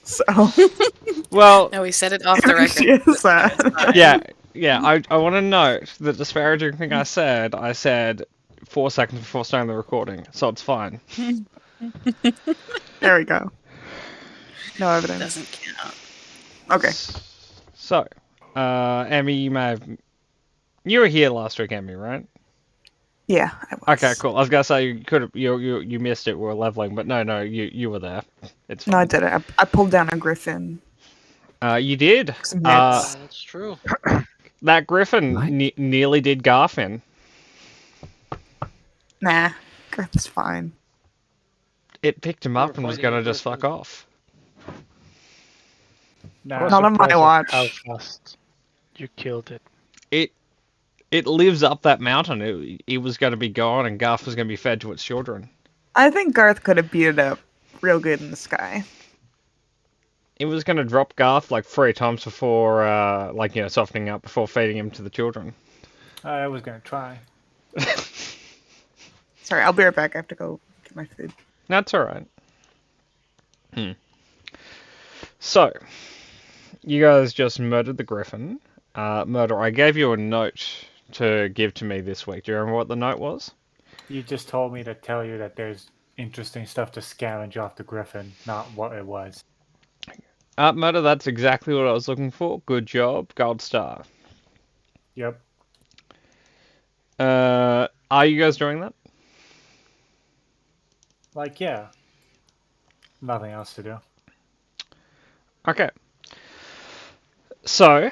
So, Well, No, we said it off the record. she is It's that. fine. yeah. I want to note the disparaging thing I said 4 seconds before starting the recording, so it's fine. There we go. No evidence. Doesn't count. Okay. So, Emmy, you were here last week, Emmy, right? Yeah, I was. Okay, cool. I was gonna say you missed it. We were leveling, but no, you were there. It's No, I fine. did it. I pulled down a griffin. You did. Some hits. That's true. That griffin nearly did Garfin. Nah, griffin's fine. It picked him We up were and was fighting gonna a just fuck griffin. off. Nah, Not on my surprised at watch. How fast you killed it. It lives up that mountain. It was going to be gone, and Garth was going to be fed to its children. I think Garth could have beat it up real good in the sky. It was going to drop Garth like 3 times before, softening up before feeding him to the children. I was gonna try. Sorry, I'll be right back. I have to go get my food. That's all right. So, you guys just murdered the griffin. Murder, I gave you a note to give to me this week. Do you remember what the note was? You just told me to tell you that there's interesting stuff to scavenge off the griffin, not what it was. Murder, that's exactly what I was looking for. Good job. Gold star. Yep. Are you guys doing that? Like, yeah. Nothing else to do. Okay. So,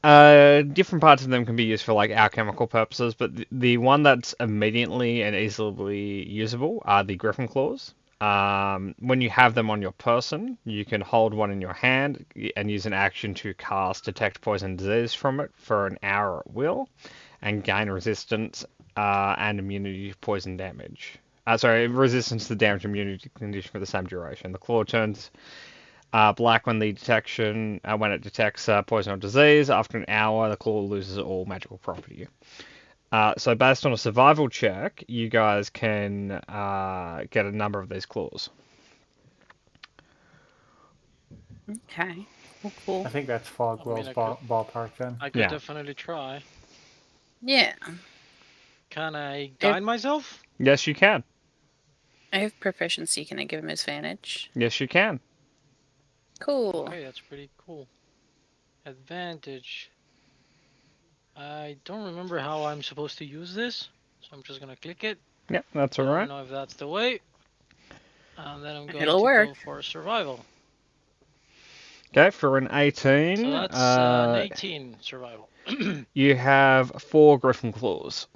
different parts of them can be used for like alchemical purposes, but the one that's immediately and easily usable are the griffin claws. When you have them on your person, you can hold one in your hand and use an action to cast Detect Poison Disease from it for an hour at will, and gain resistance and immunity to poison damage. Resistance to the damage immunity condition for the same duration. The claw turns black when it detects poison or disease. After an hour, the claw loses all magical property. So based on a survival check, you guys can get a number of these claws. Okay. Cool. I think that's Fogwell's ballpark then. I could Yeah. definitely try. Yeah. Can I guide myself? Yes, you can. I have proficiency. Can I give him advantage? Yes, you can. Cool. Okay, that's pretty cool. Advantage. I don't remember how I'm supposed to use this, so I'm just gonna click it. Yep, that's I alright. don't know if that's the way. And then I'm going It'll to work. go for survival. Okay, for an 18, So that's an 18 survival. you have 4 griffin claws.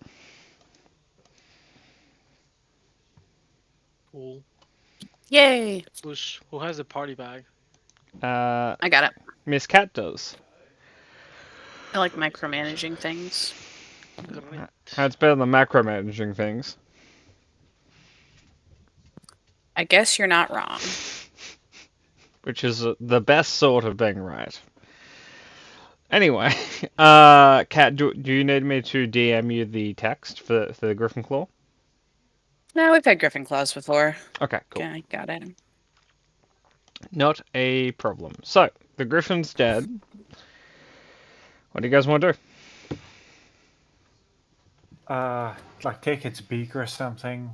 Cool. Yay! Who has the party bag? I got it. Miss Cat does. I like micromanaging things. Great. That's better than macromanaging things. I guess you're not wrong. Which is the best sort of being right. Anyway, Kat, do you need me to DM you the text for the Griffin Claw? No, we've had griffin claws before. Okay, cool. Okay, got it. Not a problem. So, the Griffin's dead. What do you guys want to do? Like take its beak or something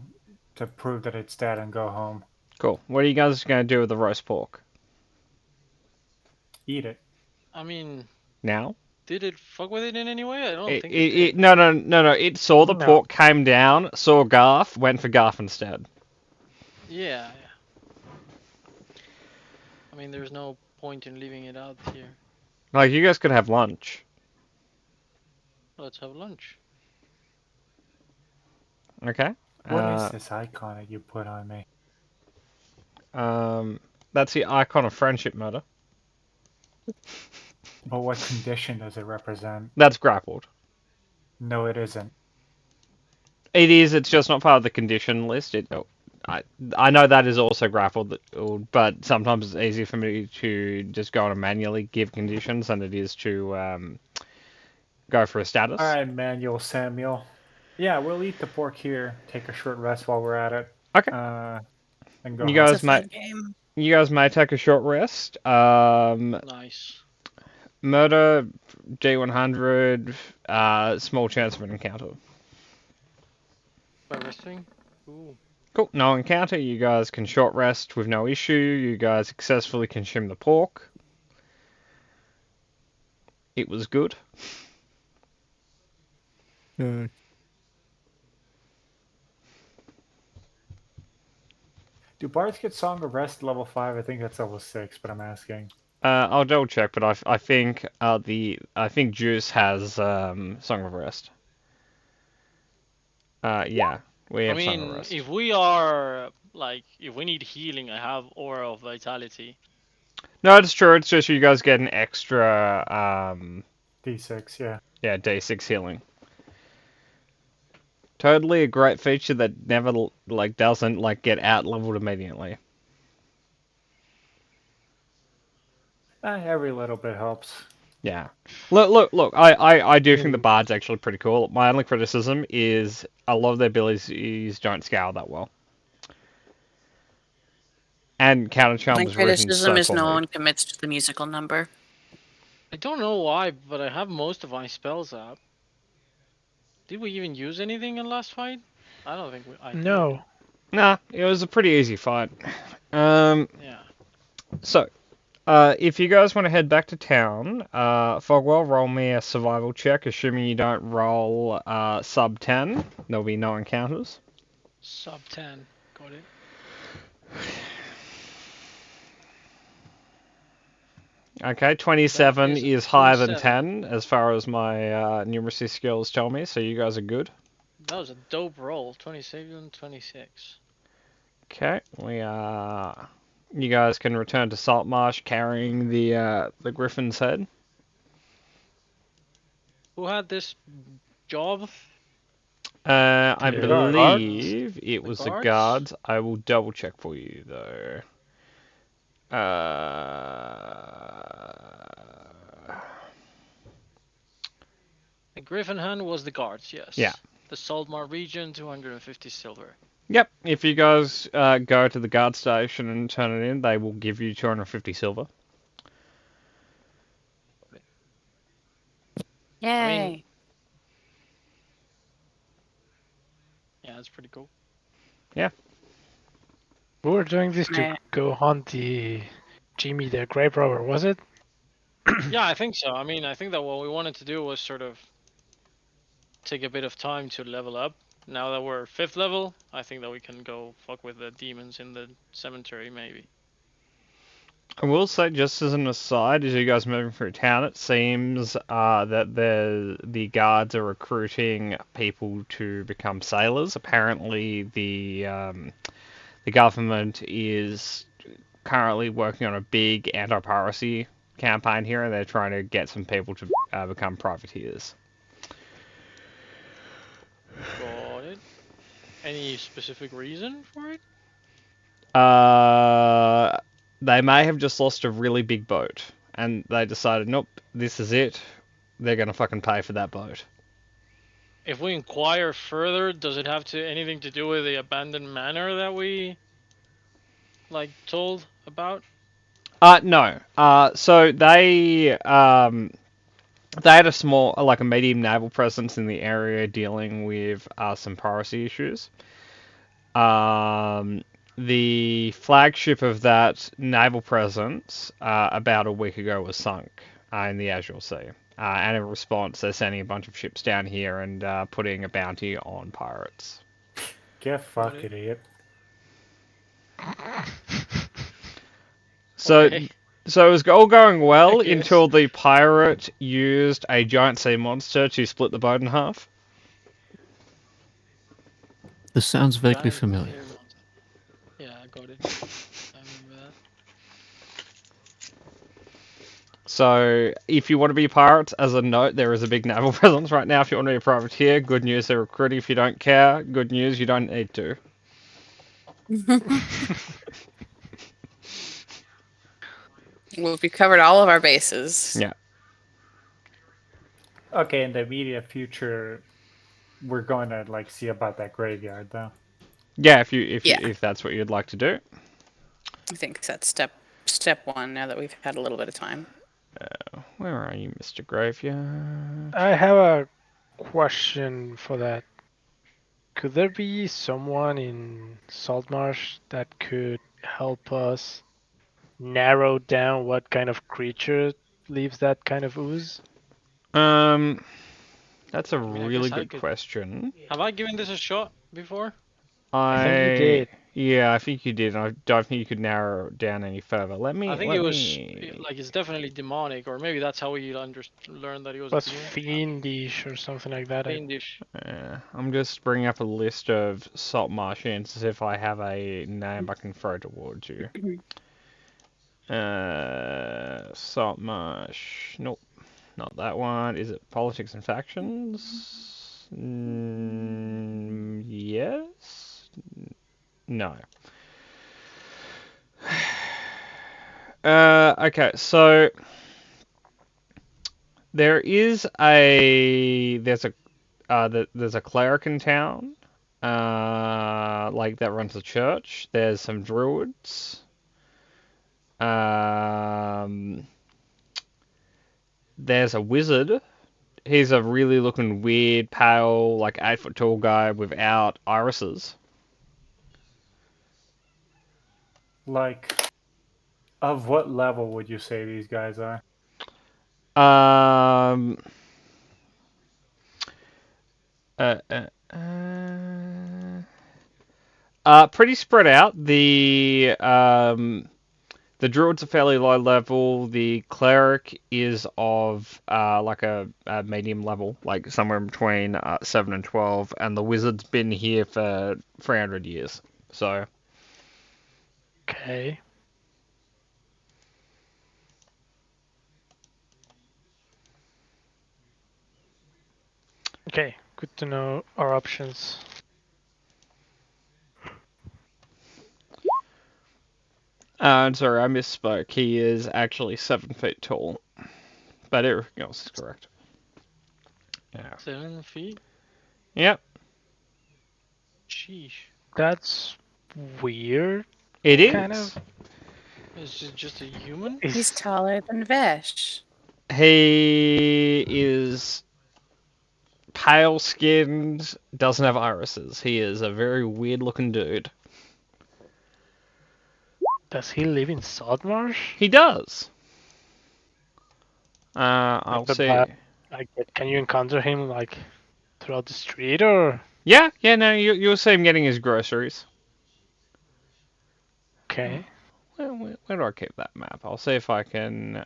to prove that it's dead and go home. Cool. What are you guys going to do with the roast pork? Eat it. I mean, Now? did it fuck with it in any way? I don't think it did. No. It saw the No. pork, came down, saw Garth, went for Garth instead. Yeah. I mean, there's no point in leaving it out here. Like, you guys could have lunch. Let's have lunch. Okay? What is this icon that you put on me? That's the icon of friendship murder. But what condition does it represent? That's grappled. No, it isn't. It is, it's just not part of the condition list. I know that is also grappled, but sometimes it's easier for me to just go on and manually give conditions than it is to go for a status. Alright, Manuel Samuel. Yeah, we'll eat the pork here. Take a short rest while we're at it. Okay. And go You home. It's a guys may fun game. take a short rest. Nice. Murder D100. Small chance of an encounter. By resting. Ooh. Cool. No encounter. You guys can short rest with no issue. You guys successfully consume the pork. It was good. Do bards get Song of Rest level 5? I think that's level 6, but I'm asking. I'll double check, but I think I think Juice has Song of Rest. Yeah, we I have Song of mean, Rest. if we are like, if we need healing, I have Aura of Vitality. No, it's true. It's just you guys get an extra D6, yeah. yeah, D6 healing. Totally a great feature that never like doesn't like get out leveled immediately. Every little bit helps. Yeah. Look. I do think the bard's actually pretty cool. My only criticism is a lot of their abilities don't scale that well. And counter charm My is written criticism so is no poorly. one commits to the musical number. I don't know why, but I have most of my spells up. Did we even use anything in last fight? I don't think I did. No. Nah, it was a pretty easy fight. Yeah. So, if you guys want to head back to town, Fogwell, roll me a survival check, assuming you don't roll sub 10. There'll be no encounters. Sub 10. Got it. Okay, 27 That is higher than 27. 10, as far as my numeracy skills tell me, so you guys are good. That was a dope roll. 27, 26. Okay, you guys can return to Saltmarsh carrying the Griffin's head. Who had this job? I The believe it The was the guards? guards. I will double check for you though. The Griffin Hand was the guards, yes. Yeah. The Saltmarsh region, 250 silver. Yep. If you guys go to the guard station and turn it in, they will give you 250 silver. Yay! Yeah, that's pretty cool. We were doing this to Yeah. go hunt the Jimmy the Grave Robber, was it? Yeah, I think so. I mean, I think that what we wanted to do was sort of take a bit of time to level up. Now that we're 5th level, I think that we can go fuck with the demons in the cemetery, maybe. I will say, just as an aside, as you guys moving through town, it seems that the guards are recruiting people to become sailors. Apparently, the government is currently working on a big anti-piracy campaign here, and they're trying to get some people to become privateers. Got it. Any specific reason for it? They may have just lost a really big boat, and they decided, nope, this is it. They're gonna fucking pay for that boat. If we inquire further, does it have anything to do with the abandoned manor that we told about? No. So they had a small, like a medium naval presence in the area, dealing with some piracy issues. The flagship of that naval presence about a week ago was sunk in the Azure Sea. And in response, they're sending a bunch of ships down here and putting a bounty on pirates. Get fucked, idiot. So, Okay. so it was all going well I guess. until the pirate used a giant sea monster to split the boat in half. This sounds vaguely Giant familiar. sea monster. Yeah, I got it. I remember that. So, if you want to be pirates, as a note, there is a big naval presence right now. If you want to be a privateer, good news, they're recruiting. If you don't care, good news, you don't need to. We've covered all of our bases. Yeah. Okay, in the immediate future, we're going to see about that graveyard, though. Yeah, if Yeah. that's what you'd like to do. I think that's step one. Now that we've had a little bit of time. Where are you, Mr. Graveyard? I have a question for that. Could there be someone in Saltmarsh that could help us narrow down what kind of creature leaves that kind of ooze? That's a mean, I really guess I good could- question. Have I given this a shot before? I think you did. Yeah, I think you did. I don't think you could narrow it down any further. I think it was like it's definitely demonic, or maybe that's how we learned that he was a Was demon. fiendish or something like that. Fiendish. I'm just bringing up a list of Saltmarshians to see if I have a name I can throw towards you. Saltmarsh. Nope, not that one. Is it Politics and Factions? Yes? No. Okay, so there's a cleric in town, like that runs a church. There's some druids. There's a wizard. He's a really looking weird, pale, like 8 foot tall guy without irises. Like, of what level would you say these guys are? Um. Uh, uh, uh, Pretty spread out. The druid's a fairly low level. The cleric is of like a medium level, like somewhere between 7 and 12, and the wizard's been here for 300 years. So Okay. Okay, good to know our options. sorry, I misspoke. He is actually 7 feet tall, but everything else is correct. Yeah. 7 feet. Yep. Sheesh. That's weird. It is. Kind of. Is it just a human? He's taller than Vesh. He is pale skinned, doesn't have irises. He is a very weird looking dude. Does he live in Saltmarsh? He does. I'll But say. like, can you encounter him like throughout the street or? Yeah, no, you'll see him getting his groceries. Okay. Where do I keep that map? I'll see if I can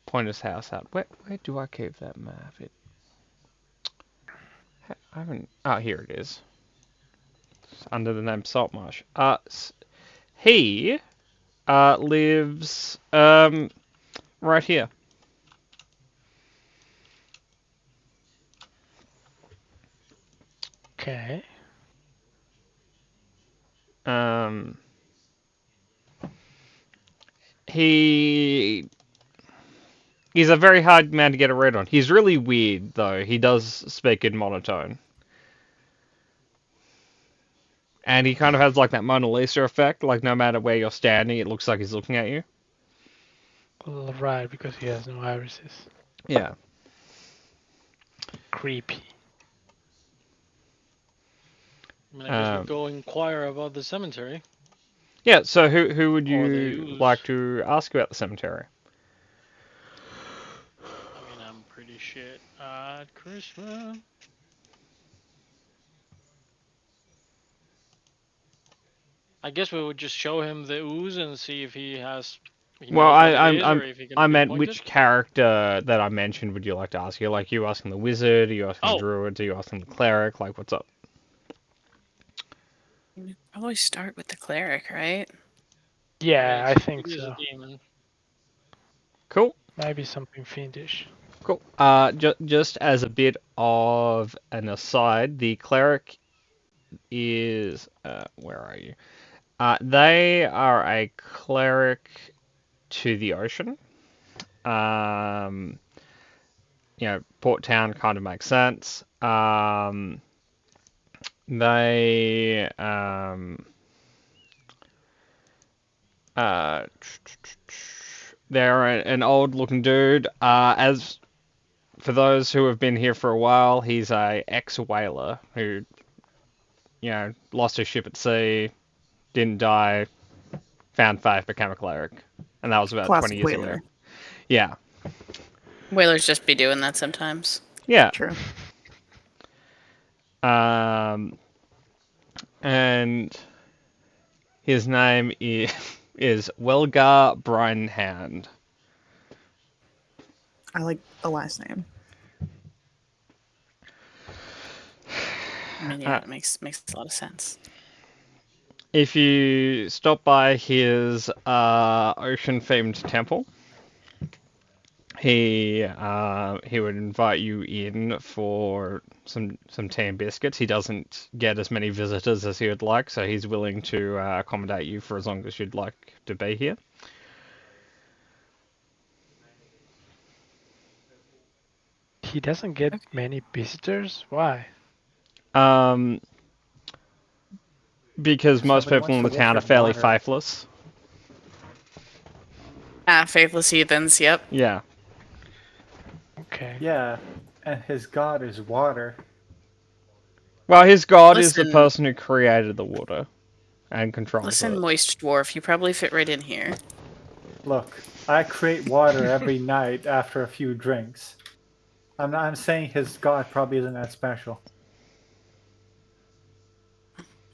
point his house out. Where do I keep that map? I haven't. Oh, here it is. It's under the name Saltmarsh. He lives right here. Okay. He's a very hard man to get a read on. He's really weird, though. He does speak in monotone. And he kind of has like that Mona Lisa effect. Like no matter where you're standing, it looks like he's looking at you. Well, right, because he has no irises. Yeah. Creepy. I mean, I guess we go inquire about the cemetery. Yeah. So who would Or the you ooze. like to ask about the cemetery? I mean, I'm pretty shit at Christmas. I guess we would just show him the ooze and see if he has. He Well, knows what it is, or if he can I meant pinpoint which it. character that I mentioned would you like to ask? You asking the wizard? Are you asking the Oh. druid? Are you asking the cleric? Like, what's up? We probably start with the cleric, right? Yeah, I think He is so. a demon. Cool. Maybe something fiendish. Cool. Just as a bit of an aside, the cleric is where are you? They are a cleric to the ocean. Port town kind of makes sense. They they're an old-looking dude. As for those who have been here for a while, he's a ex-whaler who, lost his ship at sea, didn't die, found 5, became a cleric, and that was about 20 Classic years whaler. ago. Yeah, Whalers just be doing that sometimes. yeah. True. And his name is Welgar Brinehound. I like the last name. I mean, yeah, it makes a lot of sense. If you stop by his ocean-themed temple, he would invite you in for some tea and biscuits. He doesn't get as many visitors as he would like, so he's willing to accommodate you for as long as you'd like to be here. He doesn't get many visitors? Why? Because most Somebody people in wants the to town are look at fairly water. faithless. Faithless heathens. Yep. Yeah. Okay. Yeah, and his god is water. Well, his god is the Listen. person who created the water and controls Listen, it. moist dwarf, you probably fit right in here. Look, I create water every night after a few drinks. I'm saying his god probably isn't that special.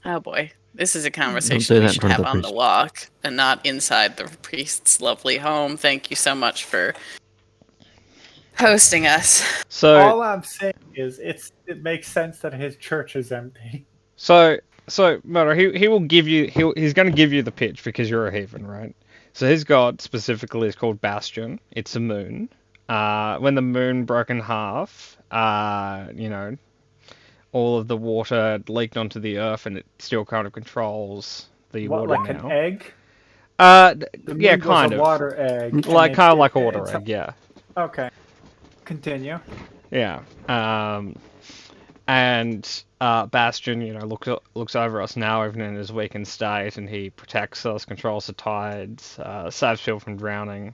Oh boy, this is a say conversation that we in should front of have the on the priest. walk and not inside the priest's lovely home. Thank you so much for hosting us. So, All I'm saying is it makes sense that his church is empty. so, Murder, he will give you he's going to give you the pitch because you're a heathen, right? So his god specifically is called Bastion. It's a moon. When the moon broke in half, all of the water leaked onto the earth, and it still kind of controls the What, water like an now. egg? The Yeah, moon kind was a of. water egg. and Like kind of like a water it's egg, yeah. Okay, continue. Yeah. And Bastion, looks over us now, even in his weakened state, and he protects us, controls the tides, saves people from drowning.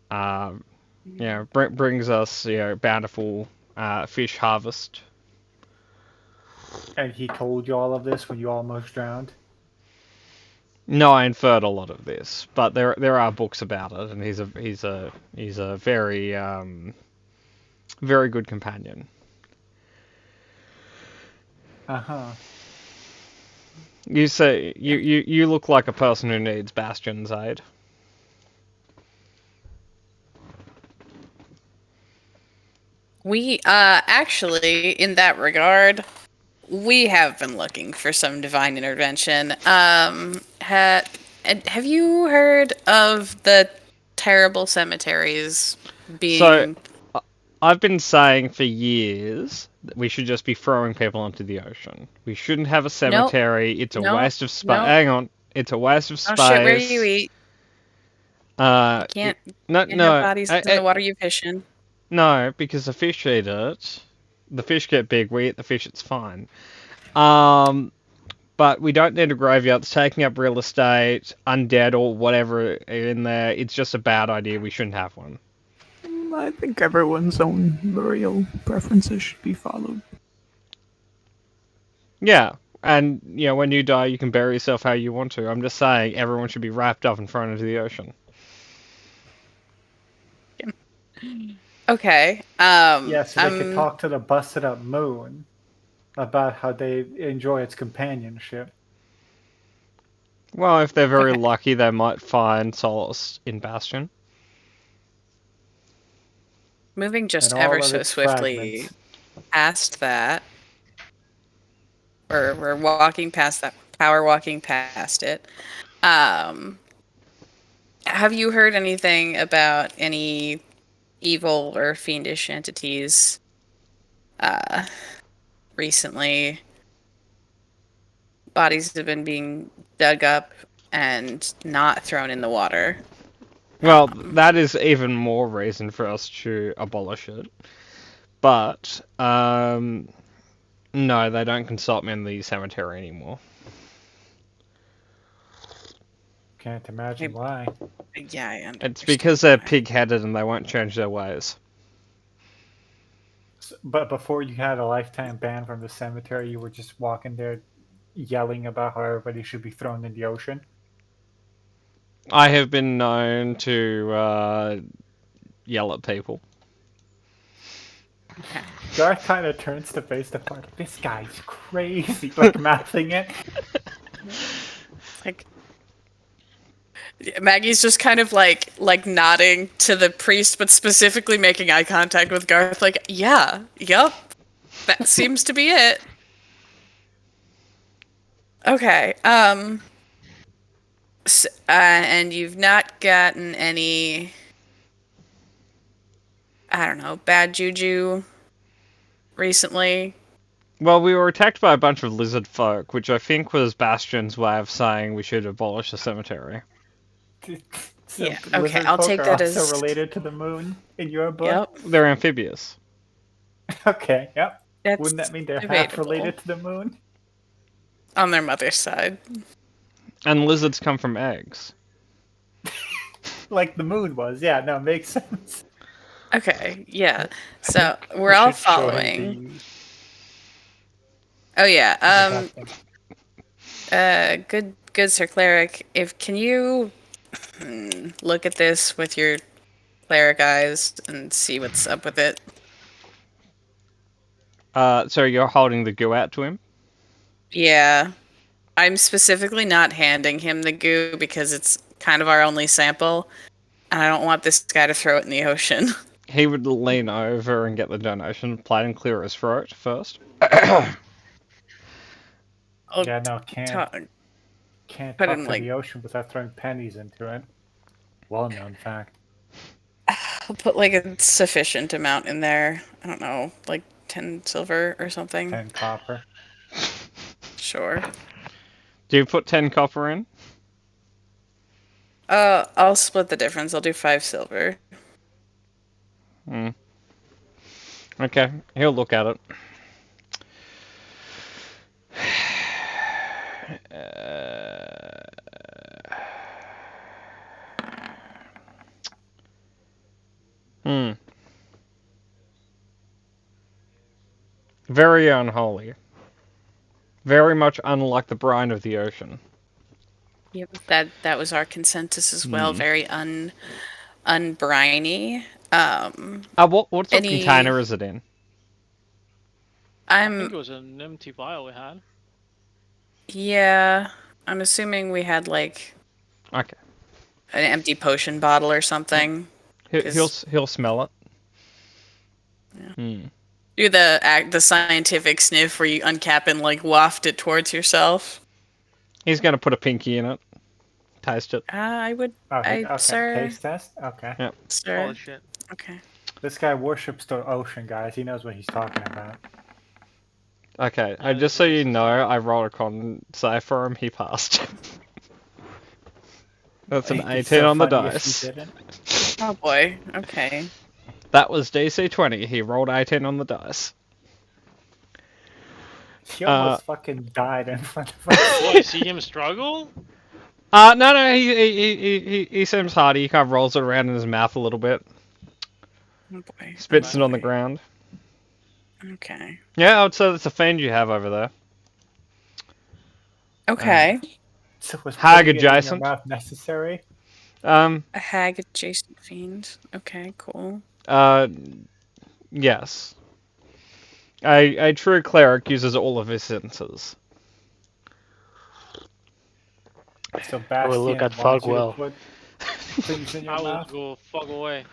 Brings us, bountiful fish harvest. And he told you all of this when you almost drowned. No, I inferred a lot of this, but there are books about it, and he's a very very good companion. Uh-huh. You say you look like a person who needs Bastion's aid. We actually, in that regard, we have been looking for some divine intervention. Have you heard of the terrible cemeteries being? So, I've been saying for years that we should just be throwing people into the ocean. We shouldn't have a cemetery. It's a No, waste of space. no. Hang on. It's a waste of space. Oh shit! Where you eat? Uh, Can't no, have no, bodies in the water you fish in. no, because the fish eat it. The fish get big. We eat the fish. It's fine. But we don't need a graveyard. It's taking up real estate, undead or whatever in there. It's just a bad idea. We shouldn't have one. I think everyone's own burial preferences should be followed. Yeah, and when you die, you can bury yourself how you want to. I'm just saying everyone should be wrapped up and thrown into the ocean. Okay. Yeah, so they could talk to the busted up moon about how they enjoy its companionship. Well, if they're very Okay. lucky, they might find solace in Bastion. Moving just And all ever of so its swiftly fragments. past that, or we're walking past that, power walking past it. Have you heard anything about any evil or fiendish entities recently? Bodies have been being dug up and not thrown in the water. Well, that is even more reason for us to abolish it. But No, they don't consult me in the cemetery anymore. Can't imagine why. Yeah, I understand. It's because they're why. pig-headed and they won't change their ways. But before you had a lifetime ban from the cemetery, you were just walking there yelling about how everybody should be thrown in the ocean. I have been known to yell at people. Okay. Garth kind of turns to face the party. This guy's crazy, like mouthing it. Like Maggie's just kind of like nodding to the priest, but specifically making eye contact with Garth. Like, yeah, yep, that seems to be it. Okay. And you've not gotten any, I don't know, bad juju recently. Well, we were attacked by a bunch of lizard folk, which I think was Bastion's way of saying we should abolish the cemetery. So Yeah, okay, lizard I'll folk take are that also as- related to the moon in your book. Yep, They're amphibious. Okay, yep. that's Wouldn't that mean they're half debatable. related to the moon? On their mother's side. And lizards come from eggs. Like the moon was. Yeah, no, makes sense. Okay, yeah. I So think we're we all should show him following. the- Oh yeah. Exactly. Good Sir Cleric. If can you look at this with your cleric eyes and see what's up with it? So you're holding the goo out to him? Yeah. I'm specifically not handing him the goo because it's kind of our only sample, and I don't want this guy to throw it in the ocean. He would lean over and get the donation plate and clear his throat first. I'll Yeah, no, can't put talk in, to like- the ocean without throwing pennies into it. Well known fact. I'll put like a sufficient amount in there. I don't know, like 10 silver or something. 10 copper. Sure. Do you put 10 copper in? I'll split the difference. I'll do 5 silver. Hmm. Okay, he'll look at it. Hmm. Very unholy. Very much unlike the brine of the ocean. Yep. That was our consensus as well. Hmm. Very unbriny. What sort of Any- container is it in? I think I'm it was an empty vial we had. yeah. I'm assuming we had like Okay. an empty potion bottle or something. He'll smell it. Yeah. Hmm. Do the scientific sniff where you uncap and like waft it towards yourself. He's gonna put a pinky in it. Taste it. I would, Oh, okay. sir, Taste test? Okay. Yeah. sir. Solid shit. Okay. This guy worships the ocean, guys. He knows what he's talking about. Okay. Yeah, Just so this you is- know, I rolled a con save for him. He passed. That's an It'd be 18 so on the funny if he dice. didn't. Oh boy. Okay. That was DC 20. He rolled 18 on the dice. He almost fucking died in front of us. What, you see him struggle? No, he seems hardy. He kind of rolls it around in his mouth a little bit, Oh boy. spits Oh, it on the boy. ground. Okay. Yeah, I would say that's a fiend you have over there. Okay. So was Hag putting it in your adjacent. mouth necessary? A hag adjacent fiend. Okay, cool. Yes. A true cleric uses all of his senses. So will Bastian look at wants you to Fogwell. put things in your I will mouth. go fuck away.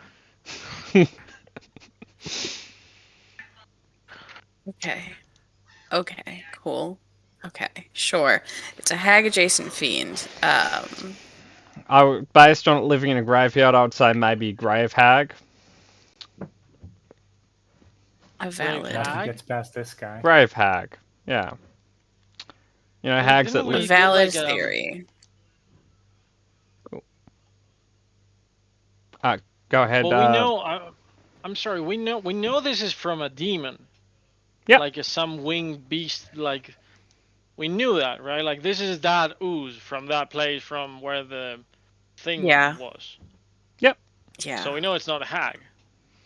Okay. Okay, cool. Okay, sure. It's a hag adjacent fiend. Based on it living in a graveyard, I would say maybe grave hag. A valid. hag? Nothing gets past this guy. Grave hag. Yeah. You know, Well, hags that didn't we A live. did, valid like, theory. Go ahead. Well, we know. I'm sorry. We know this is from a demon. Yep. like some winged beast. Like we knew that, right? Like this is that ooze from that place from where the thing Yeah. was. Yep. Yeah. So we know it's not a hag,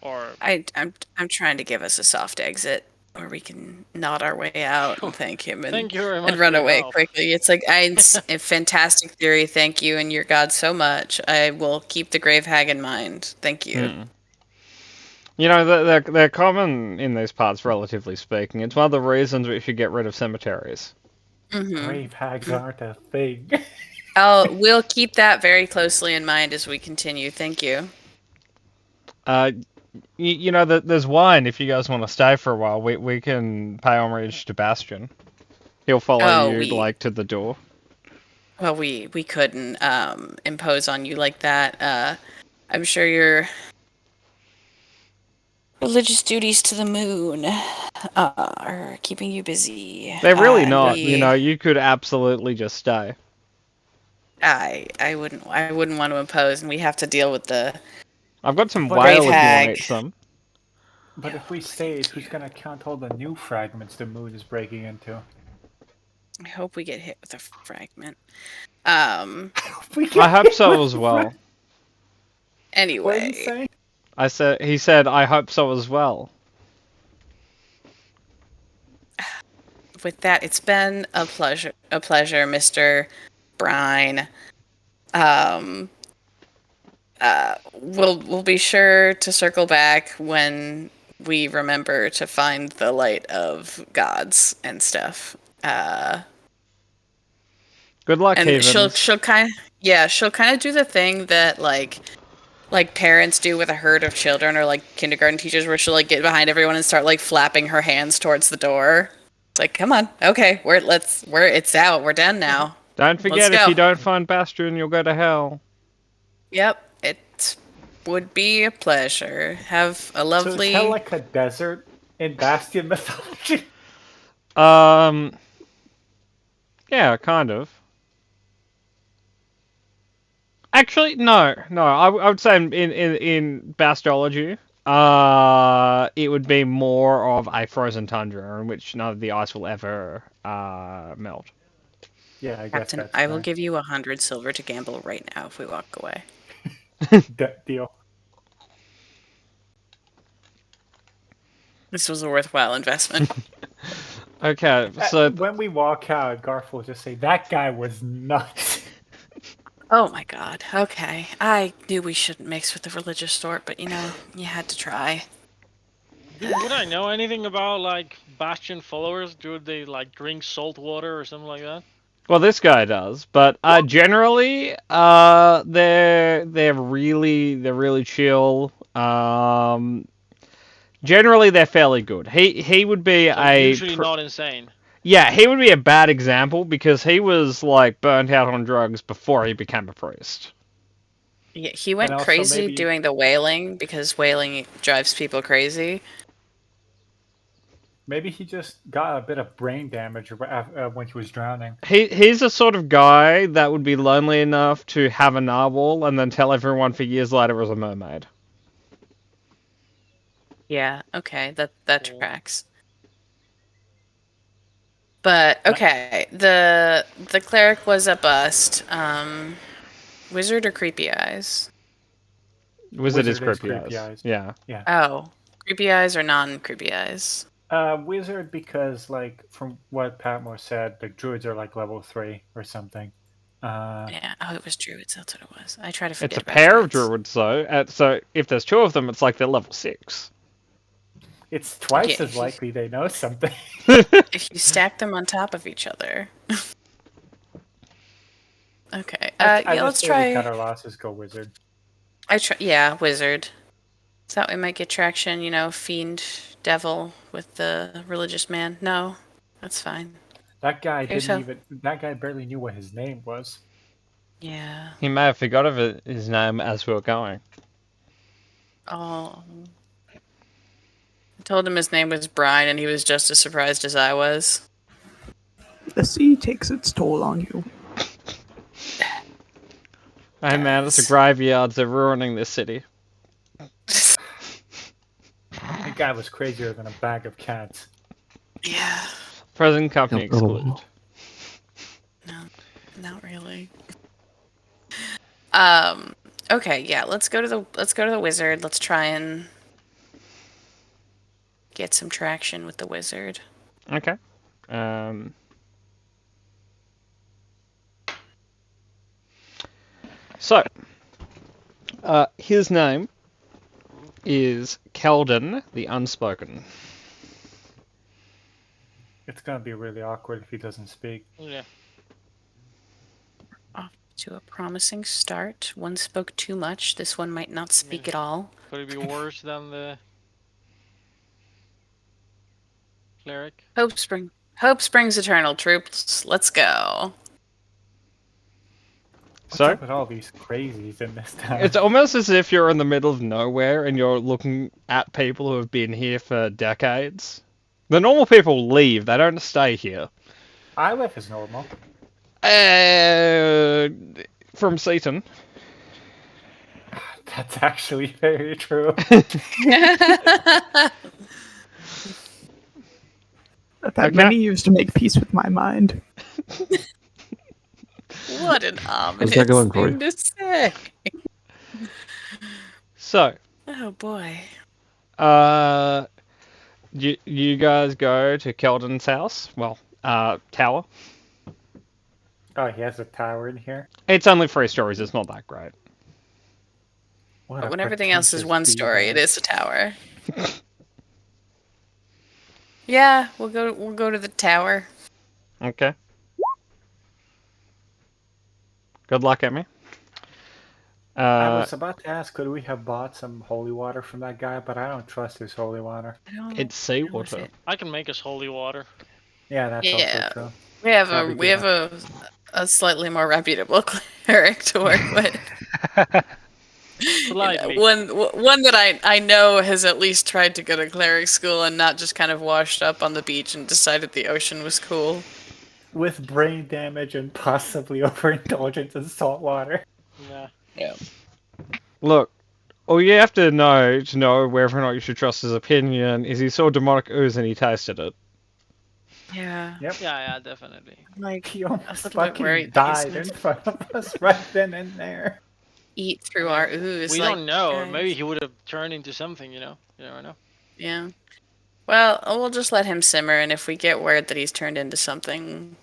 or I'm trying to give us a soft exit where we can nod our way out and thank him thank you very much and for run your away help. quickly. It's like it's a fantastic theory. Thank you and your god so much. I will keep the grave hag in mind. Thank you. Mm. You know, they're common in these parts, relatively speaking. It's one of the reasons we should get rid of cemeteries. Mm-hmm. Grave hags aren't a thing. We'll keep that very closely in mind as we continue. Thank you. You know, there's wine if you guys want to stay for a while. We can pay homage to Bastion. He'll follow Oh, you, like, to the door. well, we couldn't impose on you like that. I'm sure your religious duties to the moon are keeping you busy. They're really And not. You know, you could absolutely just stay. I wouldn't want to impose, and we have to deal with the I've got some But whale grave if you want to hag. eat some. But if we stayed, who's gonna count all the new fragments the moon is breaking into? I hope we get hit with a fragment. We I get hope hit so with as the well. What did he Anyway, say? He said, I hope so as well. with that, it's been a pleasure, Mr. Brine. Um, we'll be sure to circle back when we remember to find the light of gods and stuff. Good luck, And she'll Havens. kind of do the thing that like parents do with a herd of children, or like kindergarten teachers, where she'll like get behind everyone and start like flapping her hands towards the door. It's like, come on, okay, it's out, we're done now. Don't Let's forget, if go. you don't find Bastion, you'll go to hell. Yep, it would be a pleasure. Have a So is hell lovely. like a desert in Bastion mythology? Um, yeah, kind of. Actually, no. I would say in Bastology, it would be more of a frozen tundra in which none of the ice will ever melt. Yeah, I guess Captain, that's I will fair. give you 100 silver to gamble right now if we walk away. Deal. This was a worthwhile investment. Okay, so When we walk out, Garth will just say, "That guy was nuts." Oh my god. Okay. I knew we shouldn't mix with the religious sort, but you know, you had to try. Would I know anything about like Bastion followers? Do they like drink salt water or something like that? well, this guy does, but generally, they're really chill. Generally, they're fairly good. He would be So usually not insane. yeah, he would be a bad example because he was like burnt out on drugs before he became a priest. Yeah, he went And also crazy maybe doing the whaling because whaling drives people crazy. maybe he just got a bit of brain damage when he was drowning. He's the sort of guy that would be lonely enough to have a narwhal and then tell everyone for years later it was a mermaid. Yeah, okay, that Cool. tracks. But okay, the cleric was a bust. Wizard or creepy eyes? Wizard is Wizard is creepy creepy eyes. eyes. Yeah. Yeah. Oh, creepy eyes or non-creepy eyes? Wizard because, like, from what Patmore said, the druids are like level 3 or something. Yeah. Oh, it was druids. That's what it was. I try to It's forget a about pair of druids. druids though, so if there's two of them, it's like they're level 6. It's twice Yeah, as likely they know something. if you stack them on top of each other. Okay. I Yeah. just Let's say we cut try. our losses, go wizard. Yeah, wizard. So that we might get traction. You know, fiend, devil with the religious man. No, that's fine. Here's how. That guy barely knew what his name was. Yeah. He may have forgot of his name as we were going. Oh. I told him his name was Brian, and he was just as surprised as I was. The sea takes its toll on you. Hey man, it's the graveyards. They're ruining this city. That guy was crazier than a bag of cats. Yeah. Present company Jump over the excluded. wall. No, not really. Okay, yeah, let's go to the wizard. Let's try and get some traction with the wizard. Okay. So, his name is Keldon the Unspoken. It's gonna be really awkward if he doesn't speak. Yeah. Off to a promising start. One spoke too much. This one might not speak at all. Could it be worse than the cleric? Hope springs eternal, troops. Let's go. What's So, up with all these crazies in this town? it's almost as if you're in the middle of nowhere and you're looking at people who have been here for decades. The normal people leave, they don't stay here. I live as normal. From Seaton. That's actually very true. I've had Okay. many years to make peace with my mind. What an ominous that going for thing to say. So, Oh boy. you guys go to Keldon's house. Well, tower. Oh, he has a tower in here. It's only 3 stories. It's not that great. What But a when everything else is pretentious one story, it beaver. is a tower. Yeah, we'll go to the tower. Okay. Good luck, Emmy. I was about to ask, could we have bought some holy water from that guy, but I don't trust his holy water. I don't It's know if seawater. it- I can make us holy water. Yeah, that's Yeah. also true. We have That'd be we have a slightly more reputable cleric to work with. Slightly. One that I know has at least tried to go to cleric school and not just kind of washed up on the beach and decided the ocean was cool. With brain damage and possibly overindulgence in salt water. Yeah. Yeah. Look, all you have to know whether or not you should trust his opinion is he saw demonic ooze and he tasted it. Yeah. Yep. Yeah, definitely. Like He a almost little bit fucking worried that died he's in gonna front of us right then and there. eat through our ooze. We like, don't know. guys. Maybe he would have turned into something, you know? You never know. Yeah. Well, we'll just let him simmer, and if we get word that he's turned into something,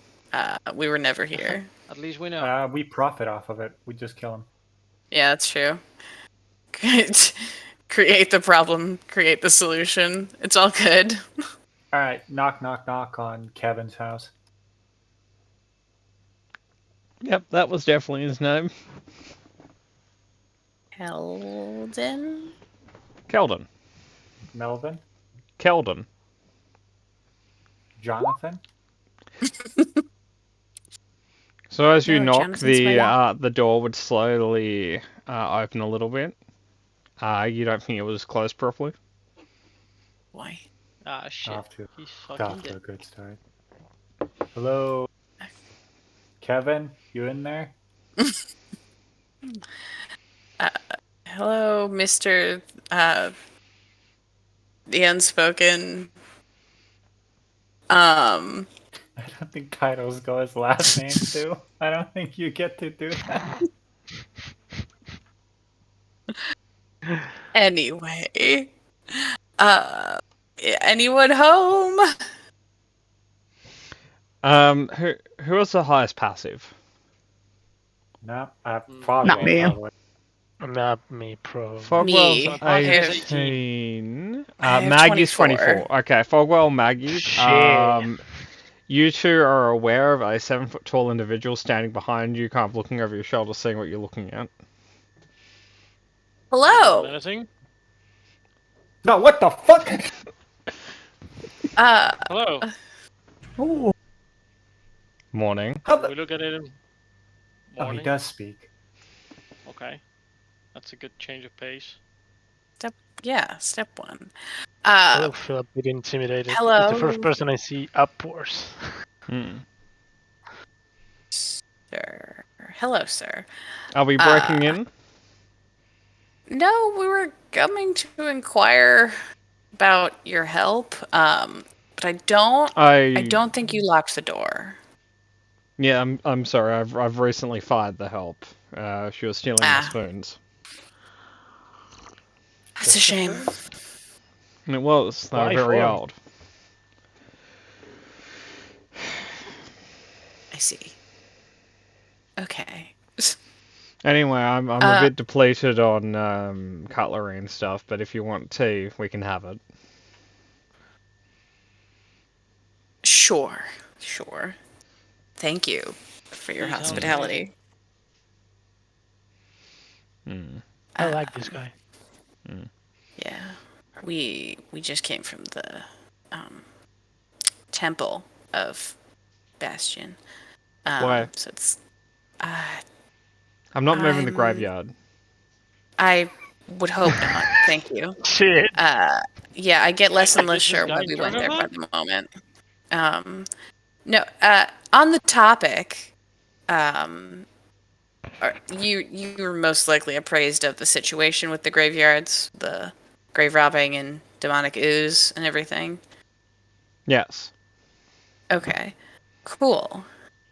we were never here. At least we know. We profit off of it. We just kill him. Yeah, that's true. Create the problem, create the solution. It's all good. Alright, knock, knock, knock on Kevin's house. Yep, that was definitely his name. Helden? Keldon. Melvin? Keldon. Jonathan? So as you No, knock, Jonathan's my the door would slowly open a little bit. You don't think it was closed properly? Boy. Ah, shit. Off to, He's off fucking to a dead. good start. Hello? Kevin? You in there? Hello, Mr. The Unspoken. I don't think titles go as last names do. I don't think you get to do that. Anyway. Anyone home? Who has the highest passive? No, I Mm, probably. Not me. Probably. Not me, pro. Fogwell's Me. I have 18. I have Maggie's 24. 24. Okay, Fogwell, Maggie. Shit. You two are aware of a 7-foot tall individual standing behind you, kind of looking over your shoulder, seeing what you're looking at. Hello. Menacing? No, what the fuck? Hello. Oh, Morning. We look at it. Oh, he Morning. does speak. Okay. That's a good change of pace. Step one. I will feel a bit intimidated. hello. It's the first person I see upwards. Hmm. Sir. Hello, sir. Are we breaking in? No, we were coming to inquire about your help. but I don't I think you locked the door. Yeah, I'm sorry. I've recently fired the help. She was stealing my Ah. spoons. That's a shame. And it was. They were Why very for? old. I see. Okay. Anyway, I'm a bit depleted on cutlery and stuff, but if you want tea, we can have it. Sure. Thank you for your Please help me. hospitality. I like this guy. Yeah. We just came from the temple of Bastion. Why? So it's I'm not moving the I'm- graveyard. I would hope not. Thank you. Shit. Yeah, I get less and Wait, less is this sure guy why in we charge went of there by that? the moment. No, on the topic, you were most likely appraised of the situation with the graveyards, the grave robbing and demonic ooze and everything. Yes. Okay, cool.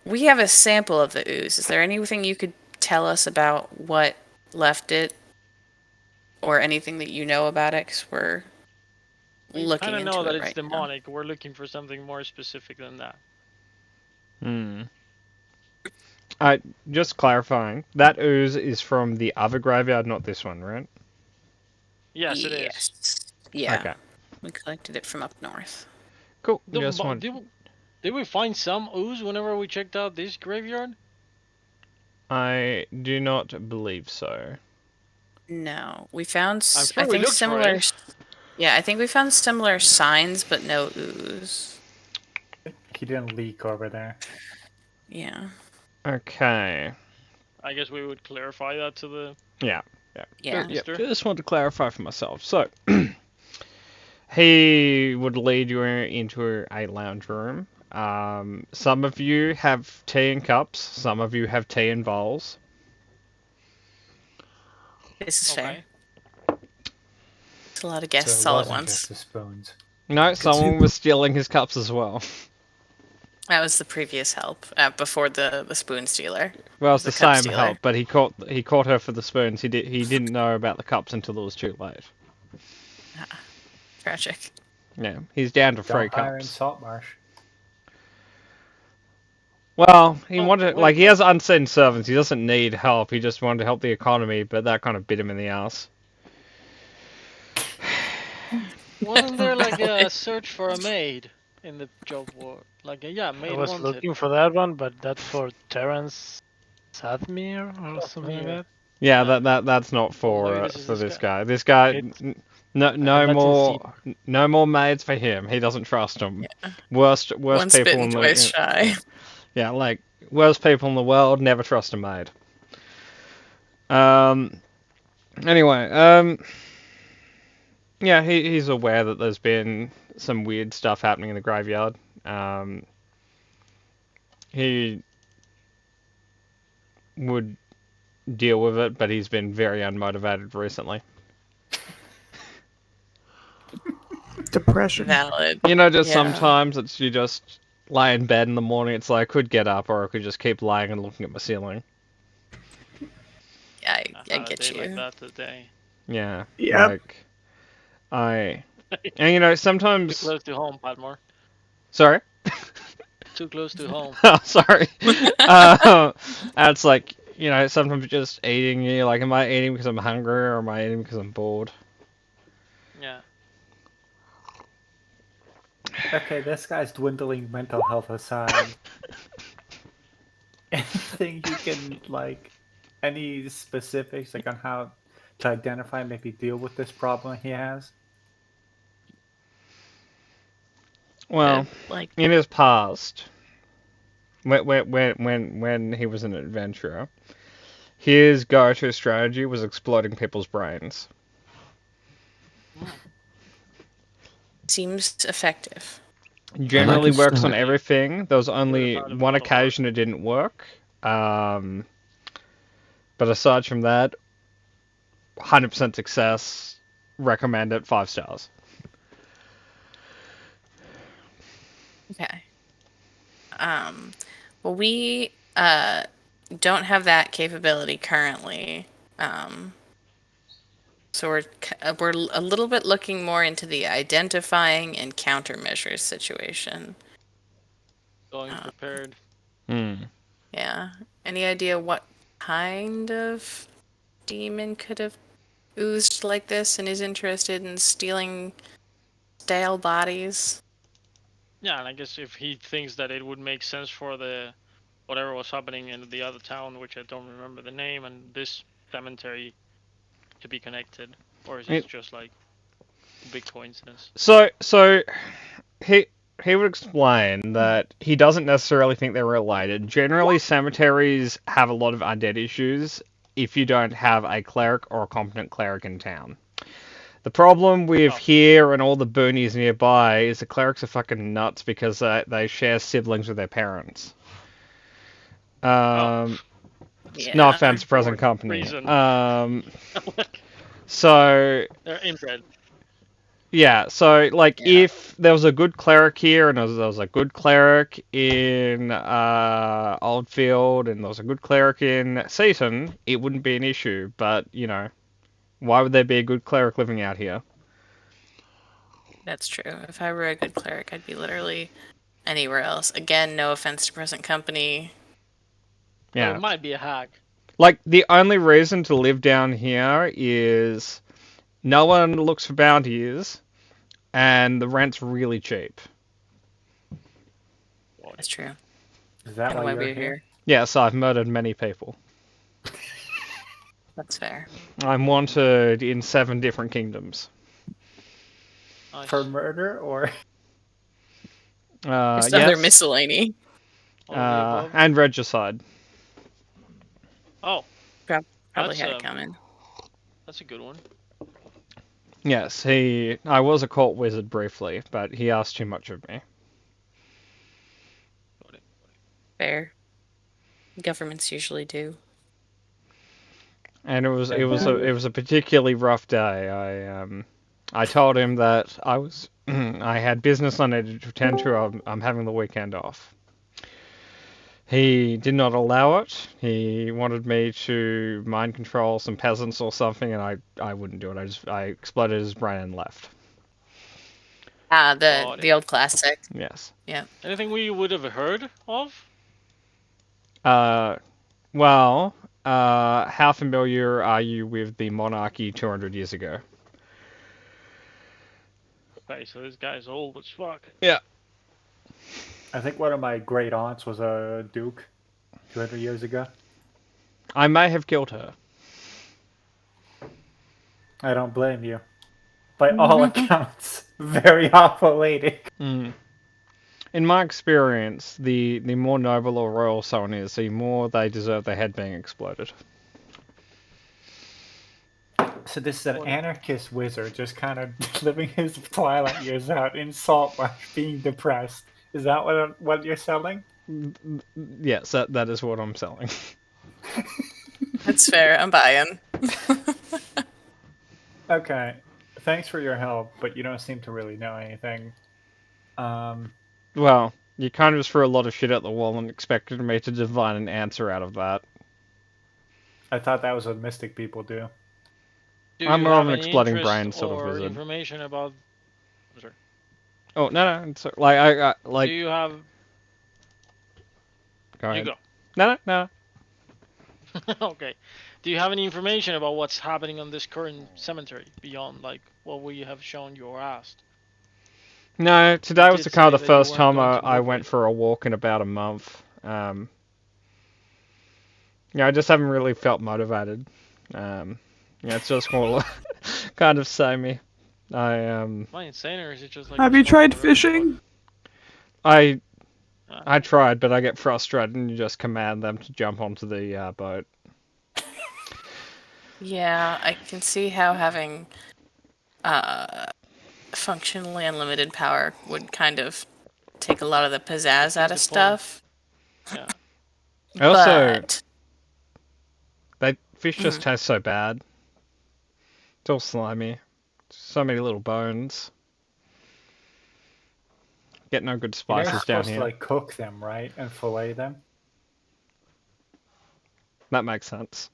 We have a sample of the ooze. Is there anything you could tell us about what left it, or anything that you know about it? Because we're We looking kind of know into that it it's right now. demonic. We're looking for something more specific than that. Just clarifying. That ooze is from the other graveyard, not this one, right? Yes, it is. Yes. Yeah. Okay. We collected it from up north. Cool. The- Just but want. Did we find some ooze whenever we checked out this graveyard? I do not believe so. No, we found. I'm sure I we think looked for similar. it. Yeah, I think we found similar signs, but no ooze. He didn't leak over there. Yeah. Okay. I guess we would clarify that to the Yeah. Yeah. Mister. Just want to clarify for myself. So, he would lead you into a lounge room. Some of you have tea in cups. Some of you have tea in bowls. This is fair. Okay. It's a lot of So guests it all at wasn't once. just the spoons. No, someone was stealing his cups as well. That was the previous help before the spoon stealer. Well, it's the cup same stealer. help, but he caught her for the spoons. He didn't know about the cups until it was too late. Tragic. Yeah, he's down to 3 Don't hire in cups. Saltmarsh. Well, he Oh, wanted wait, he has unseen servants. He doesn't need help. He just wanted to help the economy, but that kind of bit him in the ass. Wasn't there like a search for a maid in the job war? Like, I maid was wanted. looking for that one, but that's for Terence Sadmir or something like that. Yeah, that's not for maybe this is for this this guy. guy. This guy, It's- no more maids for him. He doesn't trust them. Worst Once people bitten, in the twice shy. yeah, like worst people in the world. Never trust a maid. Anyway, yeah, he's aware that there's been some weird stuff happening in the graveyard. He would deal with it, but he's been very unmotivated recently. Depression. Valid. You know, just Yeah. sometimes it's you just lie in bed in the morning. It's like I could get up, or I could just keep lying and looking at my ceiling. I had a get day you. like that today. Yeah, Yep. like and you know Too sometimes. close to home, Padmore. Sorry. Too close to home. Oh, sorry. And it's like, you know, sometimes just eating, you're like, am I eating because I'm hungry or am I eating because I'm bored? Yeah. Okay, this guy's dwindling mental health aside. Anything you can, like, any specifics, like, on how to identify and maybe deal with this problem he has? Well, Like, in his past, when he was an adventurer, his go-to strategy was exploiting people's brains. seems effective. Generally his works on style. everything. There was only Would've had a one lot of occasion it didn't work. But aside from that, 100% success. Recommend it. 5 stars. Okay. Well, we don't have that capability currently. So we're a little bit looking more into the identifying and countermeasures situation. Going prepared. Yeah. Any idea what kind of demon could have oozed like this and is interested in stealing stale bodies? Yeah, and I guess if he thinks that it would make sense for the whatever was happening in the other town, which I don't remember the name, and this cemetery to be connected, or is it just like a big coincidence? So he would explain that he doesn't necessarily think they're related. Generally, cemeteries have a lot of undead issues if you don't have a cleric or a competent cleric in town. The problem with here and all the boonies nearby is the clerics are fucking nuts because they share siblings with their parents. No offense, present company. So they're inbred. Yeah, so like if there was a good cleric here and there was a good cleric in Oldfield and there was a good cleric in Seaton, it wouldn't be an issue. But why would there be a good cleric living out here? That's true. If I were a good cleric, I'd be literally anywhere else. Again, no offense to present company. Yeah, it might be a hack. Like the only reason to live down here is no one looks for bounties, and the rent's really cheap. That's true. Is that why you're here? Yes, I've murdered many people. That's fair. I'm wanted in 7 different kingdoms. Nice. For murder or? Just other miscellany. And regicide. Oh. Probably had it coming. That's a good one. Yes, I was a court wizard briefly, but he asked too much of me. Fair. Governments usually do. And it was a particularly rough day. I told him that I had business I needed to attend to. I'm having the weekend off. He did not allow it. He wanted me to mind control some peasants or something, and I wouldn't do it. I exploded his brain and left. The old classic. Yes. Yeah. Anything we would have heard of? Well, how familiar are you with the monarchy 200 years ago? Okay, so this guy's old as fuck. Yeah. I think one of my great aunts was a duke 200 years ago. I may have killed her. I don't blame you. By all accounts, very awful lady. In my experience, the more noble or royal someone is, the more they deserve their head being exploded. So this is an anarchist wizard just kind of living his twilight years out in Saltmarsh, being depressed. Is that what you're selling? Yes, that is what I'm selling. That's fair. I'm buying. Okay. Thanks for your help, but you don't seem to really know anything. Well, you kind of just threw a lot of shit at the wall and expected me to divine an answer out of that. I thought that was what mystic people do. I'm more of an exploding brain sort of wizard. Information about? Sorry. Oh no! It's, I like. Do you have? Go ahead. You go. No. Okay. Do you have any information about what's happening on this current cemetery beyond like what we have shown you or asked? No, today was kind of the first time I went it. for a walk in about a month. Yeah, I just haven't really felt motivated. Yeah, it's just more kind of samey. Am I insane or is it just like? Have you tried fishing? I tried, but I get frustrated and you just command them to jump onto the boat. Yeah, I can see how having functionally unlimited power would kind of take a lot of the pizzazz out of stuff. Yeah. Also, that fish just tastes so bad. It's all slimy. So many little bones. Get no good You're never spices down supposed to here. like cook them, right, and fillet them. That makes sense.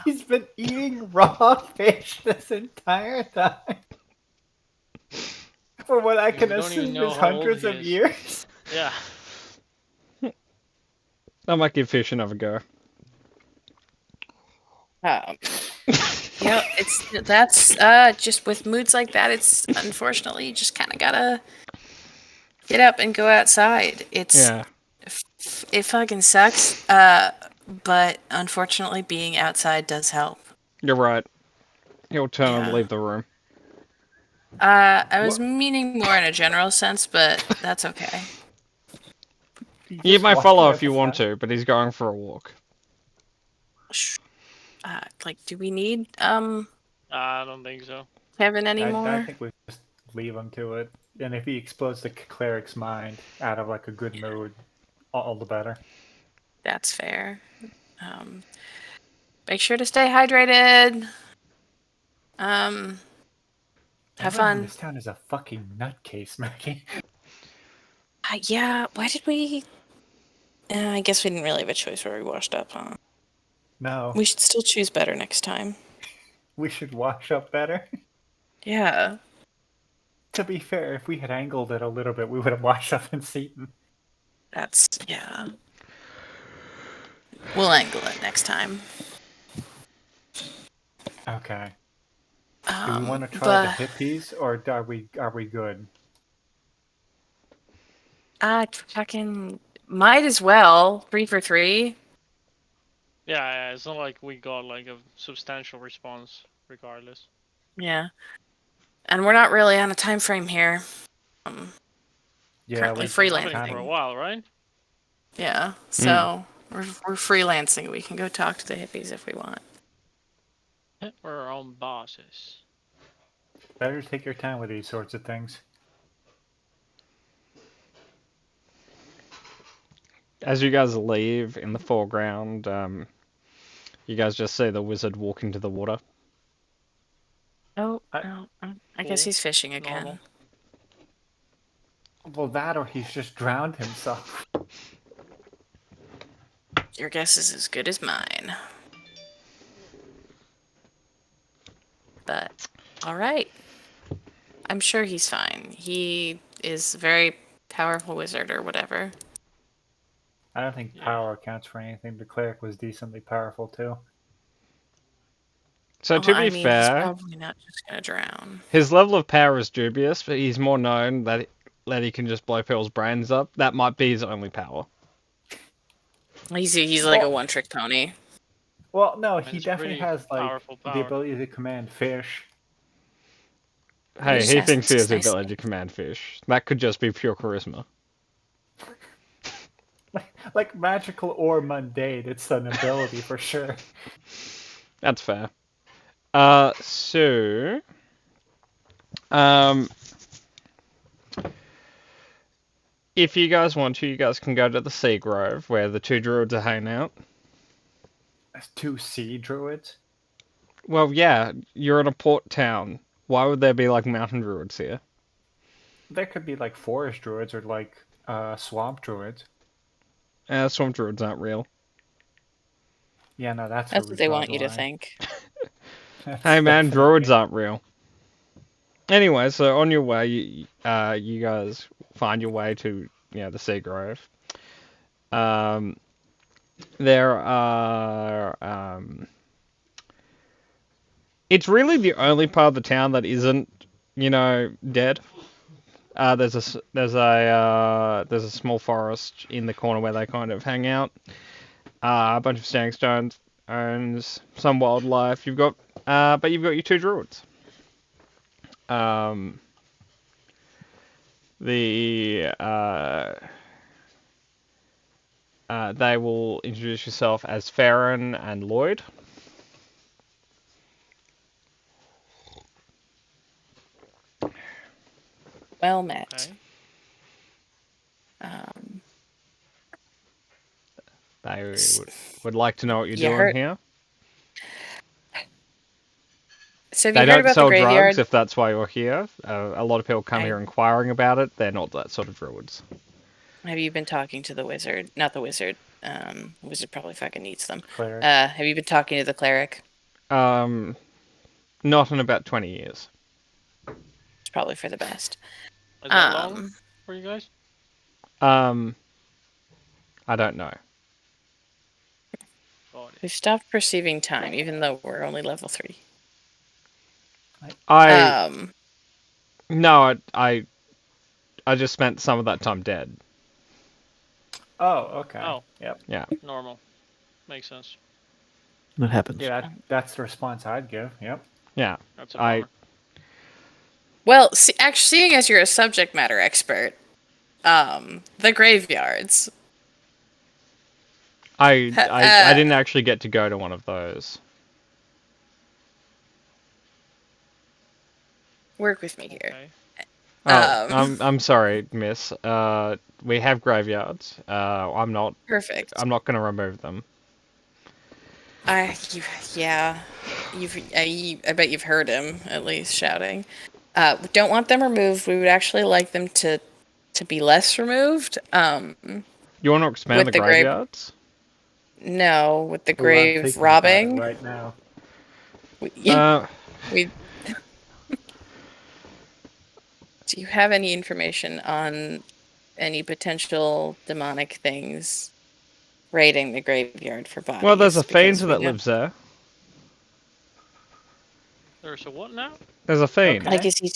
He's been eating raw fish this entire time. For what I Because can we don't even assume know is how old hundreds he of is. years. Yeah. I might give fish another go. Yeah, that's just with moods like that. It's unfortunately you just kind of gotta get up and go outside. Yeah, It fucking sucks. But unfortunately, being outside does help. you're right. He'll turn and Yeah. leave the room. I was meaning more in a general sense, but that's okay. He's You just may walking follow if you want outside. to, but he's going for a walk. Like, do we need I don't think so. Kevin I anymore? think we just leave him to it. And if he explodes the cleric's mind out of like a good mood, all the better. That's fair. Make sure to stay hydrated. Have Everyone in fun. this town is a fucking nutcase, Mackie. Yeah. Why did we? I guess we didn't really have a choice where we washed up, huh? No, We should still choose better next time. we should wash up better. Yeah. To be fair, if we had angled it a little bit, we would have washed up in Seaton. Yeah. We'll angle it next time. Okay. Do we want to try the But hippies, or are we good? fucking might as well 3 for 3. Yeah, it's not like we got like a substantial response, regardless. Yeah. And we're not really on a time frame here. Yeah, Currently It's been happening freelancing. for a while, right? Yeah. So we're freelancing. We can go talk to the hippies if we want. We're our own bosses. better take your time with these sorts of things. As you guys leave in the foreground, you guys just see the wizard walk into the water. Oh, I- no. I guess he's fishing again. Normal. Well, that or he's just drowned himself. Your guess is as good as mine. But, all right. I'm sure he's fine. He is a very powerful wizard or whatever. I don't think power counts for anything. The cleric was decently powerful too. So to I be mean, he's fair, probably not just gonna drown. his level of power is dubious, but he's more known that he can just blow people's brains up. That might be his only power. He's like a one-trick pony. Well, no, And he it's definitely pretty has like powerful the power. ability to command fish. Hey, just he asked thinks he us has the nicely. ability to command fish. That could just be pure charisma. Like magical or mundane, it's an ability for sure. That's fair. So, if you guys want to, you guys can go to the Sea Grove where the two druids are hanging out. That's two sea druids. Well, yeah, you're in a port town. Why would there be like mountain druids here? There could be like forest druids or like swamp druids. Swamp druids aren't real. Yeah, no, that's That's where we what they draw want the you to line. think. That's Hey man, definitely- druids aren't real. Anyway, so on your way, you guys find your way to the Sea Grove. There are it's really the only part of the town that isn't dead. There's a small forest in the corner where they kind of hang out. A bunch of standing stones, and some wildlife. But you've got your two druids. They will introduce yourself as Farron and Lloyd. Well met. Okay. They would like to know what you're You doing heard- here. So have They you heard don't about the sell graveyard? drugs if that's why you're here. A lot of people come here inquiring about it. They're not that sort of druids. Have you been talking to the wizard? Not the wizard. The wizard probably fucking needs them. Cleric. Have you been talking to the cleric? Not in about 20 years. It's probably for the best. Is that long for you guys? I don't know. Got it. We've stopped perceiving time, even though we're only level 3. No, I just spent some of that time dead. Oh, okay. Oh. Yep. Yeah. Normal. Makes sense. That happens. Yeah, that's the response I'd give. Yep. Yeah. That's a bummer. Well, seeing as you're a subject matter expert, the graveyards. I didn't actually get to go to one of those. Work with me here. Okay. Oh, I'm sorry, miss. We have graveyards. I'm not Perfect. I'm not going to remove them. I bet you've heard him at least shouting. We don't want them removed. We would actually like them to be less removed. You want to expand With the the grave- graveyards? No, with the Ooh, I'm grave thinking about it robbing. right now. We. Do you have any information on any potential demonic things raiding the graveyard for bodies? Well, there's a fiend Because we that know- lives there. There's a what now? There's a fiend. Okay. Like,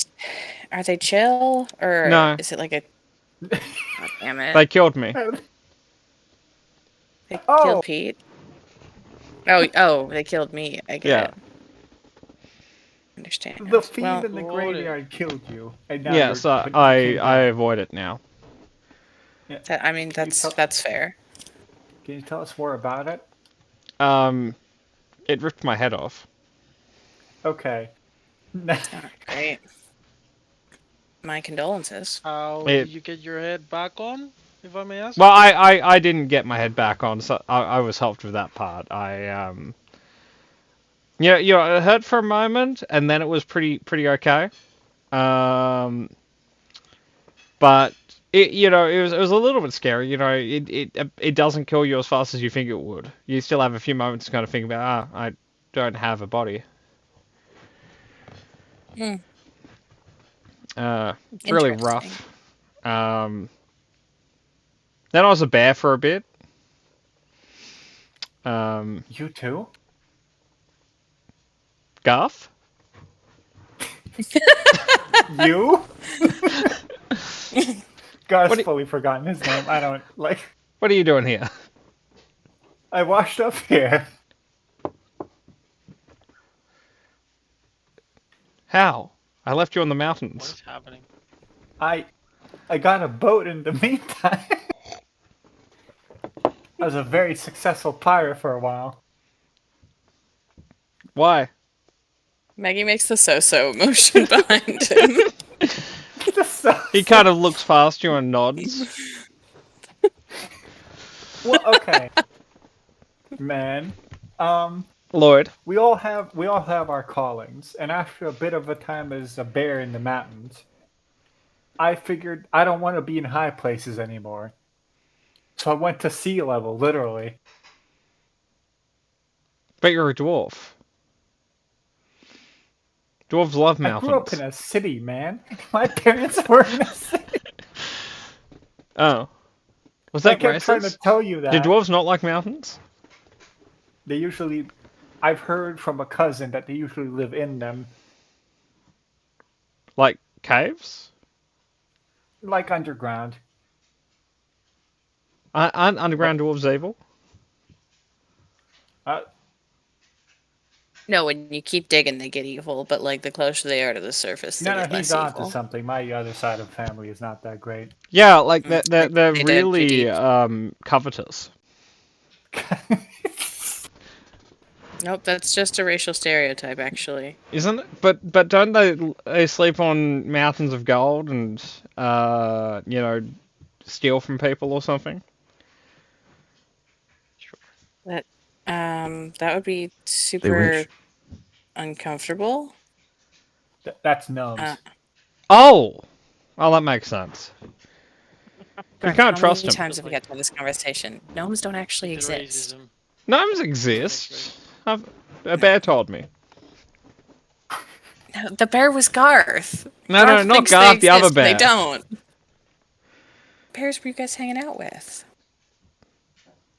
are they chill or No. is it like a? God damn it! They killed me. They Oh. killed Pete. Oh, they killed me. I get Yeah. it. Understand. The fiend Well, in the Got graveyard killed you, and now Yeah, you're, so but you I came back. avoid it now. I mean that's fair. Can you tell us more about it? It ripped my head off. Okay. Oh, great. My condolences. How It- did you get your head back on, if I may ask? Well, I didn't get my head back on, so I was helped with that part. Yeah, it hurt for a moment, and then it was pretty okay. But it was a little bit scary. It doesn't kill you as fast as you think it would. You still have a few moments to kind of think about, I don't have a body. Hmm. It's really Interesting. rough. Then I was a bear for a bit. You too? Garth? You? God's fully forgotten his name. I don't like. What are you doing here? I washed up here. How? I left you on the What mountains. is happening? I got a boat in the meantime. I was a very successful pirate for a while. Why? Maggie makes the so-so motion behind him. He kind of looks past you and nods. Well, okay. Man, Lloyd. we all have our callings, and after a bit of a time as a bear in the mountains, I figured I don't want to be in high places anymore. So I went to sea level, literally. But you're a dwarf. Dwarves love I mountains. grew up in a city, man. My parents were in a city. Oh. Was I that kept trying to racist? tell you that. Do dwarves not like mountains? They usually, I've heard from a cousin that they usually live in them, Like caves? like underground. Aren't underground dwarves evil? No, when you keep digging, they get evil. But like the closer they are to the surface, they No, get he's less on to evil. something. My other side of the family is not that great. Yeah, like they're They did, really GD. covetous. Nope, that's just a racial stereotype, actually. Isn't it? But don't they sleep on mountains of gold and steal from people or something? That would be super wish. uncomfortable. That's gnomes. Oh! Well, that makes sense. Greg, can't how trust many him. times have we got to have this conversation? Gnomes don't actually The exist. racism. Gnomes exist. A bear told me. No, the bear was Garth. No, Garth not thinks Garth, they the other exist, but they bear. don't. Bears were you guys hanging out with?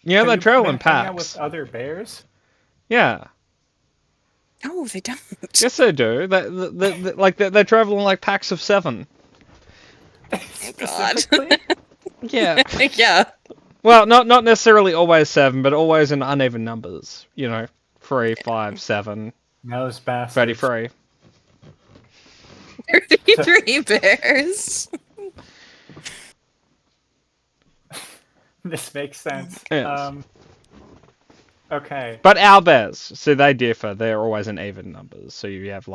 Yeah, Have they you travel been in hanging out with packs. other bears? Yeah. No, they don't. Yes, they do. They travel in like packs of 7. God. Specifically? Yeah. Yeah. Well, not necessarily always 7, but always in uneven numbers. 3, 5, 7, Those bastards. 33. 33 bears. This makes sense. Yes. Okay. But our bears, so they differ. They're always in even numbers. So you have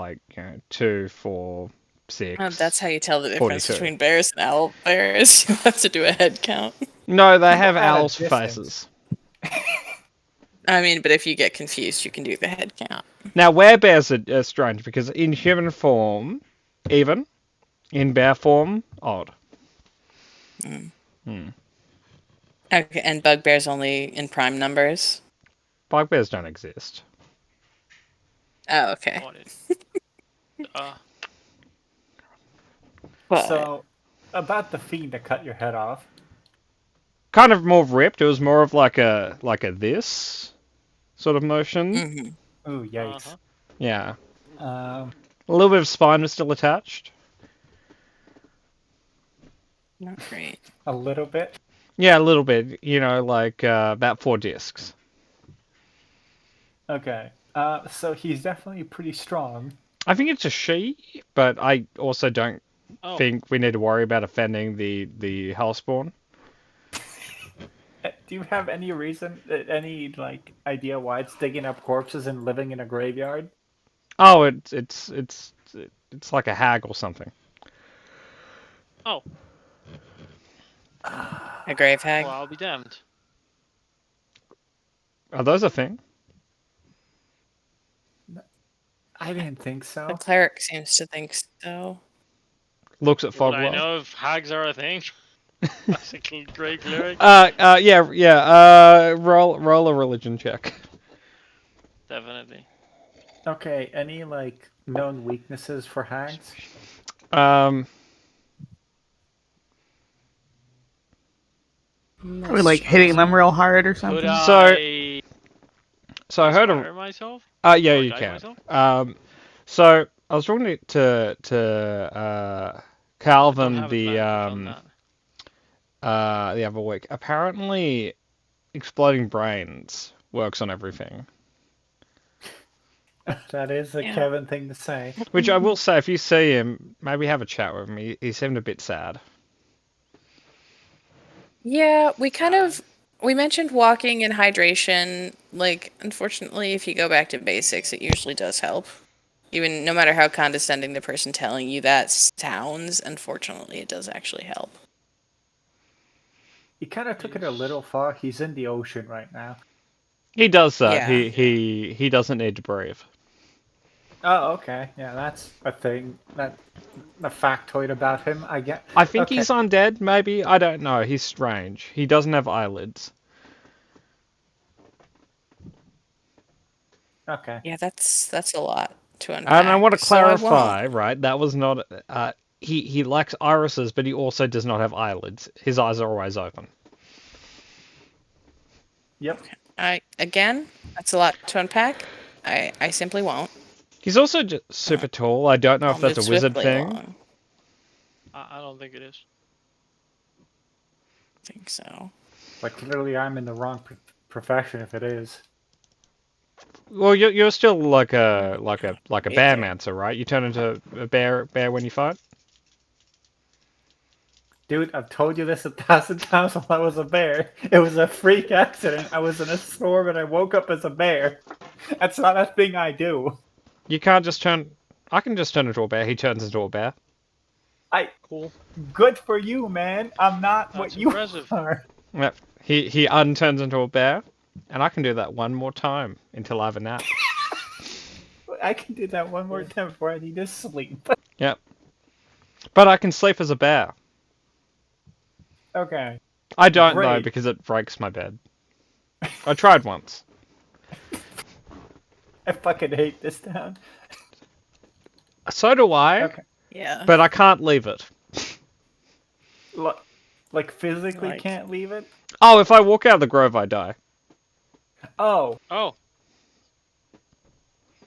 2, 4, 6. Oh, that's how you tell the difference 42. between bears and owl bears. You have to do a head count. No, they People have at a owls for distance. faces. I mean, but if you get confused, you can do the head count. Now, werebears are strange because in human form, even. In bear form, odd. Okay, and bugbears only in prime numbers. Bugbears don't exist. Oh, okay. Got it. But So, about the fiend that cut your head off. Kind of more ripped. It was more of like a this sort of motion. mhm. Ooh, yikes. Uh-huh. Yeah. Um, A little bit of spine was still attached. Not great. a little bit. Yeah, a little bit. About 4 discs. Okay. So he's definitely pretty strong. I think it's a she, but I also don't Oh, think we need to worry about offending the hellspawn. Do you have any reason, any idea why it's digging up corpses and living in a graveyard? Oh, it's like a hag or something. oh. A grave hag. Well, I'll be damned. Are those a thing? I didn't think The so. cleric seems to think so. Looks at Would I Fogwell. know if hags are a thing? That's a great lyric. Yeah. Roll a religion check. Definitely. Okay, any known weaknesses for hags? Probably like hitting them real hard or Could something. I So I heard inspire of. myself? Yeah, Or you guide can. myself? So I was talking to Don't Calvin have advantage on that. the other week. Apparently, exploding brains works on everything. That is a Yeah. Kevin thing to say. Which I will say, if you see him, maybe have a chat with him. He seemed a bit sad. Yeah, we mentioned walking and hydration. Unfortunately, if you go back to basics, it usually does help. Even no matter how condescending the person telling you that sounds, unfortunately, it does actually help. He kind of took it a little far. He's in the ocean right now. He does that. Yeah. He doesn't need to breathe. Oh, okay. Yeah, that's a thing. That a factoid about him. I get. I think Okay. he's undead, maybe. I don't know. He's strange. He doesn't have eyelids. Okay. Yeah, that's a lot to unpack. And I want to so I won't. clarify, right? That was not. He lacks irises, but he also does not have eyelids. His eyes are always open. Yep. Again, that's a lot to unpack. I simply won't. He's also just super tall. I don't know if I'll that's a move wizard swiftly thing. along. I don't think it is. I think so. Clearly, I'm in the wrong profession if it is. Well, you're still like a Me bear too. mancer, right? You turn into a bear when you fight. Dude, I've told you this 1,000 times while I was a bear. It was a freak accident. I was in a storm and I woke up as a bear. That's not a thing I do. You can't just turn. I can just turn into a bear. He turns into a bear. Cool. Good for you, man. I'm not what That's you impressive. are. Yep. He unturns into a bear, and I can do that one more time until I have a nap. I can do that one more time before I need to sleep. Yep. But I can sleep as a bear. Okay. I don't though Great. because it breaks my bed. I tried once. I fucking hate this town. So do I, Okay. Yeah. but I can't leave it. Like physically Like- can't leave it? Oh, if I walk out of the grove, I die. Oh, Oh,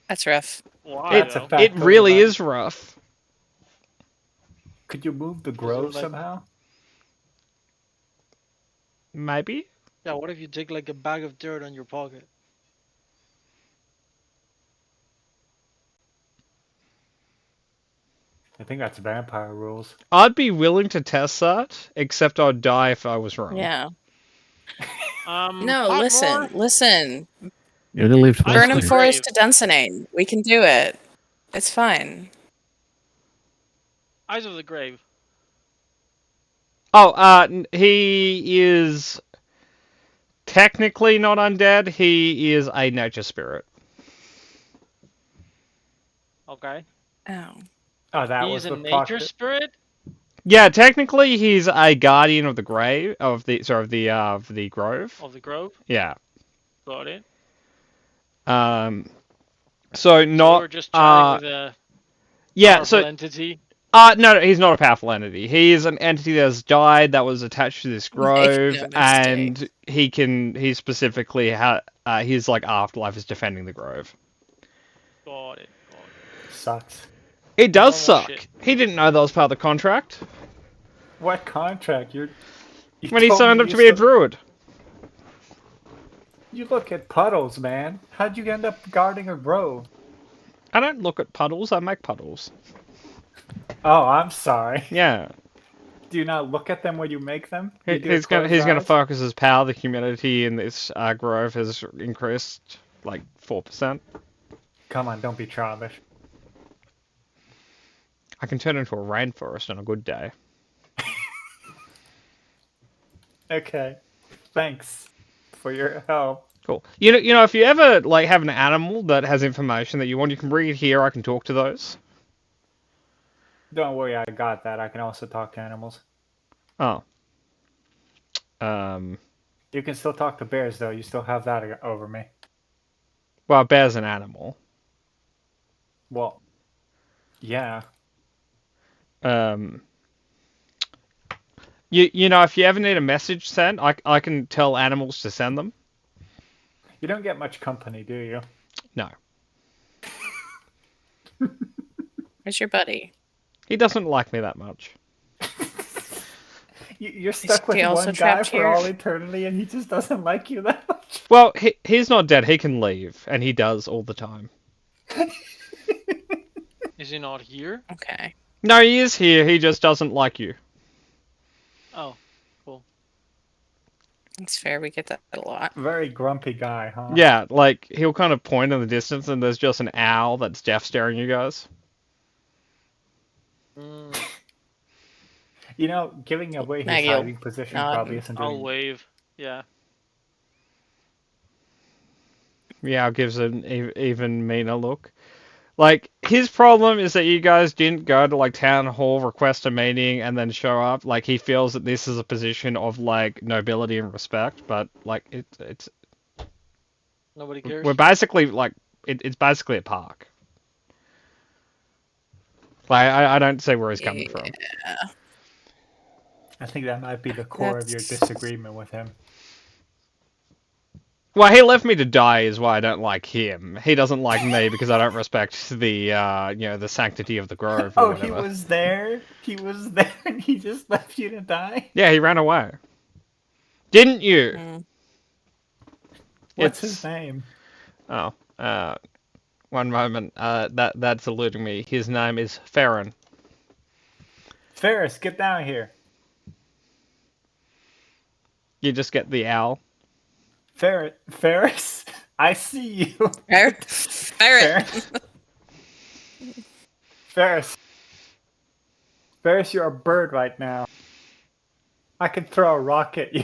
That's rough. why that's a though? fact. It over really by- is rough. Could you move the grove like- somehow? Maybe? Yeah, what if you take like a bag of dirt on your pocket? I think that's vampire rules. I'd be willing to test that, except I'd die if I was wrong. Yeah. No, Potmore, listen. You only live I twice. don't Burnham know. Forest to Dunsinane. We can do it. It's fine. Eyes of the Grave. Oh, he is technically not undead. He is a nature spirit. Okay. Oh. Oh, that He's was a the nature pocket. spirit. Yeah, technically he's a guardian of the grave of the grove. Of the grove. Yeah. Got it. So So not we're just chatting with a powerful so entity. no, he's not a powerful entity. He is an entity that's died that was attached to this grove, no and he specifically his like afterlife is defending the grove. Got it. Sucks. It does Normal suck. shit. He didn't know that was part of the contract What contract? You when he told signed me up to be a druid. You look at puddles, man. How'd you end up guarding a grove? I don't look at puddles. I make puddles. Oh, I'm sorry. Yeah. Do you not look at them when you make them? You do He's it gonna closed eyes? focus his power. The humidity in this grove has increased like 4%. Come on, don't be childish. I can turn into a rainforest on a good day. Okay. Thanks for your help. Cool. You know, if you ever like have an animal that has information that you want, you can bring it here. I can talk to those. Don't worry, I got that. I can also talk to animals. Oh. You can still talk to bears, though. You still have that over me. Well, a bear's an animal. Well, yeah. You know, if you ever need a message sent, I can tell animals to send them. You don't get much company, do you? No. Where's your buddy? He doesn't like me that much. You're stuck with he also one guy trapped for here? all eternity, and he just doesn't like you that much. Well, he's not dead. He can leave, and he does all the time. Is he not here? Okay. No, he is here. He just doesn't like you. Oh, cool. That's fair. We get that a lot. Very grumpy guy, huh? Yeah, like he'll kind of point in the distance, and there's just an owl that's deaf staring you guys. Mm, You know, giving away his Maggie will hiding position nod probably and- isn't I'll doing. wave. Yeah. The owl gives an even meaner look. Like, his problem is that you guys didn't go to, like, town hall, request a meeting, and then show up. Like, he feels that this is a position of, like, nobility and respect, but, like, it's... Nobody cares. We're basically, like, it's basically a park. Like, I don't see where he's coming from. I think that might be the core of your That's- disagreement with him. Well, he left me to die is why I don't like him. He doesn't like me because I don't respect the, the sanctity of the grove or Oh, whatever. he was there? He was there and he just left you to die? Yeah, he ran away. Didn't you? Mm. What's It's- his name? Oh, one moment. That's eluding me. His name is Farron. Ferris, get down here. You just get the owl. Ferris, I see you. Ferret. Ferret. Ferris. Ferris. Ferris, you're a bird right now. I can throw a rock at you.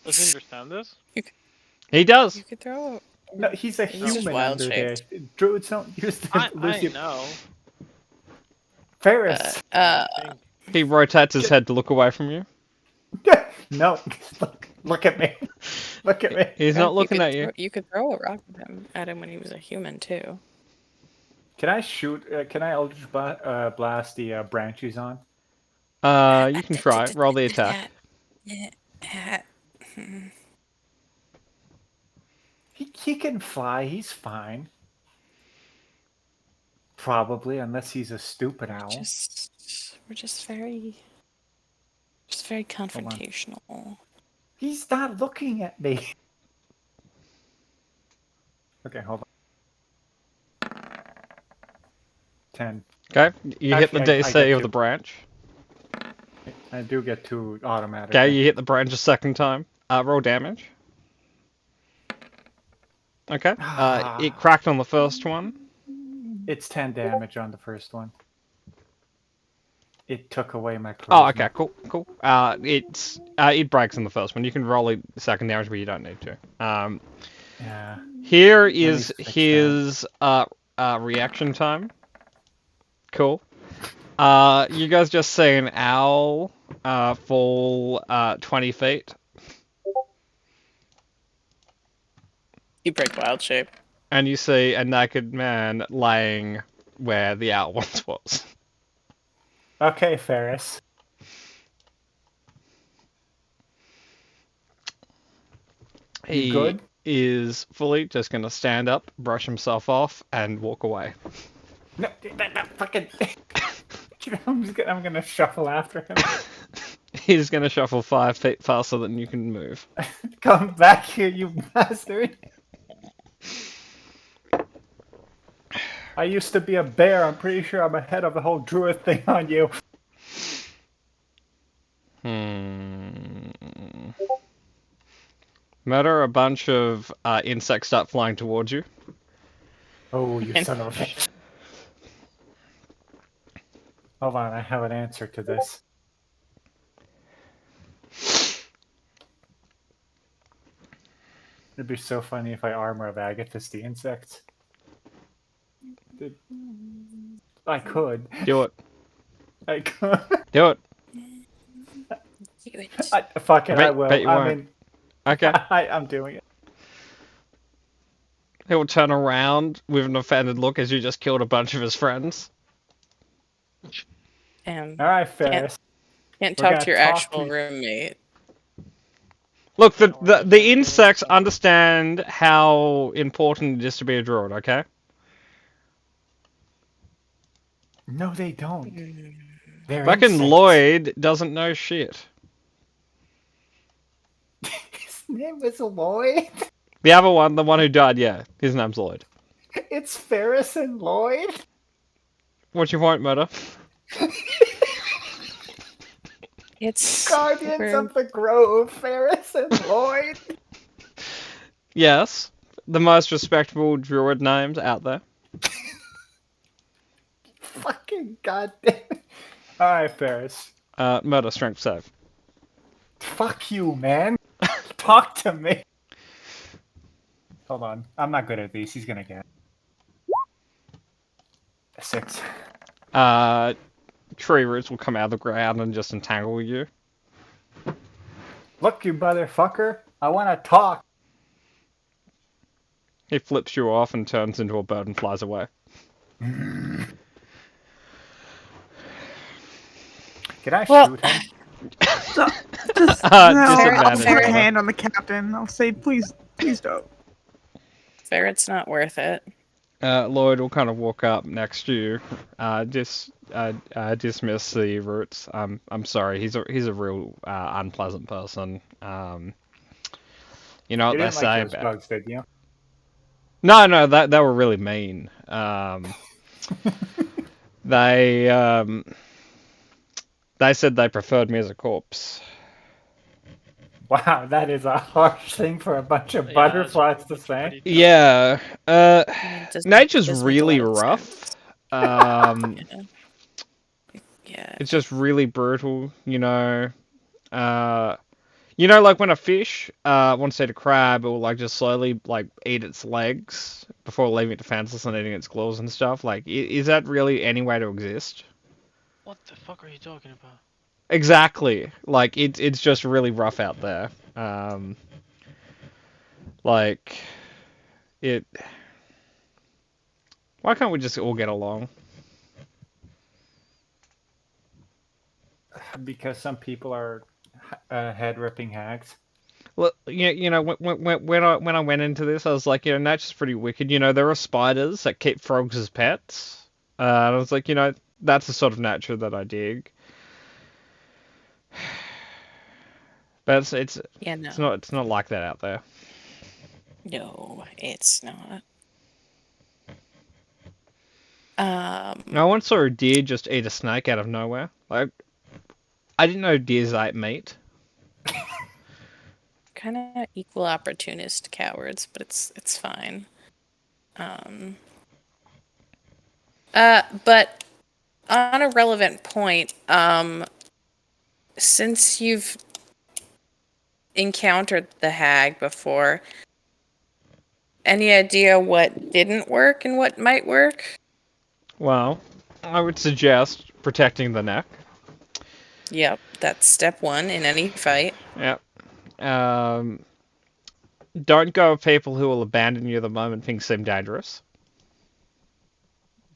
Does he understand this? He does. You could throw No, he's a It's just human wild under there. shaped. Druids don't use the I Lucian. know. Ferris. I think. He rotates his head to look away from you. No, look at me. Look at me. He's not looking at throw, you. you could throw a rock at him when he was a human too. Can I shoot? Can I Eldritch blast the branches on? You can try. Roll the attack. He can fly. He's fine. Probably, unless he's a stupid owl. We're just very confrontational. He's not looking at me. Okay, hold on. 10. Okay, you hit the Actually, I DC get of two. the branch. I do get 2 automatic. Okay, you hit the branch a second time. Roll damage. Okay. It cracked on the first one. It's 10 damage on the first one. It took away my charisma. Oh, okay, cool. It breaks on the first one. You can roll it second damage, but you don't need to. Yeah. Here need is to fix his reaction time. Cool. You guys just see an owl fall 20 feet. You break wild shape. And you see a naked man laying where the owl once was. Okay, Ferris. He good? is fully just going to stand up, brush himself off, and walk away. No, fucking. I'm gonna shuffle after him. He's going to shuffle 5 feet faster than you can move. Come back here, you bastard. I used to be a bear. I'm pretty sure I'm ahead of the whole druid thing on you. Murder, a bunch of insects start flying towards you. Oh, you son of a bitch. Hold on, I have an answer to this. It'd be so funny if I armor of Agathis the insects. I could. Do it. I could. Do it. Fuck it, I will. Bet you I won't. mean, Okay. I'm doing it. He'll turn around with an offended look as you just killed a bunch of his friends. And All right, Ferris. can't We're talk gonna to your talk actual to- roommate. Look, the insects understand how important it is to be a druid, okay? No, they don't. They're Fucking insects. Lloyd doesn't know shit. His name is Lloyd. The other one, the one who died, yeah, his name's Lloyd. It's Ferris and Lloyd. What's your point, Murder? It's Guardians of the Grove, Ferris and Lloyd. Yes, the most respectable druid names out there. Fucking goddamn. All right, Ferris. Murder, strength save. Fuck you, man. Talk to me. Hold on. I'm not good at these. He's gonna get 6. Tree roots will come out of the ground and just entangle you. Look, you motherfucker. I want to talk. He flips you off and turns into a bird and flies away. Can I Well- shoot him? Just Disadvantage. I'll put a hand on the captain. I'll say, please don't. Ferret's not worth it. Lloyd will kind of walk up next to you. Dismiss the roots. I'm sorry. He's a real unpleasant person. You know You what they didn't say like those about. bugs, did you? No, they were really mean. They said they preferred me as a corpse. Wow, that is a harsh thing for a bunch of Yeah, butterflies to that's say. pretty tough. Yeah. It does- Nature's does make a really lot of rough. sense. Yeah. It's just really brutal, you know. You know, like when a fish wants to eat a crab, it will like just slowly like eat its legs before leaving it defenseless and eating its claws and stuff. Like, is that really any way to exist? What the fuck are you talking about? Exactly. Like it's just really rough out there. Like it. Why can't we just all get along? Because some people are head ripping hags. Well, when I went into this, I was like, nature's pretty wicked. There are spiders that keep frogs as pets. And I was like, that's the sort of nature that I dig. But Yeah, it's not like that out there. no, it's not. I once saw a deer just eat a snake out of nowhere. Like, I didn't know deers ate meat. Kind of equal opportunist cowards, but it's fine. But on a relevant point, since you've encountered the hag before, any idea what didn't work and what might work? Well, I would suggest protecting the neck. Yep, that's step one in any fight. Yep. Um, don't go with people who will abandon you the moment things seem dangerous.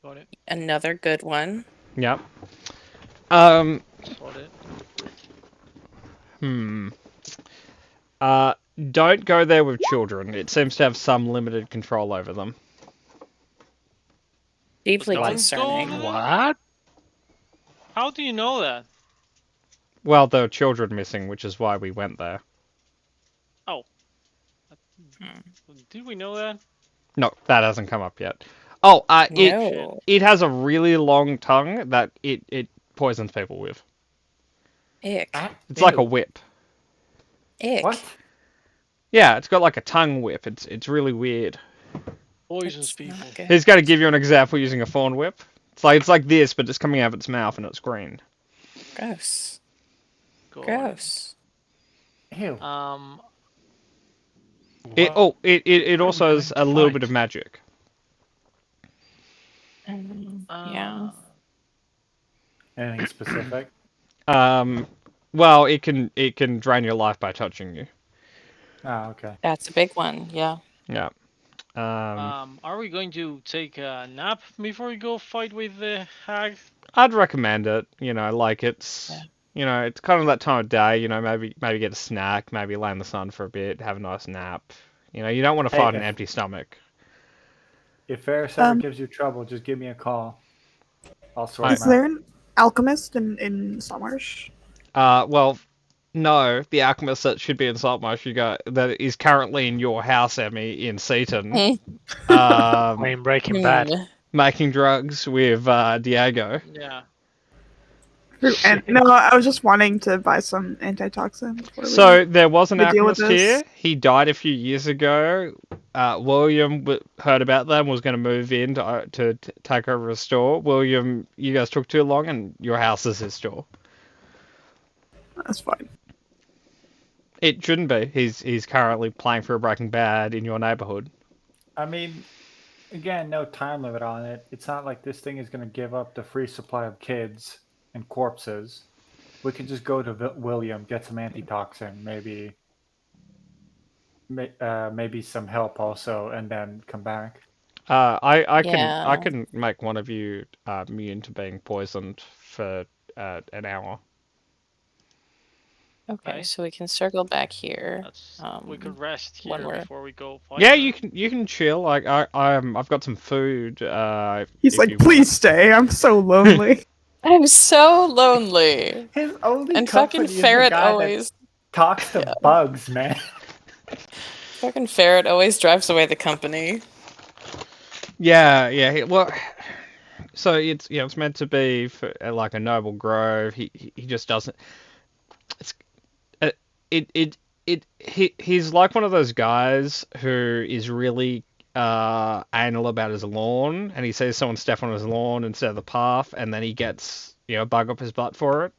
Got it. Another good one. Yep. Um, Got it. uh, don't go there with children. It seems to have some limited control over them. Deeply Don't concerning. go there? What? How do you know that? Well, there were children missing, which is why we went there. Oh. Did we know that? No, that hasn't come up yet. Oh, No. it has a really long tongue that it poisons people with. Ick. It's like a whip. Ick. What? Yeah, it's got like a tongue whip. It's really weird. Poisons That's people. not good. He's got to give you an example using a thorn whip. It's like this, but it's coming out of its mouth and it's green. Gross. Got it. Gross. Ew. It also has a little bit of magic. Yeah. Anything specific? Well, it can drain your life by touching you. Oh, okay. That's a big one. Yeah. Yeah. Are we going to take a nap before we go fight with the hag? I'd recommend it. Like it's it's kind of that time of day. Maybe get a snack, maybe lay in the sun for a bit, have a nice nap. You don't want to Hey, fight an if- empty stomach. If Ferris ever Um, gives you trouble, just give me a call. I'll sort Is him there out. an alchemist in Saltmarsh? Well, no, the alchemist that should be in Saltmarsh, that is currently in your house, Emmy, in Seaton, Playing Breaking Bad. making drugs with Diego. Yeah. And no, I was just wanting to buy some antitoxin. before So there was an we deal with alchemist here. this. He died a few years ago. William heard about them, was going to move in to take over a store. William, you guys took too long, and your house is his store. That's fine. It shouldn't be. He's currently playing for a Breaking Bad in your neighborhood. I mean, again, no time limit on it. It's not like this thing is going to give up the free supply of kids and corpses. We can just go to William, get some antitoxin, maybe some help also, and then come back. I can make one of you immune to being poisoned for an hour. Okay, so we can circle back here. We could rest when here we're- before we go fight. Yeah, them. you can chill. Like I've got some food. He's if like, you please stay. I'm so lonely. I'm so lonely. His only And fucking company is the Ferret guy always that talks to bugs, man. fucking Ferret always drives away the company. Yeah. Well, so it's meant to be for, like a noble grove. He just doesn't. It's he's like one of those guys who is really anal about his lawn, and he sees someone step on his lawn instead of the path, and then he gets a bug up his butt for it.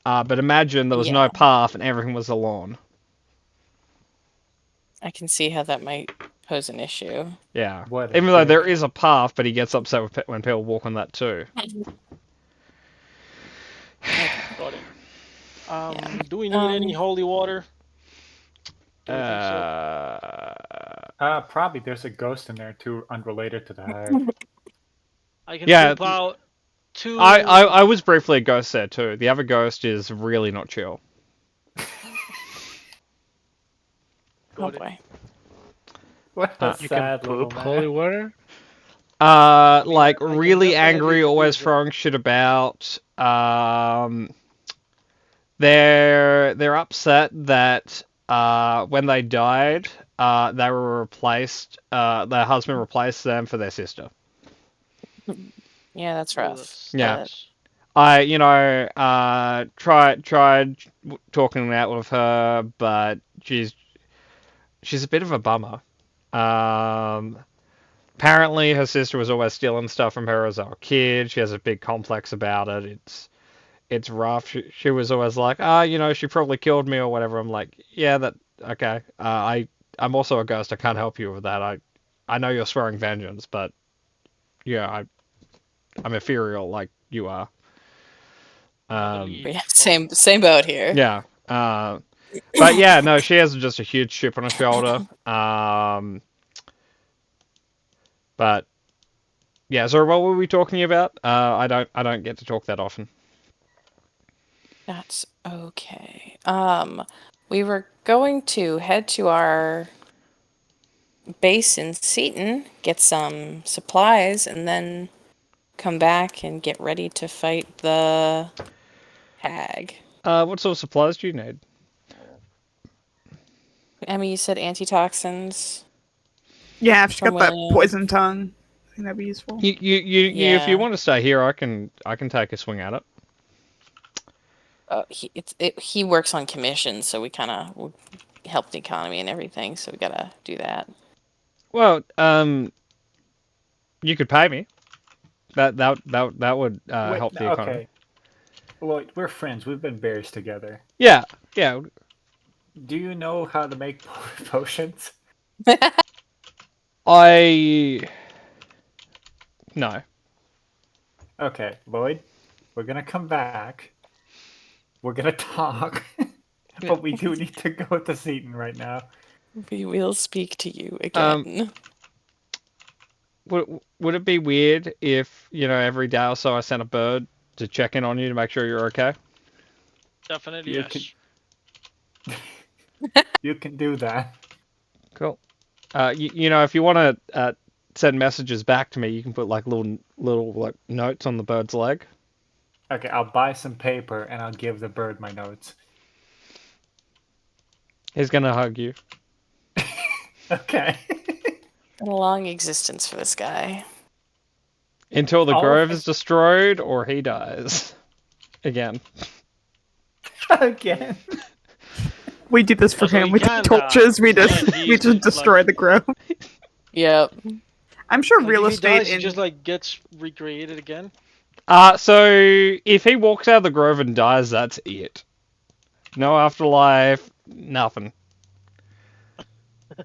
But imagine there was no Yeah. path and everything was a lawn. I can see how that might pose an issue. Yeah. What a Even though there dick. is a path, but he gets upset when people walk on that too. Got it. Do we need Um, any holy water? Do we think so? Probably there's a ghost in there too, unrelated to the hive. I can Yeah. poop out 2. I was briefly a ghost there too. The other ghost is really not chill. Oh Got it. boy. What a You can sad little poop man. holy water? Like I can really definitely angry, always produce it. throwing shit about. They're upset that when they died, they were replaced. Their husband replaced them for their sister. Yeah, that's Oh, rough. Yeah. that's- I tried talking it out with her, but she's a bit of a bummer. Apparently her sister was always stealing stuff from her as a kid. She has a big complex about it. It's rough. She was always like, she probably killed me or whatever. I'm like, yeah, that okay. I'm also a ghost. I can't help you with that. I know you're swearing vengeance, but yeah, I'm ethereal like you are. Yeah, same boat here. Yeah. But yeah, no, she has just a huge chip on her shoulder. But yeah, so what were we talking about? I don't get to talk that often. That's okay. We were going to head to our base in Seaton, get some supplies, and then come back and get ready to fight the hag. What sort of supplies do you need? Emmy, you said antitoxins Yeah, if she from got that William. poison tongue, I think that'd be useful. If you Yeah. want to stay here, I can take a swing at it. He works on commission, so we kind of help the economy and everything. So we gotta do that. Well, you could pay me. That would Wait, help the economy. okay. Well, we're friends. We've been bears together. Yeah. Do you know how to make potions? No. Okay, Lloyd, we're gonna come back. We're gonna talk. But we do need to go to Seaton right now. We will speak to you again. Would it be weird if every day or so I sent a bird to check in on you to make sure you're okay? Definitely You yes. You can do that. Cool. If you want to send messages back to me, you can put like little like notes on the bird's leg. Okay, I'll buy some paper and I'll give the bird my notes. He's gonna hug you. Okay. Been a long existence for this guy. Until the All grove of is destroyed or he dies. Again. Again. We do this for Also, him. he We take can torches. die. We It's not just like we he's just destroy like- the grove. Yep. I'm sure Like, real if he estate dies, he in just like gets recreated again. So if he walks out of the grove and dies, that's it. No afterlife, nothing.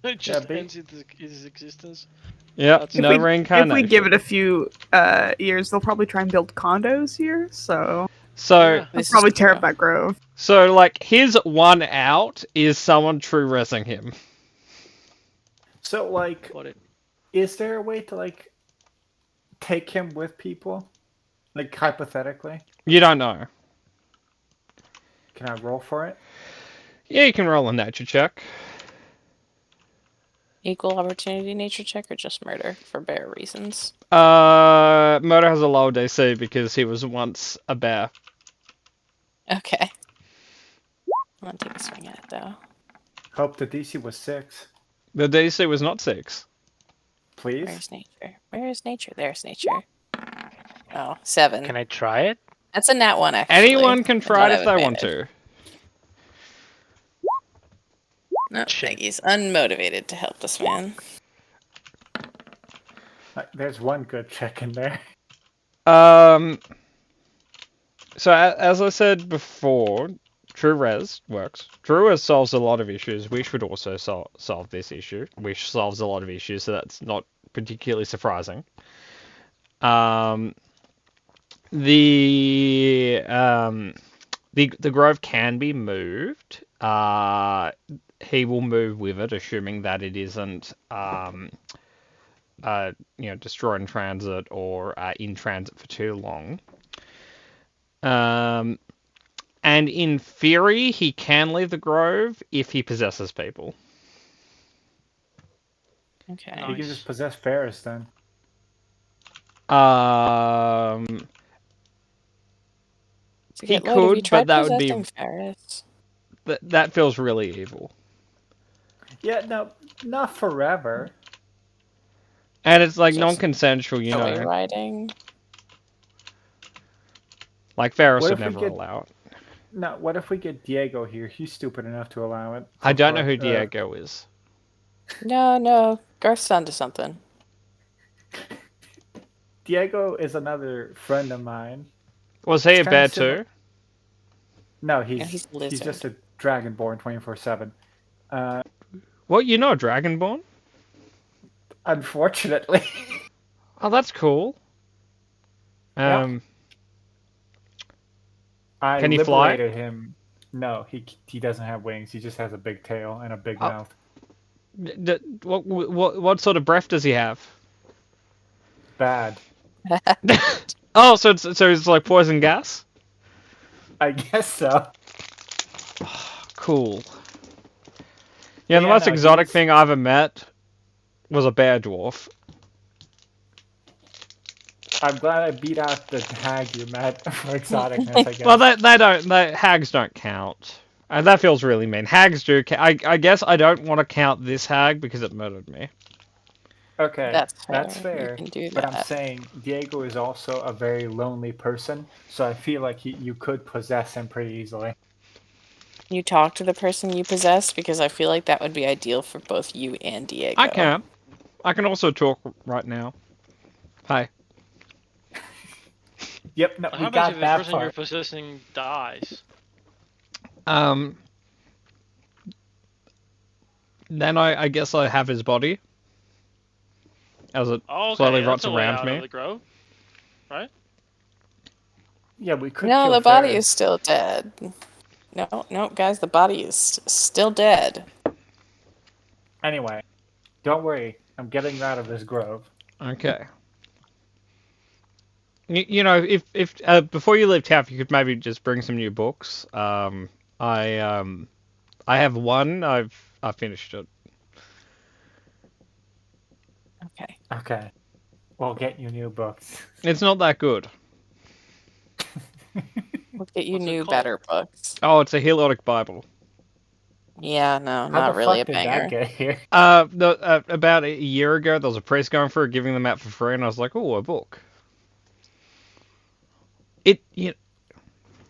It just Yeah, ends his existence. Yep, That's- no if reincarnation. we give it a few years, they'll probably try and build condos here. So So Yeah. they'll This is probably tear true. up that grove. So, like, his one out is someone true resing him. So, like, Got it. is there a way to, like, take him with people? Like, hypothetically? You don't know. Can I roll for it? Yeah, you can roll a nature check. Equal opportunity nature check or just murder for bear reasons? Murder has a lower DC because he was once a bear. Okay. I'm gonna take a swing at it though. Hope the DC was 6. The DC was not 6. Please? Where's nature? Where is nature? There's nature. Oh, 7. Can I try it? That's a nat 1 actually. Anyone can I try don't it if have they want advantage. to. No, Shit. Peggy's unmotivated to help this man. There's one good check in there. So as I said before, True Res works. True Res solves a lot of issues. Wish would also solve this issue. Wish solves a lot of issues, so that's not particularly surprising. Um, the the Grove can be moved. He will move with it, assuming that it isn't destroyed in transit or in transit for too long. And in theory, he can leave the Grove if he possesses people. Okay. You can Nice. just possess Ferris then. Um, To he get Lloyd, have you could, but tried that would be possessing Ferris? that feels really evil. Yeah, no, not forever. And it's like Just non-consensual, you know. joyriding. Like Ferris What would if we never get allow it. no? What if we get Diego here? He's stupid enough to allow it. I don't know who Diego is. No, Garth's onto something. Diego is another friend of mine. Was he a Kinda bear similar- too? No, he's a he's lizard. just a dragonborn 24/7. What, you know Dragonborn? Unfortunately, Oh, that's cool. Yep. I Can he fly? liberated him. No, he doesn't have wings. He just has a big tail and a big Oh. mouth. What sort of breath does he have? Bad. Oh, so it's like poison gas? I guess so. Cool. Yeah, the Yeah, most no, exotic he's- thing I ever met was a bear dwarf. I'm glad I beat out the hag you met for exoticness. I guess. Well, hags don't count. And that feels really mean. Hags do. I guess I don't want to count this hag because it murdered me. Okay, That's fair. fair. You can do But I'm that. saying Diego is also a very lonely person, so I feel like you could possess him pretty easily. You talk to the person you possess because I feel like that would be ideal for both you and Diego. I can. I can also talk right now. Hi. Yep, no, What we happens got if the that person you're part. possessing dies? Then I guess I have his body. As it Oh, okay, slowly that's rots a way around out me. of the grove, right? Yeah, we could. No, kill the body Ferris. is still dead. No, guys, the body is still dead. Anyway, don't worry. I'm getting you out of this grove. Okay. You know, if before you leave town, if you could maybe just bring some new books. I have one. I finished it. Okay. Okay, we'll get you new books. It's not that good. We'll get you What's it new, called? better books. Oh, it's a Heliotic Bible. Yeah, no, How not the really a fuck did banger. that get here? About a year ago, there was a priest going for it, giving them out for free, and I was like, "Oh, a book."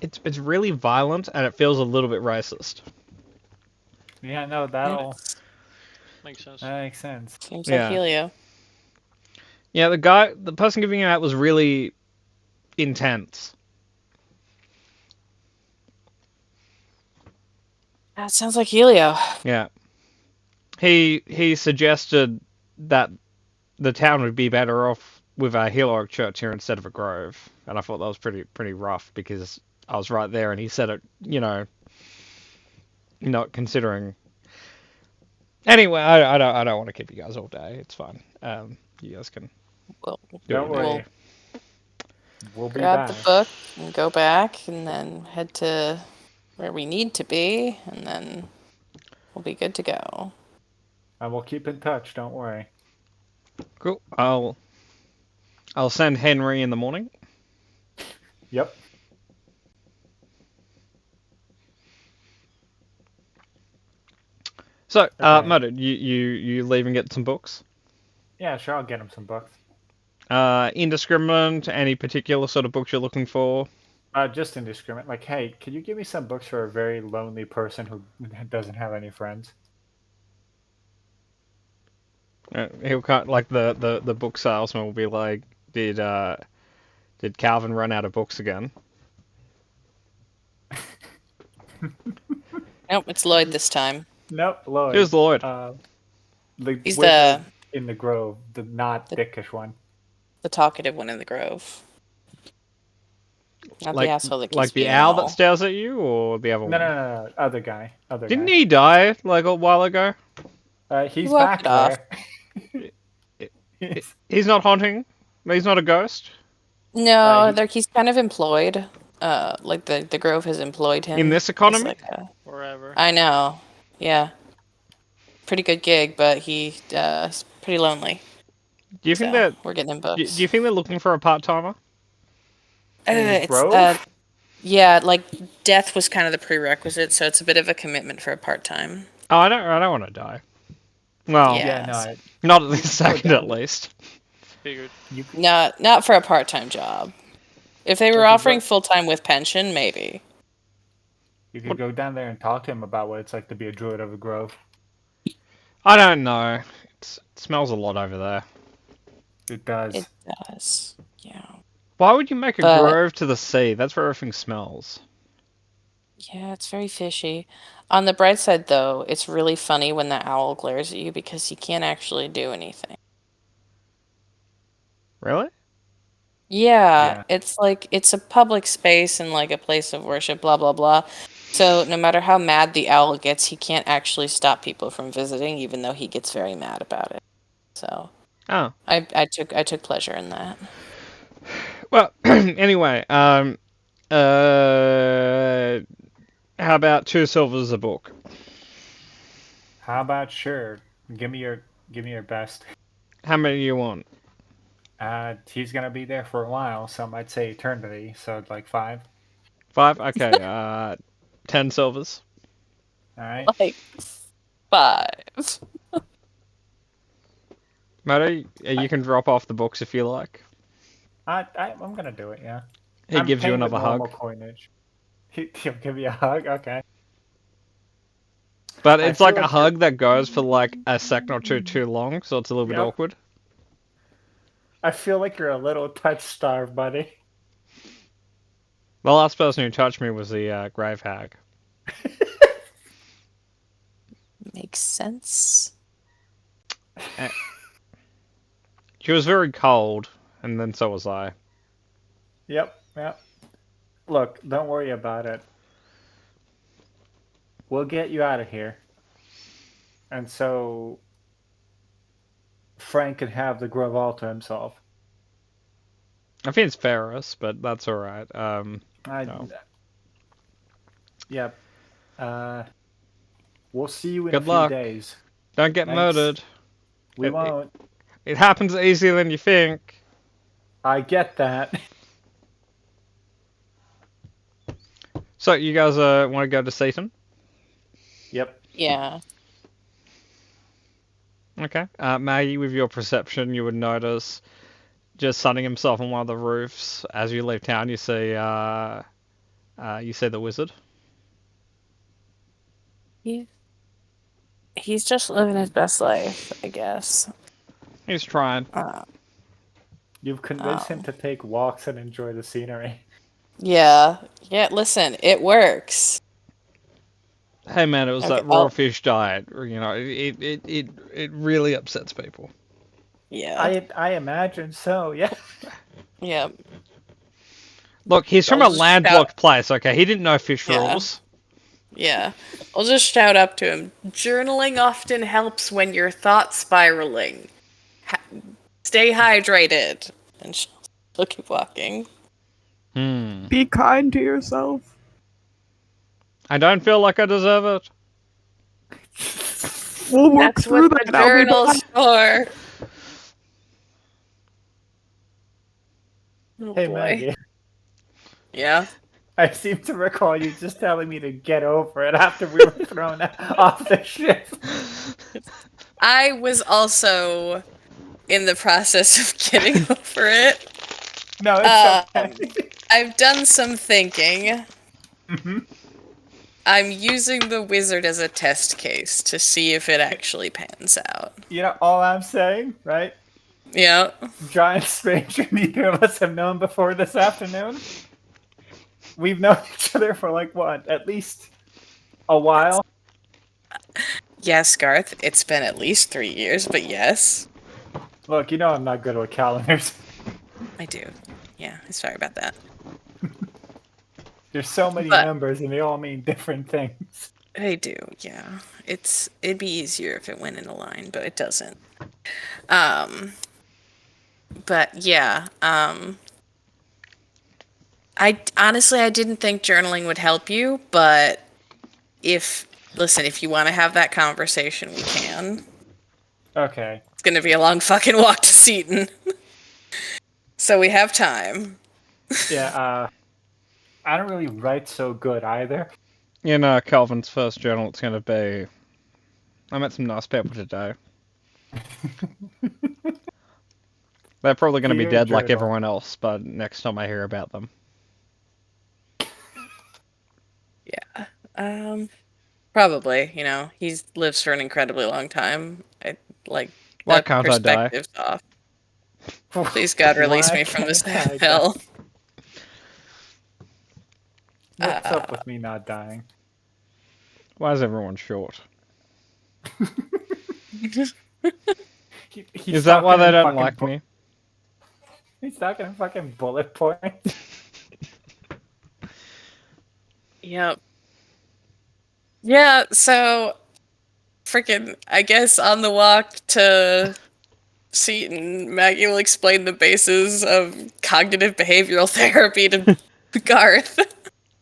It's really violent, and it feels a little bit racist. Yeah, no, that'll Makes sense. that makes sense. Seems Yeah. like Helio. Yeah, the person giving it out was really intense. That sounds like Helio. Yeah. He suggested that the town would be better off with a Heliotic church here instead of a grove, and I thought that was pretty rough because I was right there, and he said it, not considering. Anyway, I don't want to keep you guys all day. It's fine. You guys can We'll do Don't it. worry. We'll be grab back. the book and go back and then head to where we need to be, and then we'll be good to go. And we'll keep in touch. Don't worry. Cool. I'll send Henry in the morning. Yep. So, Okay. Murder, you leave and get some books? Yeah, sure. I'll get him some books. Indiscriminate, any particular sort of books you're looking for? Just indiscriminate. Like, hey, could you give me some books for a very lonely person who doesn't have any friends? He'll like the book salesman will be like, did Calvin run out of books again? Nope, it's Lloyd this time. Nope, Lloyd. Who's Lloyd? The He's wizard in the grove, the not the- dickish one. the talkative one in the grove. Not the Like, asshole that keeps like the being owl all. that stares at you, or the other No, one? no, other guy. Didn't he die like a while ago? He's walked back it off. there. He's- He's not haunting. He's not a ghost. No, he- he's kind of employed. Like the grove has employed him. In this as, economy? like, Forever. I know. Yeah. Pretty good gig, but he's pretty lonely. Do you So think that? we're getting him Do books. you think they're looking for a part timer? in the It's grove? yeah, like death was kind of the prerequisite, so it's a bit of a commitment for a part time. Oh, I don't want to die. Well, Yeah. Yeah, no. not at this second, down. at least. Figured. Not for a part time job. If they were If you offering go- full time with pension, maybe. You could go down there and talk to him about what it's like to be a druid of a grove. I don't know. It smells a lot over there. It does. It does. Yeah. Why would you make a But- grove to the sea? That's where everything smells. Yeah, it's very fishy. On the bright side, though, it's really funny when the owl glares at you because he can't actually do anything. Really? Yeah, Yeah. it's like it's a public space and like a place of worship, blah blah blah. So no matter how mad the owl gets, he can't actually stop people from visiting, even though he gets very mad about it. So Oh. I took pleasure in that. Well, anyway, how about 2 silvers a book? How about sure? Give me your best. How many do you want? He's gonna be there for a while, some might say eternity, so like 5. 5? Okay, 10 silvers. Alright. Like 5. Matty, you can drop off the books if you like. I'm gonna do it, yeah. He I'm gives you paying with another normal hug. coinage. He'll give you a hug? Okay. But I it's feel like a like hug that goes for like a second or two too long, so it's a little bit Yep. awkward. I feel like you're a little touch starved, buddy. The last person who touched me was the grave hag. Makes sense. She was very cold, and then so was I. Yep. Look, don't worry about it. We'll get you out of here. And so Frank can have the Grove all to himself. I think it's Ferris, but that's alright. I, No. Yep. We'll see you in Good a few luck. days. Don't get Thanks. murdered. We won't. It happens easier than you think. I get that. So, you guys want to go to Satan? Yep. Yeah. Okay. Maggie, with your perception, you would notice just sunning himself on one of the roofs. As you leave town, you see the wizard. He's just living his best life, I guess. He's trying. You've convinced him to take walks and enjoy the scenery. Yeah. Yeah, listen, it works. Hey man, it was Okay, that raw fish diet. You know, it really upsets people. Yeah. I imagine so, yeah. Yeah. Look, he's from a I'll just landlocked place, okay? He didn't know fish Yeah. rules. Yeah. I'll just shout up to him. Journaling often helps when you're thought spiraling. Stay hydrated. And she'll keep walking. Be kind to yourself. I don't feel like I deserve it. We'll work That's through what that. the I'll be journal's for. Oh, Hey, boy. Maggie. Yeah. I seem to recall you just telling me to get over it after we were thrown off the ship. I was also in the process of getting over it. No, it's okay. I've done some thinking. Mm-hmm. I'm using the wizard as a test case to see if it actually pans out. You know, all I'm saying, right? Yeah. Giant stranger neither of us have known before this afternoon. We've known each other for like what? At least A while. Yes, Garth. It's been at least 3 years, but yes, Look, you know I'm not good with calendars. I do. Yeah, sorry about that. There's so many But numbers and they all mean different things. I do. Yeah, it'd be easier if it went in a line, but it doesn't. Um, but yeah. I honestly I didn't think journaling would help you, but if you want to have that conversation, we can. Okay. It's gonna be a long fucking walk to Seaton. So we have time. Yeah, I don't really write so good either. In Calvin's first journal, it's going to be, I met some nice people today. They're probably going to be Dear dead like journal. everyone else, but next time I hear about them. Yeah. Probably, he lives for an incredibly long time. Like Why the can't I die? perspective's off. Please God release Why me from this can't I hell. What's up with me not dying? Why is everyone short? He's Is that why talking they in don't fucking like me? He's talking in fucking bullet points. Yep. Yeah, so freaking I guess on the walk to Seaton, Maggie will explain the basis of cognitive behavioral therapy to Garth.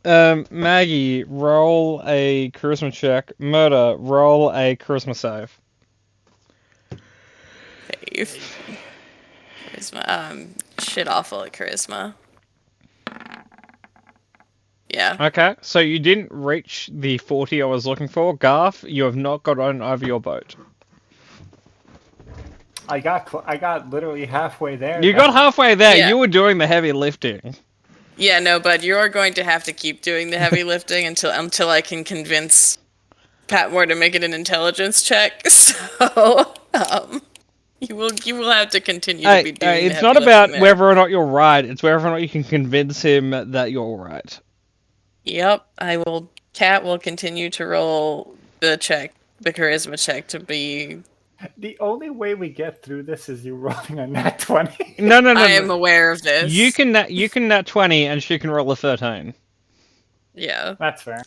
Maggie, roll a charisma check. Murder, roll a charisma save. Save. Charisma. Shit awful at charisma. Yeah. Okay, so you didn't reach the 40 I was looking for. Garth, you have not got on over your boat. I got literally halfway there. You got halfway there. Yeah. You were doing the heavy lifting. Yeah, no, bud, you're going to have to keep doing the heavy lifting until I can convince Patmore to make it an intelligence check. So, you will have to continue to be doing the It's heavy not lifting about there. whether or not you're right. It's whether or not you can convince him that you're right. Yep, Cat will continue to roll the charisma check to be. The only way we get through this is you rolling a nat 20. No. I am aware of this. You can nat 20 and she can roll a 13. Yeah. That's fair.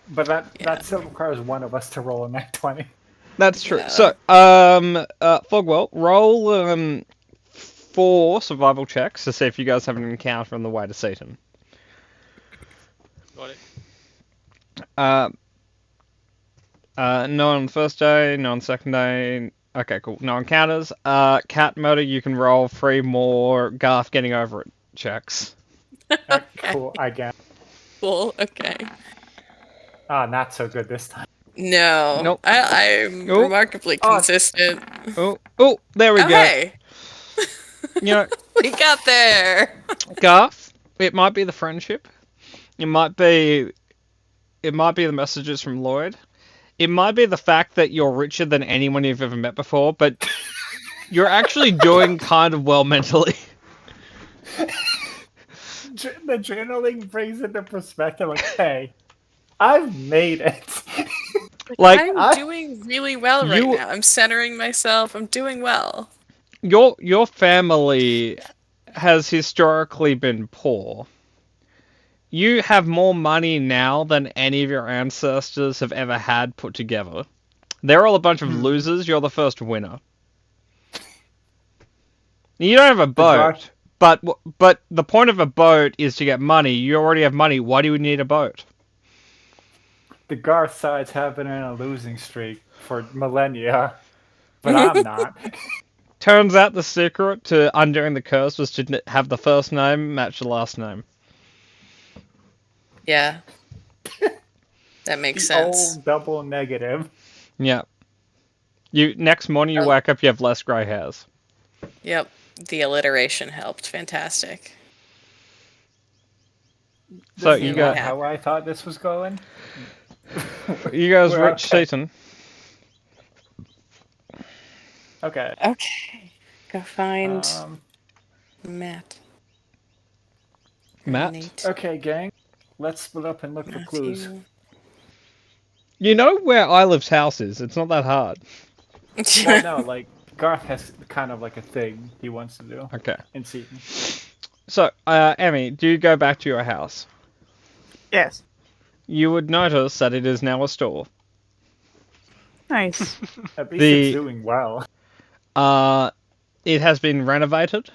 But that still requires one of us to roll a nat 20. That's true. Yeah. So, Fogwell, roll 4 survival checks to see if you guys have an encounter on the way to Seaton. Got it. No on the first day, no on the second day. Okay, cool. No encounters. Cat murder, you can roll 3 more Garth getting over it checks. Cool, I guess. Cool. Okay. Not so good this time. No. Nope. I'm Oh. remarkably consistent. Oh, there we go. Hey, You know, we got there. Garth, it might be the friendship. It might be the messages from Lloyd. It might be the fact that you're richer than anyone you've ever met before, but you're actually doing kind of well mentally. The journaling brings into perspective, like, hey, I've made it. Like, I'm doing really well right now. I'm centering myself. I'm doing well. your family has historically been poor. You have more money now than any of your ancestors have ever had put together. They're all a bunch of losers. You're the first winner. You don't have a boat, but the point of a boat is to get money. You already have money. Why do you need a boat? The Garth sides have been in a losing streak for millennia, but I'm not. Turns out the secret to undoing the curse was to have the first name match the last name. Yeah. That makes The sense. old double negative. Yeah. Next morning you wake up, you have less grey hairs. Yep. The alliteration helped. Fantastic. So This you is got not how I thought this was going. you guys We're reach okay. Seaton. Okay. Okay. Go find Matt. Matt? Nate. Okay, gang. Let's split up and look for clues. Matthew. You know where Iliv's house is. It's not that hard. Well, no, like Garth has kind of like a thing he wants to do Okay. in Seaton. So, Emmy, do you go back to your house? Yes. You would notice that it is now a store. Nice. At least The- it's doing well. It has been renovated.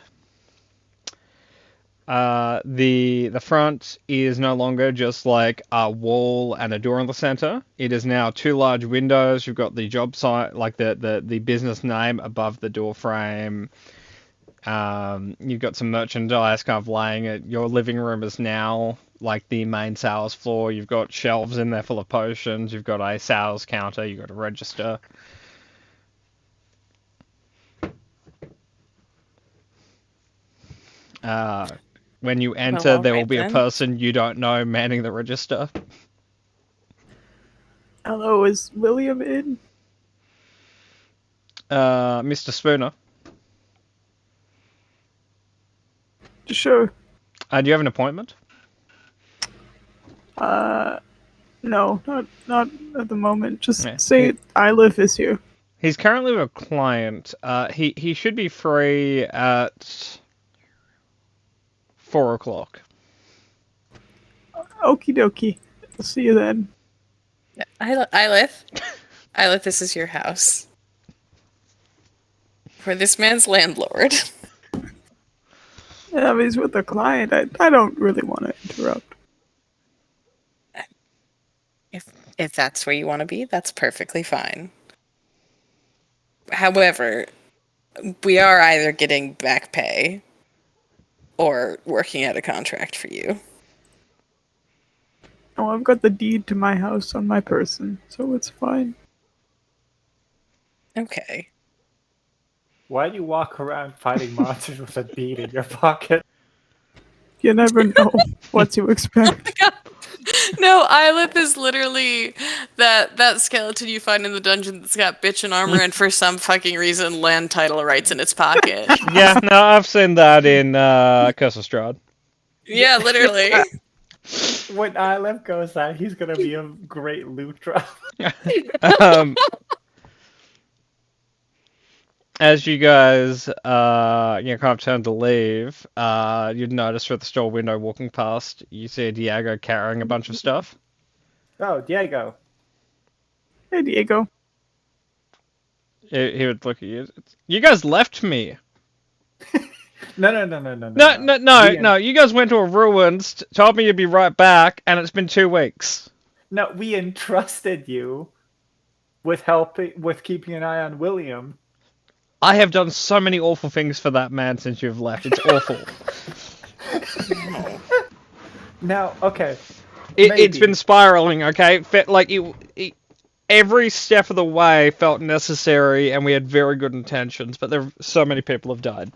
The front is no longer just like a wall and a door in the center. It is now 2 large windows. You've got the job site, like the business name above the door frame. You've got some merchandise kind of laying it. Your living room is now like the main sales floor. You've got shelves in there full of potions. You've got a sales counter. You've got a register. When you enter, Well, there will alright be a then. person you don't know manning the register. Hello, is William in? Mr. Spooner. Sure. Do you have an appointment? No, not at the moment. Just Yeah. say Iliv is here. He's currently with a client. He should be free at 4 o'clock. Okie dokie. I'll see you then. Ilith, this is your house. For this man's landlord. Yeah, if he's with a client, I don't really want to interrupt. If that's where you want to be, that's perfectly fine. However, we are either getting back pay or working out a contract for you. Oh, I've got the deed to my house on my person, so it's fine. Okay. Why do you walk around fighting monsters with a bead in your pocket? You never know what to expect. No, Ilith is literally that skeleton you find in the dungeon that's got bitchin' armor and for some fucking reason land title rights in its pocket. Yeah, no, I've seen that in Curse of Strahd. Yeah, literally. When Ilef goes out, he's gonna be a great loot drop. As you guys, kind of turn to leave, you'd notice through the store window walking past, you see Diego carrying a bunch of stuff. Oh, Diego. Hey, Diego. He would look at you. You guys left me. No. No. You guys went to a ruins, told me you'd be right back, and it's been 2 weeks. No, we entrusted you with keeping an eye on William. I have done so many awful things for that man since you've left. It's awful. Now, okay. It's maybe. been spiraling, okay? Every step of the way felt necessary, and we had very good intentions, but so many people have died.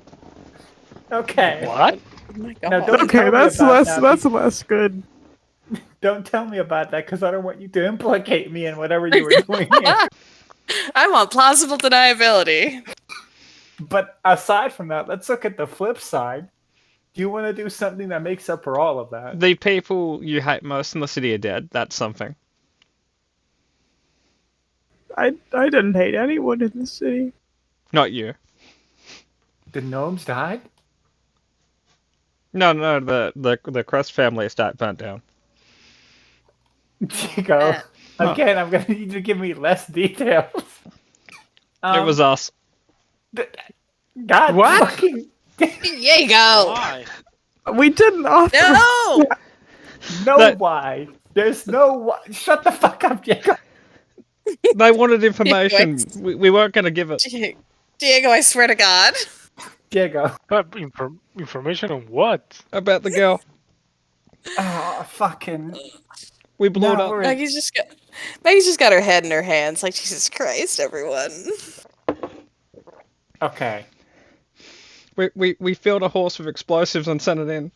Okay. What? Oh my Now, god. don't Okay, tell me that's about less that. that's less good. Don't tell me about that, because I don't want you to implicate me in whatever you were doing here. I want plausible deniability. But aside from that, let's look at the flip side. Do you want to do something that makes up for all of that? The people you hate most in the city are dead. That's something. I didn't hate anyone in the city. Not you. The gnomes died? No, the Crest family estate burnt down. Diego, again, I'm going to need you to give me less details. It was us. God What? fucking... Diego! Why? We didn't offer. No! No why. There's no why. Shut the fuck up, Diego. They wanted information. We weren't going to give it. Diego, I swear to God. Diego. But information on what? About the girl. Oh, fucking... We blew it No, up. we're- Maggie's just got her head in her hands. Like, Jesus Christ, everyone. Okay. We filled a horse with explosives and sent it in.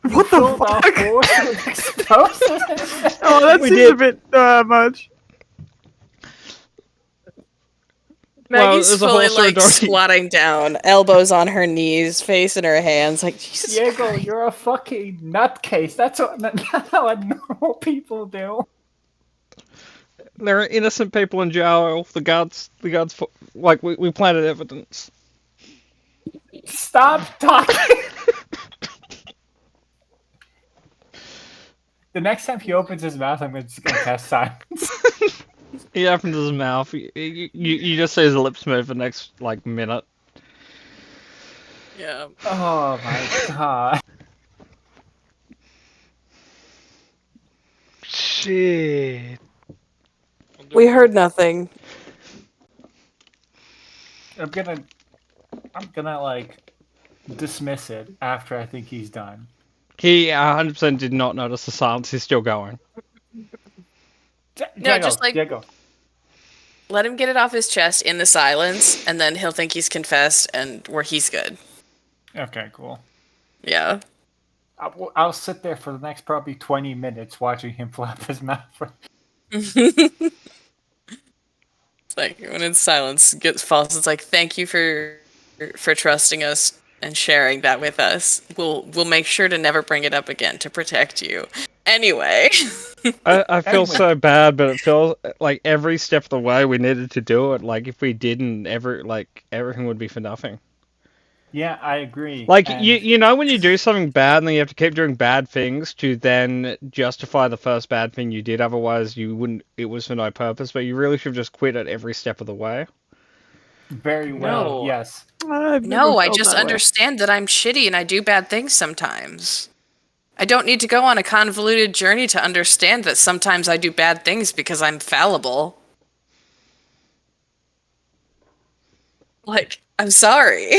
What the Filled fuck? off horse with explosives? Oh, that We seems did. a bit much. Maggie's there's a fully horse or a like donkey. squatting down, elbows on her knees, face in her hands, like Jesus. Diego, Christ. you're a fucking nutcase. That's not how normal people do. There are innocent people in jail. The guards, like we planted evidence. Stop talking. The next time he opens his mouth, I'm just gonna cast silence. He opens his mouth. You just see his lips move for the next like minute. Yeah. Oh my god. Shit. We heard nothing. I'm gonna like dismiss it after I think he's done. He 100% did not notice the silence. He's still going. No, Diego, just like Diego. let him get it off his chest in the silence, and then he'll think he's confessed, and where he's good. Okay, cool. Yeah. I'll sit there for the next probably 20 minutes watching him flap his mouth. It's like when in silence gets false, it's like, thank you for trusting us and sharing that with us. We'll make sure to never bring it up again to protect you. Anyway. I feel Anyway. so bad, but it feels like every step of the way we needed to do it. Like if we didn't, everything would be for nothing. Yeah, I agree. Like And you know when you do something bad and then you have to keep doing bad things to then justify the first bad thing you did. Otherwise, you wouldn't. It was for no purpose. But you really should have just quit at every step of the way. very well, No. yes. I've never No, I felt just that way. understand that I'm shitty and I do bad things sometimes. I don't need to go on a convoluted journey to understand that sometimes I do bad things because I'm fallible. Like, I'm sorry.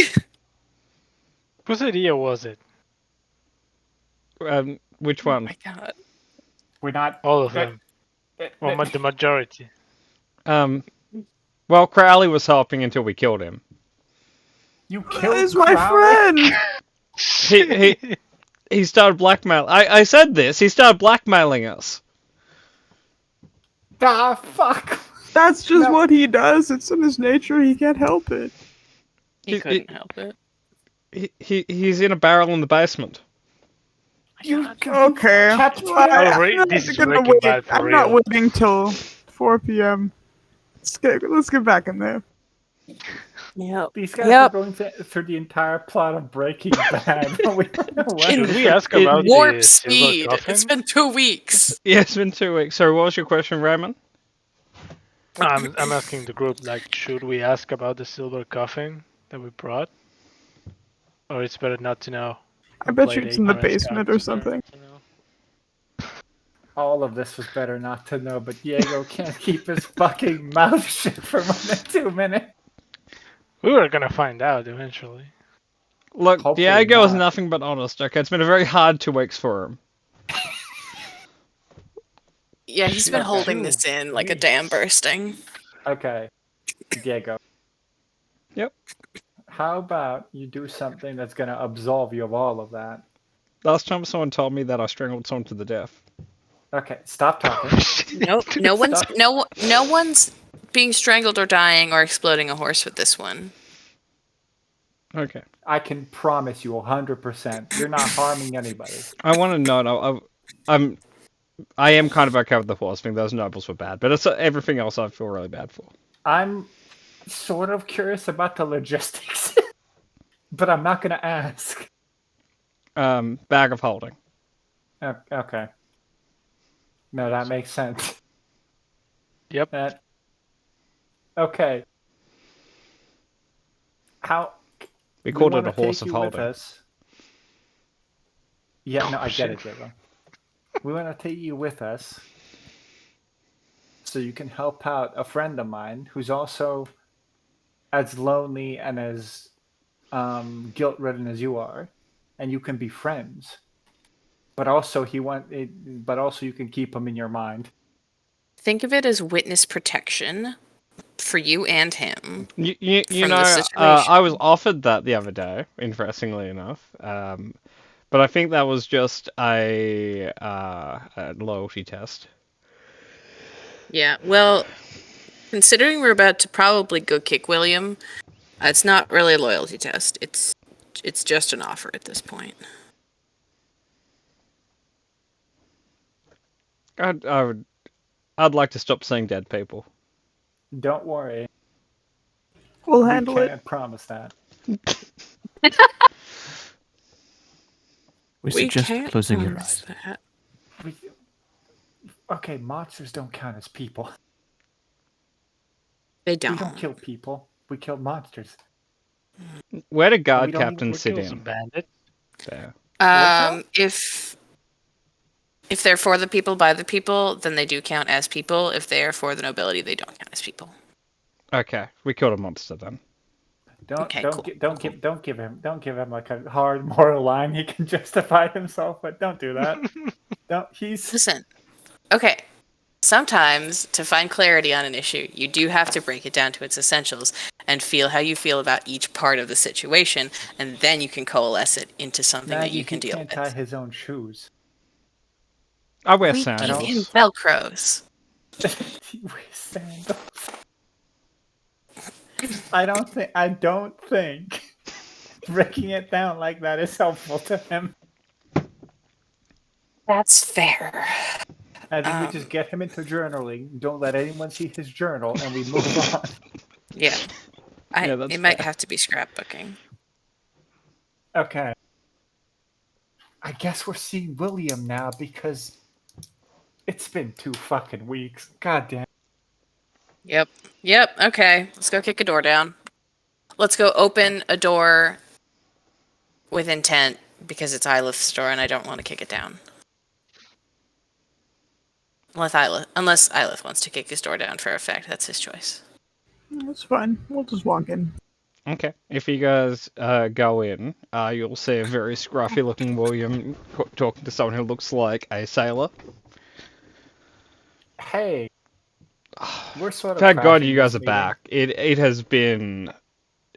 Whose idea was it? Which Oh one? my god. We're not All of uh, them. uh, Well, the majority. Well, Crowley was helping until we killed him. You killed He's my Crowley? friend. He started blackmail. I said this. He started blackmailing us. Ah, fuck. That's just No. what he does. It's in his nature. He can't help it. He couldn't help it. He's in a barrel in the basement. You Okay. kept Well, him. Oh, I'm not this is gonna Breaking wait. Bad for I'm not real. waiting till 4 p.m. Let's get back in there. Yep. These guys Yep. were going through the entire plot of Breaking Bad. We don't know what Should is we ask it- about Warp the silver speed. coffin? It's been 2 weeks. Yeah, it's been 2 weeks. So what was your question, Raymond? I'm asking the group, like, should we ask about the silver coffin that we brought? Or it's better not to know? I bet Play you the it's in the ignorance basement card. or something. all of this was better not to know, but Diego can't keep his fucking mouth shut for more than 2 minutes. We were gonna find out eventually. Look, Hopefully Diego is not. nothing but honest. Okay, it's been a very hard 2 weeks for him. Yeah, he's been Okay. holding this in like a dam bursting. Okay, Diego. Yep. How about you do something that's gonna absolve you of all of that? Last time someone told me that I strangled someone to the death. Okay, stop talking. Nope. No one's Stop. no one's being strangled or dying or exploding a horse with this one. Okay. I can promise you 100%. You're not harming anybody. I want to know. I am kind of okay with the horse thing. Those nobles were bad, but it's everything else I feel really bad for. I'm sort of curious about the logistics, but I'm not gonna ask. Bag of holding. Okay. No, that makes sense. Yep. That. Okay. How? We called it wanna a horse take of you with holding. us. Yeah, no, I get shit. it, Diego. We want to take you with us so you can help out a friend of mine who's also as lonely and as guilt-ridden as you are, and you can be friends. But also but also you can keep him in your mind. Think of it as witness protection for you and him. You From know, the situation. I was offered that the other day, interestingly enough. But I think that was just a loyalty test. Yeah. Well, considering we're about to probably go kick William, it's not really a loyalty test. It's just an offer at this point. I I'd like to stop seeing dead people. Don't worry. We'll We handle it. can't promise that. We suggest can't closing your promise eyes. that. We, okay, monsters don't count as people. They We don't. don't kill people. We kill monsters. Where do we guard don't even- captains We sit kill some in? bandits. There. If they're for the people by the people, then they do count as people. If they are for the nobility, they don't count as people. Okay, we killed a monster then. Okay, cool. Don't give him like a hard moral line he can justify himself, but don't do that. He's Listen. Okay. Sometimes, to find clarity on an issue, you do have to break it down to its essentials and feel how you feel about each part of the situation, and then you can coalesce it into something that Maggie, you can he deal can't with. tie his own shoes. I wear We give sandals. him Velcros. He wears sandals. I don't think breaking it down like that is helpful to him. That's fair. I think we just get him into journaling. Don't let anyone see his journal, and we move on. Yeah. Yeah, that's It might fair. have to be scrapbooking. Okay. I guess we're seeing William now because it's been 2 fucking weeks. God damn. Yep. Okay. Let's go kick a door down. Let's go open a door with intent because it's Ilith's door and I don't want to kick it down. Unless Ilith wants to kick his door down for effect. That's his choice. That's fine. We'll just walk in. Okay. If you guys go in, you'll see a very scruffy-looking William talking to someone who looks like a sailor. Hey. We're sort of Thank God crashing you guys this are meeting. back.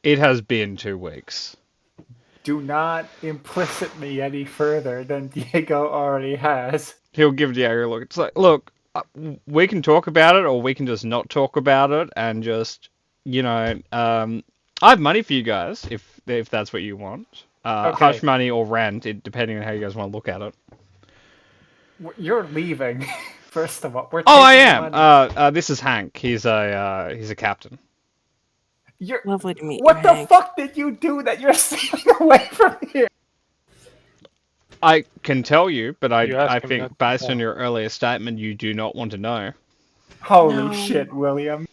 It has been 2 weeks. Do not implicit me any further than Diego already has. He'll give Diego a look. It's like, look, we can talk about it, or we can just not talk about it, and just, I have money for you guys if that's what you want. Okay. Hush money or rent, depending on how you guys want to look at it. You're leaving. First of all, we're Oh, I taking am. money. This is Hank. He's a captain. Lovely to meet What you, the Hank. fuck did you do that you're sailing away from here? I can tell you, but You asked I him think not to based on tell. your earlier statement, you do not want to know. Holy No. shit, William.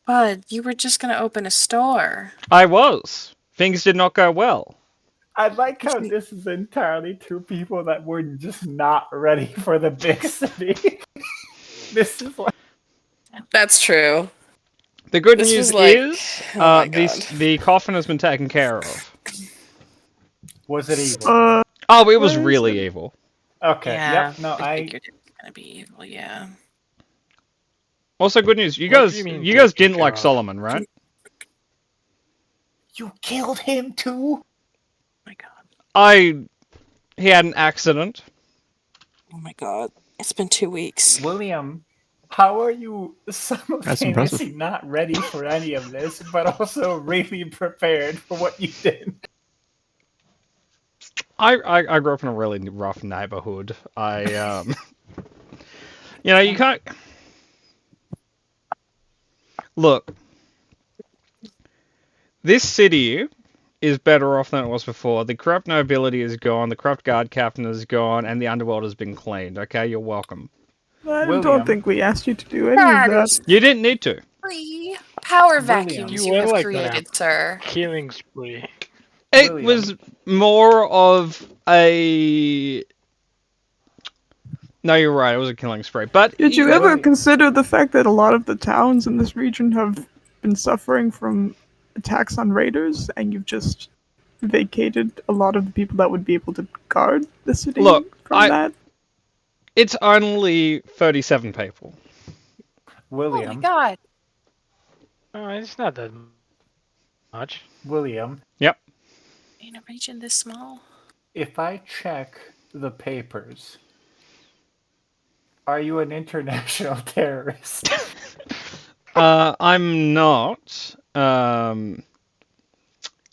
Bud, you were just gonna open a store. I was. Things did not go well. I like how this is entirely 2 people that were just not ready for the big city. This is like... That's true. The good This news was like- is oh my God. the coffin has been taken care of. Was it evil? Oh, it was Where is really it? evil. Okay, Yeah. yep, no, I figured it was gonna be evil. Yeah. Also, good news. You What guys, do you mean you guys taken didn't like care of? Solomon, right? You killed him too? Oh my god. He had an accident. Oh my god. It's been 2 weeks. William, how are you impressive. simultaneously not ready for any of this, but also really prepared for what you did? I grew up in a really rough neighborhood. You can't. Look, this city is better off than it was before. The corrupt nobility is gone, the corrupt guard captain is gone, and the underworld has been cleaned. Okay, you're welcome. I William. don't think we asked you to do any That of that. is You didn't need to. 3 power William. vacuums You you went have like created, that. sir. Killing spree. It William. was more of a. No, you're right. It was a killing spree. But Did you guys- ever William. consider the fact that a lot of the towns in this region have been suffering from attacks on raiders, and you've just vacated a lot of the people that would be able to guard the city Look, from that? It's only 37 people. William, Oh my god. It's not that much. William, Yep. In a region this small? if I check the papers, are you an international terrorist? I'm not.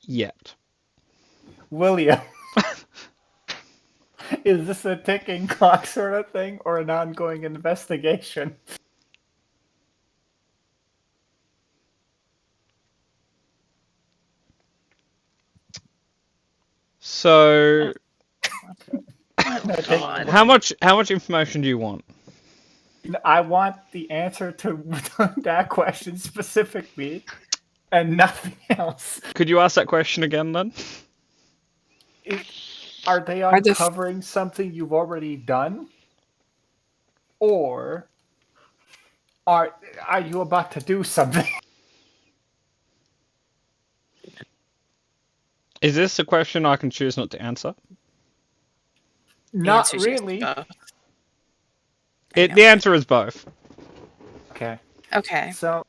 Yet. William, Is this a ticking clock sort of thing or an ongoing investigation? So, God. how much information do you want? I want the answer to that question specifically and nothing else. Could you ask that question again then? Are they Are the uncovering something you've already done? Or are you about to do something? Is this a question I can choose not to answer? The Not answer's yes to really. both. I know. The answer is both. Okay. Okay. So,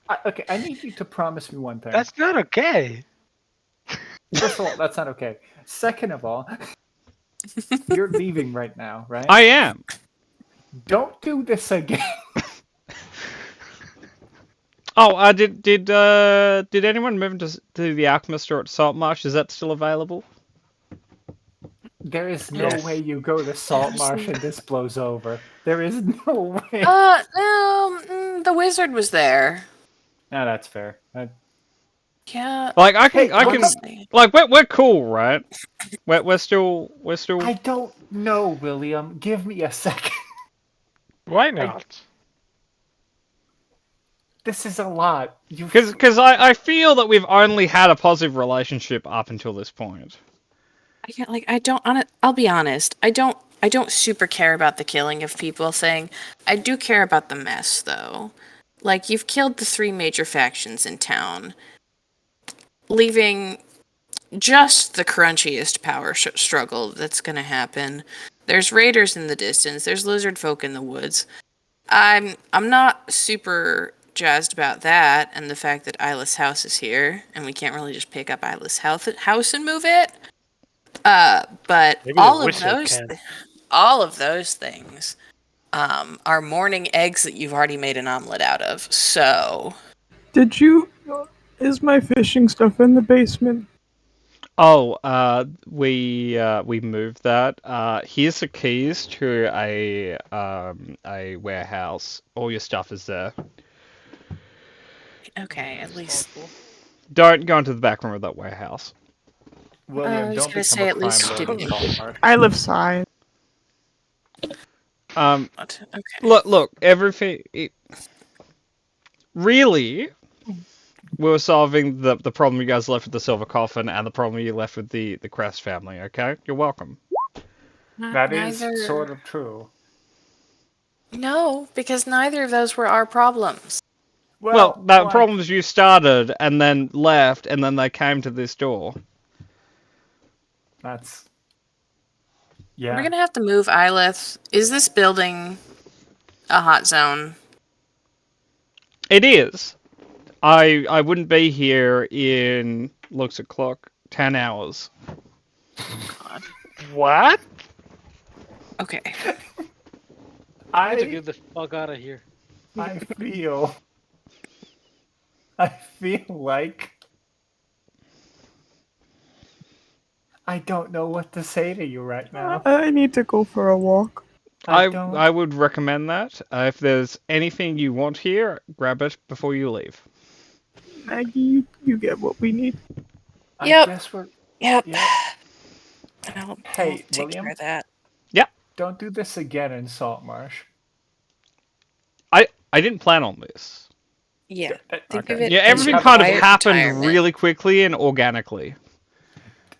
I need you to promise me one thing. That's not okay. First of all, that's not okay. Second of all, you're leaving right now, right? I am. Don't do this again. Oh, did anyone move to the Alchemist store at Saltmarsh? Is that still available? There is no Yes. way you go to Saltmarsh and this blows over. There is no way. The wizard was there. No, that's fair. Yeah. Like I can, Hey, honestly. like we're cool, right? We're still. I don't know, William. Give me a second. Why not? This is a lot. Because I feel that we've only had a positive relationship up until this point. I can't, like, I don't, I'll be honest. I don't super care about the killing of people thing. I do care about the mess, though. Like, you've killed the 3 major factions in town, leaving just the crunchiest power struggle that's gonna happen. There's raiders in the distance. There's lizard folk in the woods. I'm not super jazzed about that, and the fact that Isla's house is here, and we can't really just pick up Isla's house and move it. But Maybe the all of wizard those, can. all of those things, are morning eggs that you've already made an omelet out of. So Did you? Is my fishing stuff in the basement? Oh, we moved that. Here's the keys to a warehouse. All your stuff is there. okay, at least Don't go into the back room of that warehouse. William, I was don't gonna become say a at least crime lord in didn't- Saltmarsh. I live side. what? Okay. Look, everything. Really, we were solving the problem you guys left with the silver coffin and the problem you left with the Crest family. Okay, you're welcome. That is Neither- sort of true. No, because neither of those were our problems. Well, the like, problems you started and then left, and then they came to this door. That's. We're Yeah. gonna have to move Ilith. Is this building a hot zone? It is. I wouldn't be here in looks at clock 10 hours. What? Okay. I had to I get the fuck out of here. I feel. I feel like. I don't know what to say to you right now. I need to go for a walk. I would recommend that. If there's anything you want here, grab it before you leave. Maggie, you get what we need. I Yep. guess we're. Yep. Yeah. I'll Hey, take William? care of that. Don't do this again in Saltmarsh. I didn't plan on this. Yeah. Think Okay. of it Yeah, as everything your kind of quiet happened retirement. really quickly and organically.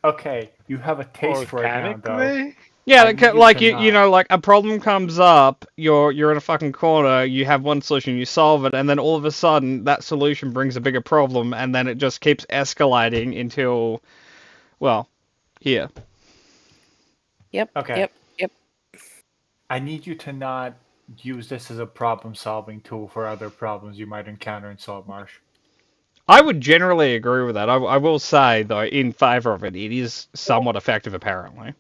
Okay, you have a taste for it now, though. Organically? Yeah, I need you like to you not. know, like a problem comes up, you're in a fucking corner, you have one solution, you solve it, and then all of a sudden that solution brings a bigger problem, and then it just keeps escalating until, well, here. Yep. Okay. Yep. I need you to not use this as a problem-solving tool for other problems you might encounter in Saltmarsh. I would generally agree with that. I will say, though, in favour of it, it is somewhat effective, apparently.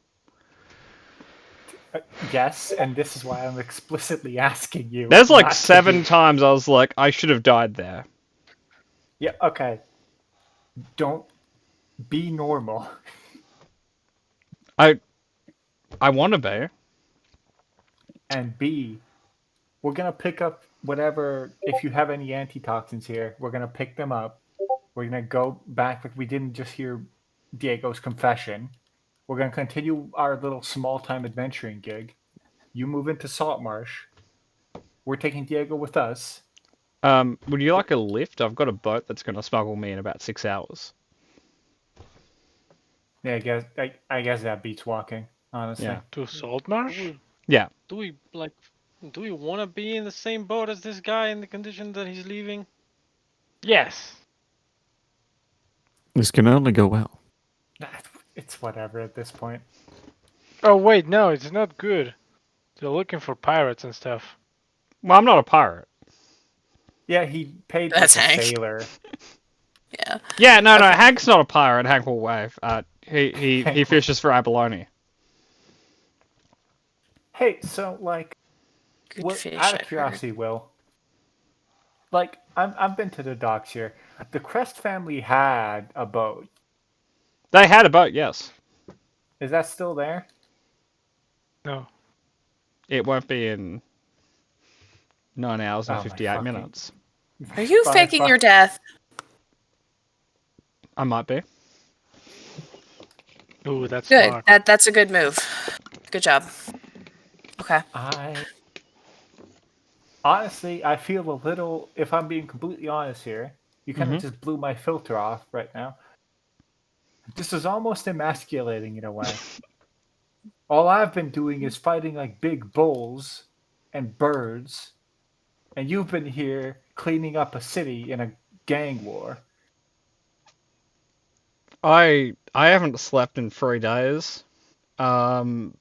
Yes, and this is why I'm explicitly asking you. There's like not to 7 do- times I was like, I should have died there. Yeah, okay. Don't be normal. I I want to be. And B, we're gonna pick up whatever. If you have any antitoxins here, we're gonna pick them up. We're gonna go back like we didn't just hear Diego's confession. We're gonna continue our little small time adventuring gig. You move into Saltmarsh. We're taking Diego with us. Would you like a lift? I've got a boat that's going to smuggle me in about 6 hours. Yeah, I guess that beats walking. Honestly. Yeah. To Do Saltmarsh? we, Yeah. do we like? Do we want to be in the same boat as this guy in the condition that he's leaving? Yes. This can only go well. It's whatever at this point. Oh wait, no, it's not good. They're looking for pirates and stuff. Well, I'm not a pirate. Yeah, he paid That's like a Hank. sailor. Yeah. Yeah, no, Okay. Hank's not a pirate. Hank will wave. He Hank- fishes for abalone. Hey, so like, Good fish. out of I've heard. curiosity, Will, like I've been to the docks here. The Crest family had a boat. They had a boat, yes. Is that still there? No. It won't be in 9 hours and Oh, my 58 fucking- minutes. Are you Fine, faking fine. your death? I might be. Ooh, that's Good. smart. That's a good move. Good job. Okay. Honestly, I feel a little. If I'm being completely honest here, you kind of just blew my filter off right now. This is almost emasculating in a way. All I've been doing is fighting like big bulls and birds, and you've been here cleaning up a city in a gang war. I haven't slept in 3 days. And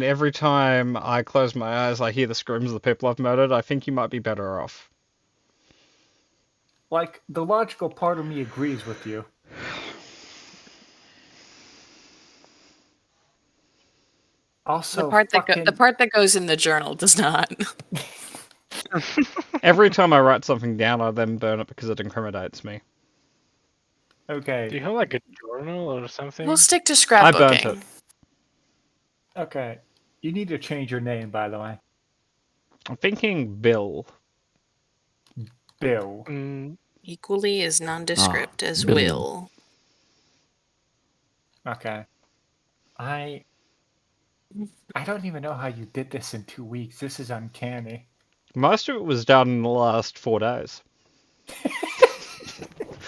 every time I close my eyes, I hear the screams of the people I've murdered. I think you might be better off. Like, the logical part of me agrees with you. Also, The part that goes in the journal does not. Every time I write something down, I then burn it because it incriminates me. Okay. Do you have like a journal or something? We'll stick to I burnt scrapbooking. it. Okay. You need to change your name, by the way. I'm thinking Bill. Bill. Equally as nondescript as Bill. Will. Okay. I don't even know how you did this in 2 weeks. This is uncanny. Most of it was done in the last 4 days.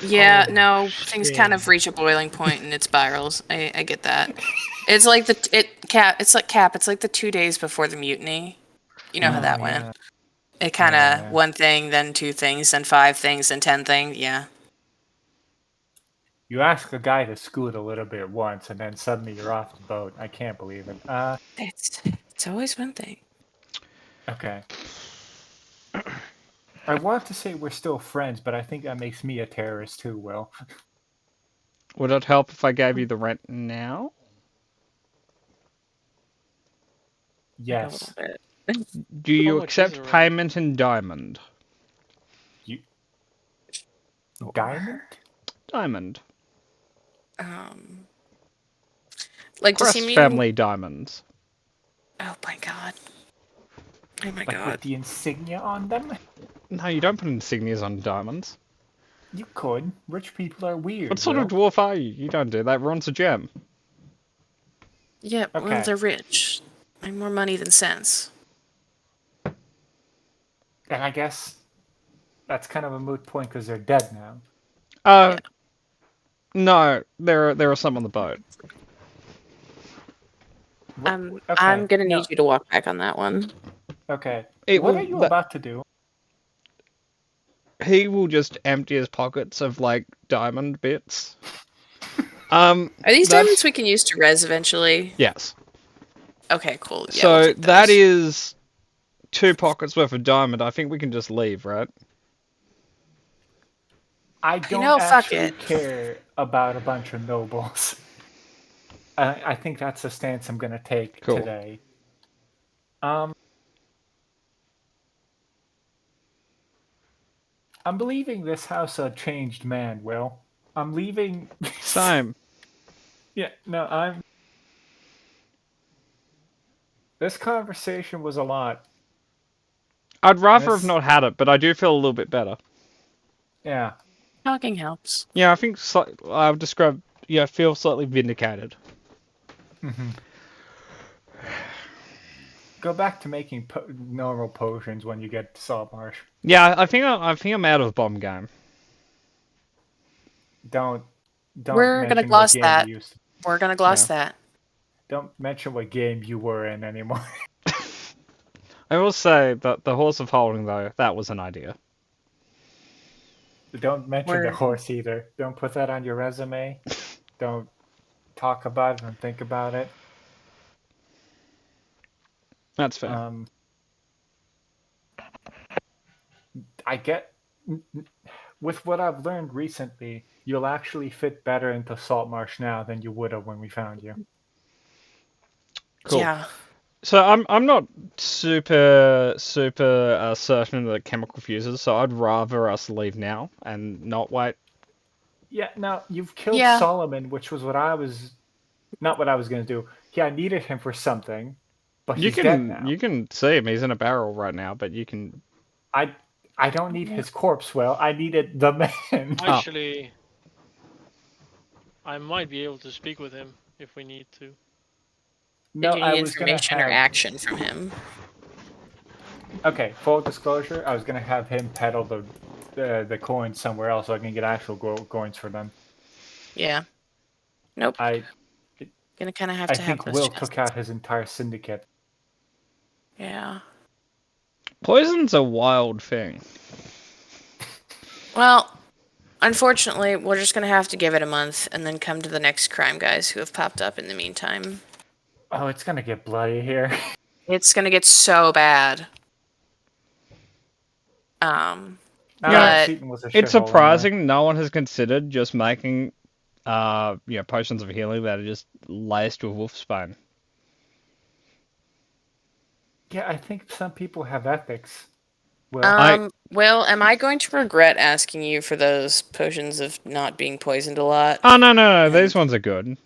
Yeah, Oh, no, things kind of shame. reach a boiling point and it spirals. I get that. It's like It's like Cap. It's like the 2 days before the mutiny. You know how that went. Yeah. It kind of Yeah. one thing, then two things, then five things, then 10 things. Yeah. You ask a guy to scoot a little bit once, and then suddenly you're off the boat. I can't believe it. It's always one thing. Okay. I want to say we're still friends, but I think that makes me a terrorist too, Will. Would it help if I gave you the rent now? Yes. A little bit. Do you How much is accept the rent? payment in diamond? You diamond? Diamond. Like, does he Crest mean? family diamonds. Oh my god. Oh my Like god. with the insignia on them? No, you don't put insignias on diamonds. You could. Rich people are weird. What sort of Will. dwarf are you? You don't do that. Ron's a gem. Yeah, well, Okay. they're rich. I have more money than sense. And I guess that's kind of a moot point because they're dead now. Uh, no, there are some on the boat. Okay. I'm gonna no, need you to walk back on that one. Okay. It What will- are you that- about to do? He will just empty his pockets of like diamond bits. Are these that's- diamonds we can use to res eventually? Yes. Okay, cool. Yeah, So we'll take that those. is 2 pockets worth of diamond. I think we can just leave, right? I don't know, fuck actually it. care about a bunch of nobles. I think that's the stance I'm going to take Cool. today. I'm leaving this house a changed man, Will. I'm leaving. Same. Yeah, no, This conversation was a lot. I'd rather have This- not had it, but I do feel a little bit better. Yeah. Talking helps. Yeah, I think I would describe. Yeah, I feel slightly vindicated. hmm Go back to making normal potions when you get to Saltmarsh. Yeah, I think I'm out of the bomb game. Don't We're gonna mention what gloss game that. you used. We're gonna gloss Yeah. that. Don't mention what game you were in anymore. I will say that the horse of holding though, that was an idea. Don't mention the We're horse either. Don't put that on your resume. Don't talk about it and think about it. That's fair. I get with what I've learned recently, you'll actually fit better into Saltmarsh now than you would have when we found you. Cool. yeah. So I'm not super certain of the chemical fuses, so I'd rather us leave now and not wait. Yeah, now you've killed Yeah. Solomon, which was what I was not what I was gonna do. Yeah, I needed him for something, but You he's dead can now. you can see him. He's in a barrel right now, but you can. I don't need his corpse. Well, I needed the man. Actually, I might be able to speak with him if we need to. No, Did you I need was gonna information or have. action from him? Okay, full disclosure, I was gonna have him peddle the coins somewhere else so I can get actual coins for them. Yeah. Nope. I Gonna kind of have I to have think those Will chests. took out his entire syndicate. Yeah. Poison's a wild thing. Well, unfortunately, we're just gonna have to give it a month and then come to the next crime guys who have popped up in the meantime. Oh, it's gonna get bloody here. It's gonna get so bad. Yeah, Seaton was a It's shithole anyway. surprising no one has considered just making, potions of healing that are just laced with wolfsbane. Yeah, I think some people have ethics. Well, Well, am I going to regret asking you for those potions of not being poisoned a lot? Oh no, these ones are good.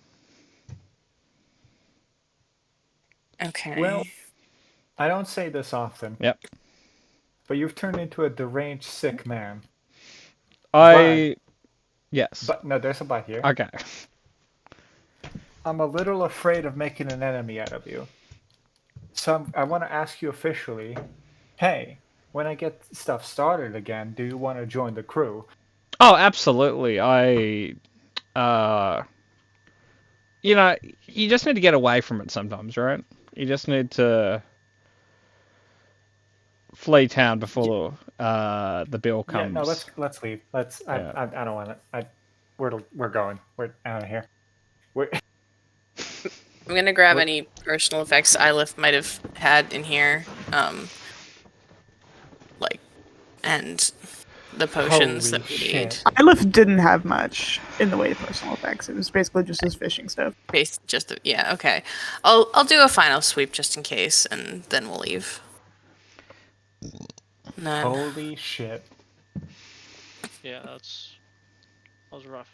Okay. well, I don't say this often. Yep. But you've turned into a deranged, sick man. Yes. But no, there's a but here. Okay. I'm a little afraid of making an enemy out of you. So I want to ask you officially, hey, when I get stuff started again, do you want to join the crew? Oh, absolutely. You just need to get away from it sometimes, right? You just need to flee town before the bill comes. Yeah, no, let's leave. Let's. Yeah. I don't want it. We're going. We're out of here. I'm gonna grab any personal effects Ilif might have had in here, and the potions Holy that we shit. need. Ilif didn't have much in the way of personal effects. It was basically just his fishing stuff. Yeah, okay. I'll do a final sweep just in case, and then we'll leave. None. Holy shit. Yeah, that was rough.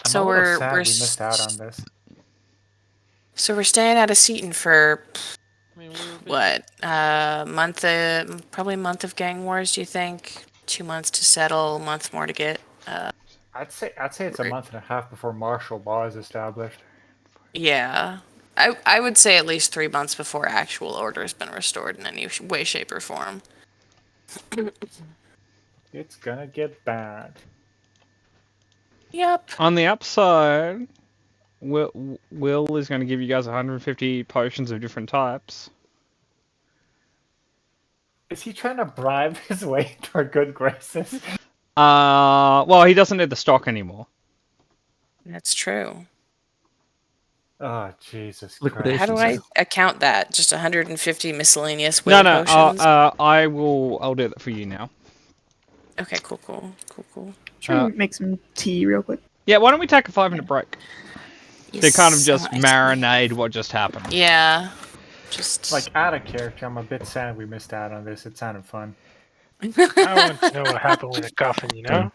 I'm So a little we're sad we missed out on this. So we're staying at a Seaton for I mean, we were busy. what? Probably a month of gang wars. Do you think? 2 months to settle, a month more to get. I'd say it's a month and a half before martial law is established. Yeah. I would say at least 3 months before actual order has been restored in any way, shape, or form. It's gonna get bad. Yep. On the upside, Will is going to give you guys 150 potions of different types. Is he trying to bribe his way to our good graces? Well, he doesn't need the stock anymore. That's true. Oh, Jesus Liquidation. How do I sale. account that? Just 150 miscellaneous No, will no. potions? I'll do that for you now. Okay, cool. Try to make some tea real quick. Yeah, why don't we take a 5-minute break to kind of Yes, just nice. marinate what just happened? Yeah. Just Like, out of character, I'm a bit sad we missed out on this. It sounded fun. I want to know what happened with the coffin, you know?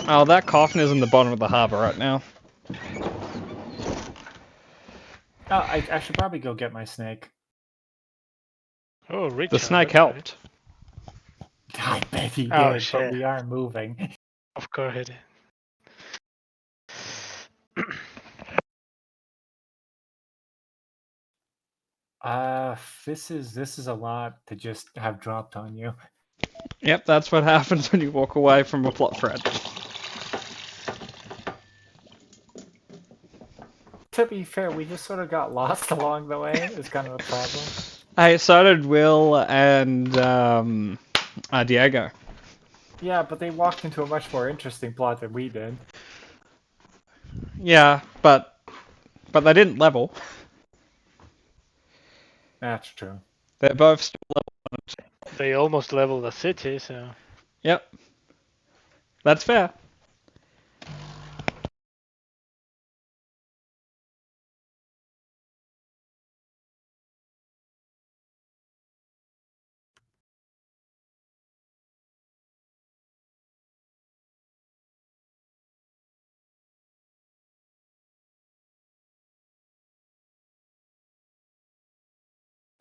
Oh, that coffin is in the bottom of the harbour right now. Oh, I should probably go get my snake. Oh, Richard. The snake okay. helped. I bet he Oh, did, but shit. we are moving. Of course it is. This is a lot to just have dropped on you. Yep, that's what happens when you walk away from a plot thread. To be fair, we just sort of got lost along the way. Is kind of the problem. Hey, so did Will and Diego. Yeah, but they walked into a much more interesting plot than we did. Yeah, but they didn't level. That's true. They're both still level. They almost leveled the city, so. Yep. That's fair.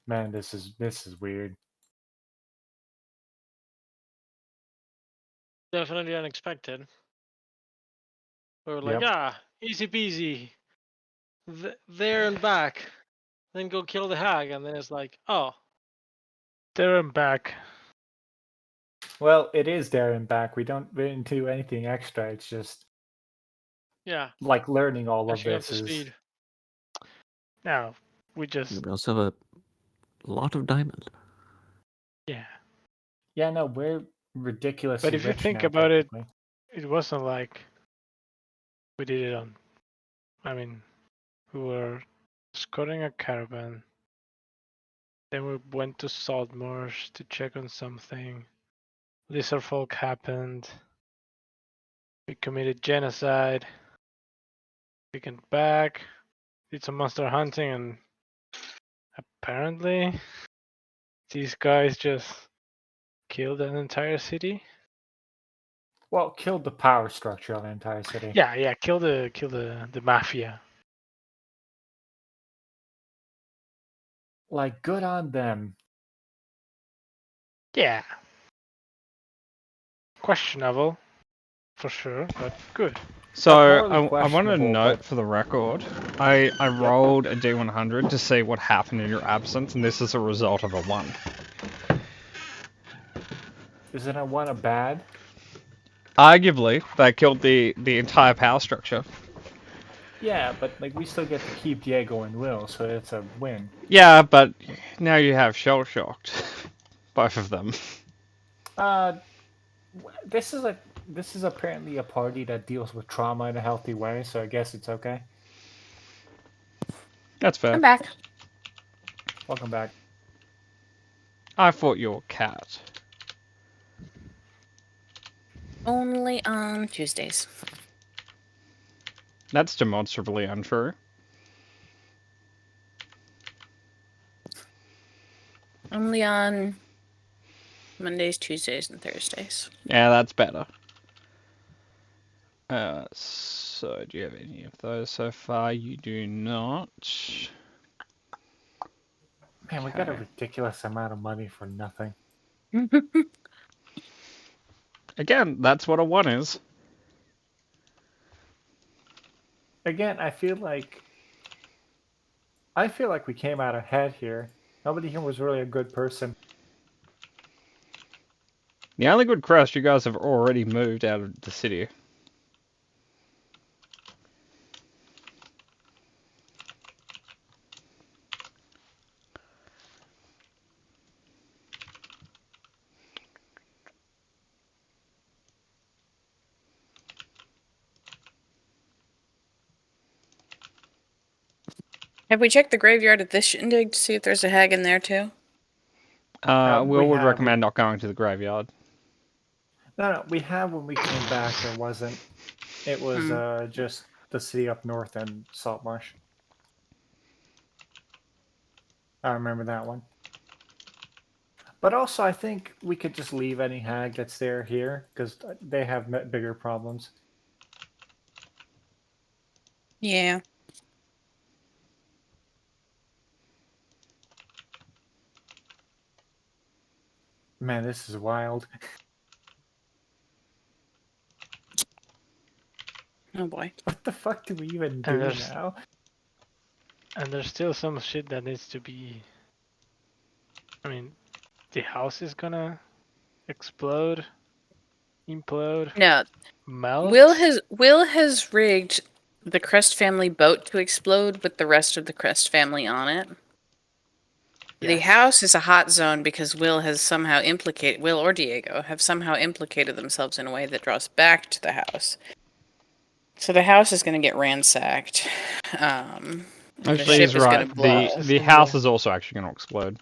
Man, this is weird. Definitely unexpected. We were like, Yep. easy peasy. There and back. Then go kill the hag, and then it's like, oh. There and back. Well, it is there and back. We didn't do anything extra. It's just like learning all of Catching up this to is. speed. Now, we just. We also have a lot of diamonds. Yeah. Yeah, no, we're ridiculously But if you rich think now, about it, technically. it wasn't like we did it on. I mean, we were escorting a caravan. Then we went to Saltmarsh to check on something. Lizard folk happened. We committed genocide. We came back, did some monster hunting, and apparently these guys just killed an entire city. Well, killed the power structure of the entire city. Yeah, kill the mafia. Like, good on them. Yeah. Questionable, for sure, but good. So morally I want to questionable, note but- for the record, I rolled a D100 to see what happened in your absence, and this is a result of a 1. Isn't a 1 a bad? Arguably, they killed the entire power structure. Yeah, but like we still get to keep Diego and Will, so it's a win. Yeah, but now you have shell shocked, both of them. This is apparently a party that deals with trauma in a healthy way, so I guess it's okay. That's fair. I'm back. Welcome back. I thought you were a cat. Only on Tuesdays. That's demonstrably untrue. Only on Mondays, Tuesdays, and Thursdays. Yeah, that's better. So do you have any of those so far? You do not. Man, we got a Okay. ridiculous amount of money for nothing. Again, that's what a 1 is. Again, I feel like we came out ahead here. Nobody here was really a good person. The only good crest, you guys have already moved out of the city. Have we checked the graveyard at this shindig to see if there's a hag in there too? Will would have- recommend not going to the graveyard. No, we have when we came back. There wasn't. It was just the city up north and Saltmarsh. I remember that one. But also, I think we could just leave any hag that's there here because they have bigger problems. Yeah. Man, this is wild. Oh boy. What the fuck do we even And do there's- now? And there's still some shit that needs to be. I mean, the house is gonna explode, implode, No, melt. Will has rigged the Crest family boat to explode with the rest of the Crest family on it. The Yes. house is a hot zone because Will or Diego have somehow implicated themselves in a way that draws back to the house. So the house is going to get ransacked. And the Actually, ship he's is going right. to blow. The house is also actually going to explode.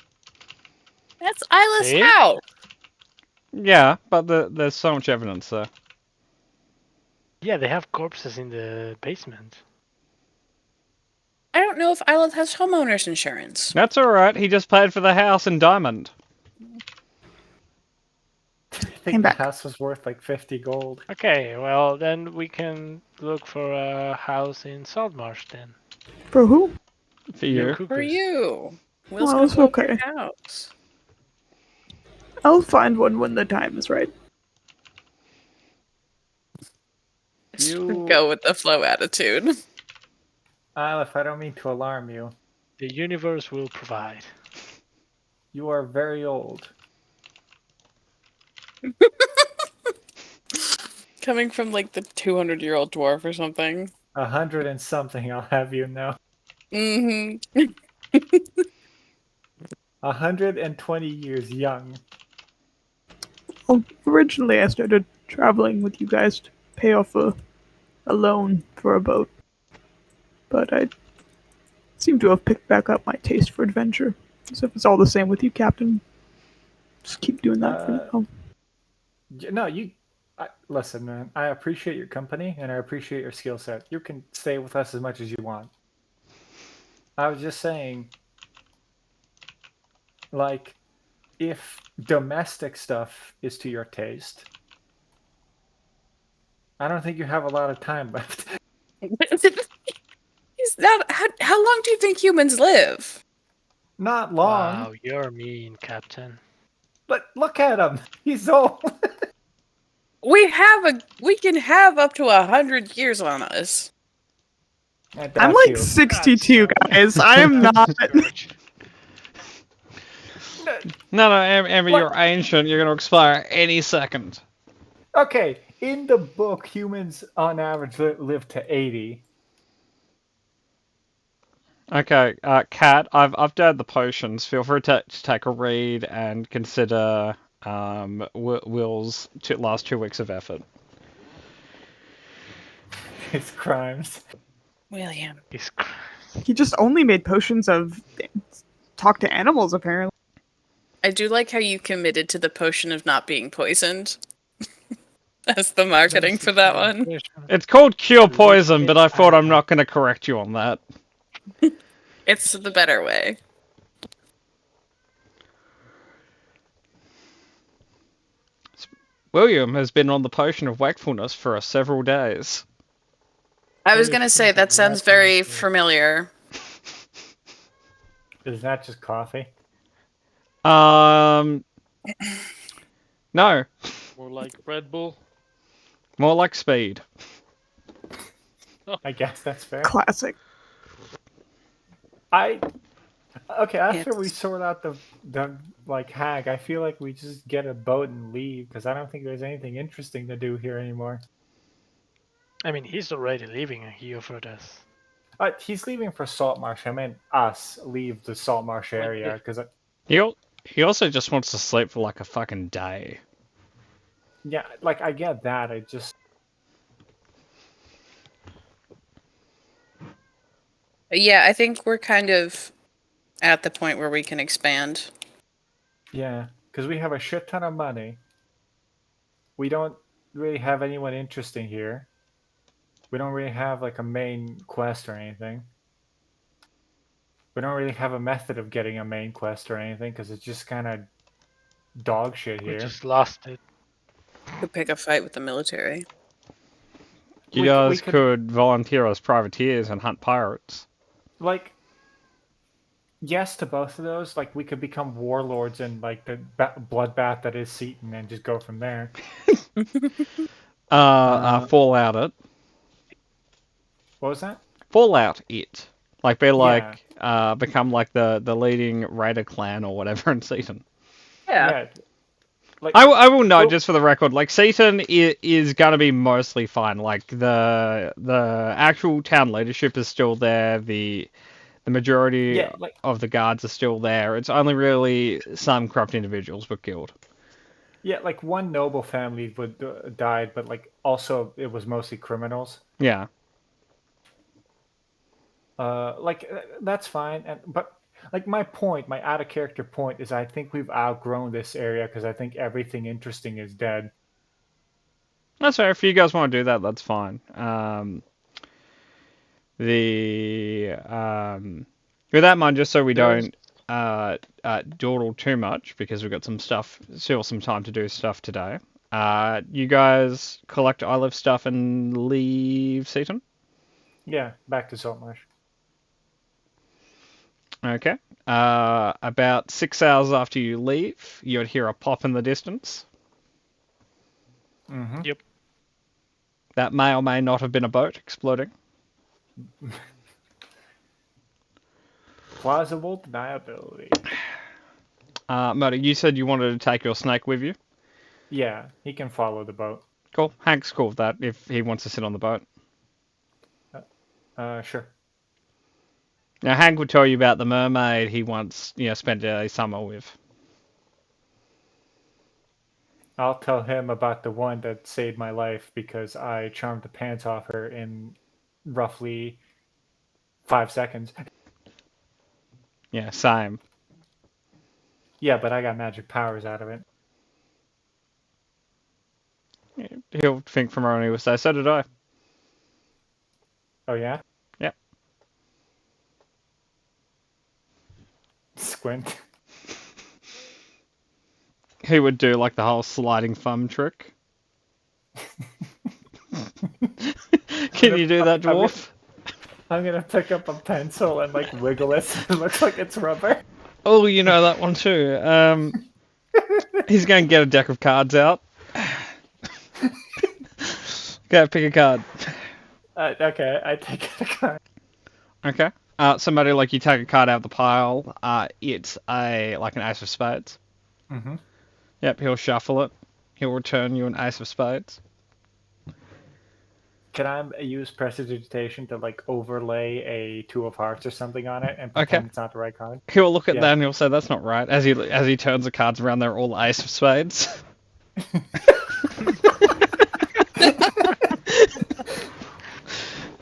That's Isla's See? house. Yeah, but there's so much evidence there. Yeah, they have corpses in the basement. I don't know if Isla has homeowners insurance. That's alright, he just paid for the house in diamond. I think Came the back. house was worth like 50 gold. Okay, well then we can look for a house in Saltmarsh then. For who? For Your you. For cuckoos. you. Will's Oh, going it's to blow up your okay. house. I'll find one when the time is right. Just You- go with the flow attitude. Aleph, I don't mean to alarm you. The universe will provide. You are very old. Coming from like the 200-year-old dwarf or something. 100 and something, I'll have you know. Mm-hmm. 120 years young. Well, originally I started traveling with you guys to pay off a loan for a boat. But I seem to have picked back up my taste for adventure. So if it's all the same with you, Captain, just keep doing that for now. No, listen, man. I appreciate your company and I appreciate your skill set. You can stay with us as much as you want. I was just saying, like, if domestic stuff is to your taste, I don't think you have a lot of time left. He's not. How long do you think humans live? Not long. Wow, you're mean, Captain. But look at him. He's old. We can have up to 100 years on us. I I'm doubt like you. 62, guys. I am not. George. No, Amber, What? you're ancient. You're going to expire any second. Okay, in the book, humans on average live to 80. Okay, Kat, I've done the potions. Feel free to take a read and consider Will's last 2 weeks of effort. His crimes. William. He's He just only made potions of talk to animals, apparently. I do like how you committed to the potion of not being poisoned. As the marketing for that one. It's called Cure Poison, but I thought I'm not going to correct you on that. It's the better way. William has been on the potion of wakefulness for several days. I was gonna say that sounds very familiar. Is that just coffee? No, More like Red Bull. more like speed. I guess that's fair. Classic. Okay, after we It's- sort out the like hag, I feel like we just get a boat and leave because I don't think there's anything interesting to do here anymore. I mean, he's already leaving. He offered us. He's leaving for Saltmarsh. I meant us leave the Saltmarsh area because He also just wants to sleep for like a fucking day. yeah, like I get that. I just Yeah, I think we're kind of at the point where we can expand. yeah, because we have a shit ton of money. We don't really have anyone interesting here. We don't really have like a main quest or anything. We don't really have a method of getting a main quest or anything because it's just kind of dog shit We here. just lost it. Could pick a fight with the military. You We guys could- could volunteer as privateers and hunt pirates. Like, yes to both of those. Like we could become warlords in like the bloodbath that is Seaton, and just go from there. Fallout it. What was that? Fallout it. Like be Yeah. like become like the leading raider clan or whatever in Seaton. Yeah. Like I will note well, just for the record, like Seaton is gonna be mostly fine. Like the actual town leadership is still there. The majority yeah, like of the guards are still there. It's only really some corrupt individuals were killed. yeah, like one noble family would died, but like also it was mostly criminals. Yeah. That's fine, and but like my out of character point is I think we've outgrown this area because I think everything interesting is dead. That's fair. If you guys want to do that, that's fine. The with that in mind, just so we There's don't dawdle too much, because we've got still some time to do stuff today. You guys collect Olive stuff and leave Seaton. yeah, back to Saltmarsh. Okay. About 6 hours after you leave, you'd hear a pop in the distance. Mm-hmm. Yep. That may or may not have been a boat exploding. Plausible deniability. Murder, you said you wanted to take your snake with you. Yeah, he can follow the boat. Cool. Hank's cool with that if he wants to sit on the boat. Sure. Now, Hank would tell you about the mermaid he once, spent a summer with. I'll tell him about the one that saved my life because I charmed the pants off her in roughly 5 seconds. Yeah, same. Yeah, but I got magic powers out of it. He'll think from around he will say, so did I. Oh yeah? Yep. Squint. He would do like the whole sliding thumb trick. Can you do that, dwarf? I'm gonna pick up a pencil and like wiggle it so it looks like it's rubber. Oh, you know that one too. He's going to get a deck of cards out. Go pick a card. Okay, I take a card. Okay. Somebody like you take a card out of the pile. It's like an ace of spades. Mm-hmm. Yep. He'll shuffle it. He'll return you an ace of spades. Can I use prestidigitation to like overlay a two of hearts or something on it and pretend it's not the right card? He'll look at Yeah. that and he'll say that's not right. As he turns the cards around, they're all ace of spades.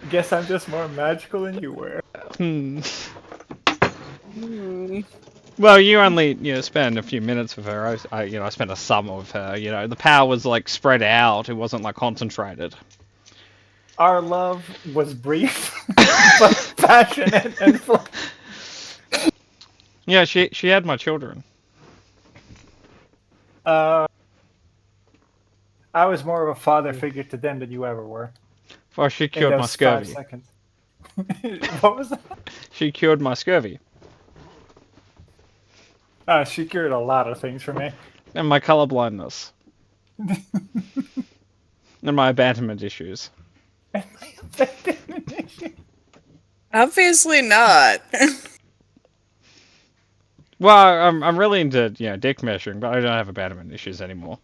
Guess I'm just more magical than you were. Well, you only spend a few minutes with her. I spent a summer with her. The power was like spread out. It wasn't like concentrated. Our love was brief, but passionate and full. Yeah, she had my children. I was more of a father figure to them than you ever were. Well, she In cured my those 5 scurvy. seconds. What was that? She cured my scurvy. She cured a lot of things for me. And my color blindness. And my abandonment issues. Obviously not. Well, I'm really into dick measuring, but I don't have abandonment issues anymore.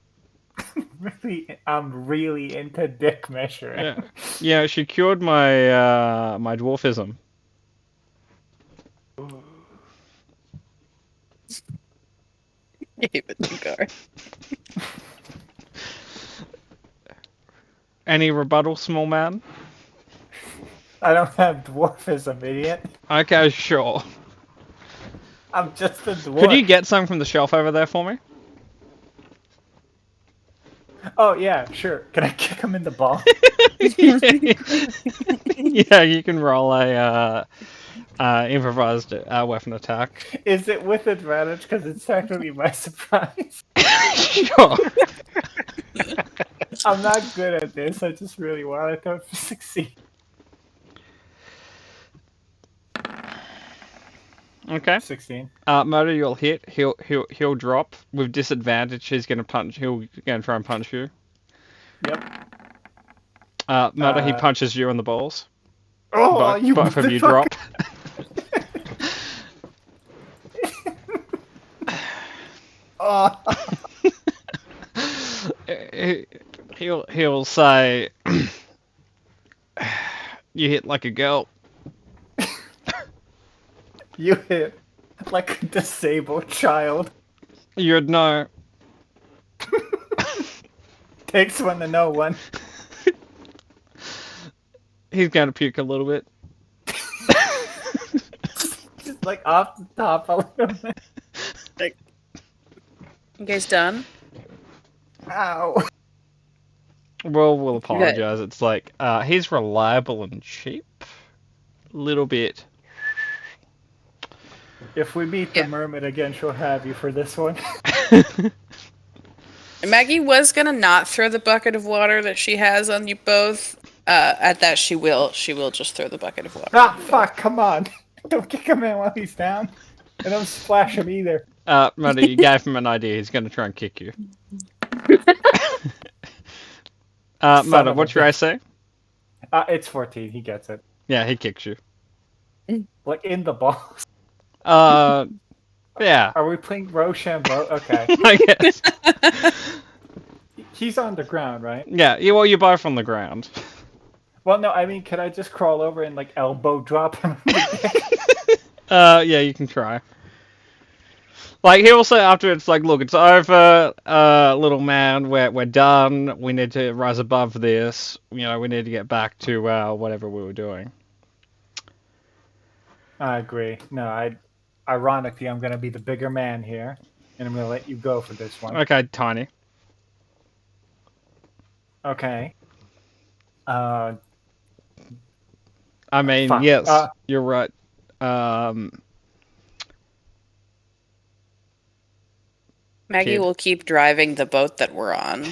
I'm really into dick measuring. Yeah, yeah. She cured my my dwarfism. Any rebuttal, small man? I don't have dwarfism, idiot. Okay, sure. I'm just a dwarf. Could you get some from the shelf over there for me? Oh yeah, sure. Can I kick him in the ball? Yeah, you can roll a improvised weapon attack. Is it with advantage? Because it's technically my surprise. Sure. I'm not good at this. I just really wanted to succeed. Okay. 16. Murder, you'll hit. He'll drop with disadvantage. He's gonna punch. He'll gonna try and punch you. Yep. Murder, he punches you in the balls. Oh, you Both of you motherfucker. drop. Oh. He'll say, "You hit like a girl." You hit like a disabled child. You'd know. Takes one to know one. He's gonna puke a little bit. Just like off the top a little bit. You guys done? Ow. We'll apologize. It's like he's reliable and cheap. Little bit. If we meet the mermaid again, she'll have you for this one. Maggie was gonna not throw the bucket of water that she has on you both. At that, she will just throw the bucket of water. Ah, fuck! Come on! Don't kick him in while he's down, and don't splash him either. Muddy, you gave him an idea. He's gonna try and kick you. Muddy, what's your AC? It's 14. He gets it. Yeah, he kicks you. Like in the balls. Yeah. Are we playing Rochambeau? Okay. I guess. He's on the ground, right? Yeah. Well, you're both on the ground. Well, no. I mean, could I just crawl over and like elbow drop him? Yeah, you can try. Like he'll say after it's like, look, it's over, little man. We're done. We need to rise above this. You know, we need to get back to whatever we were doing. I agree. No, ironically, I'm gonna be the bigger man here, and I'm gonna let you go for this one. Okay, tiny. Okay. I mean, fuck. yes, you're right. Maggie Kid. will keep driving the boat that we're on.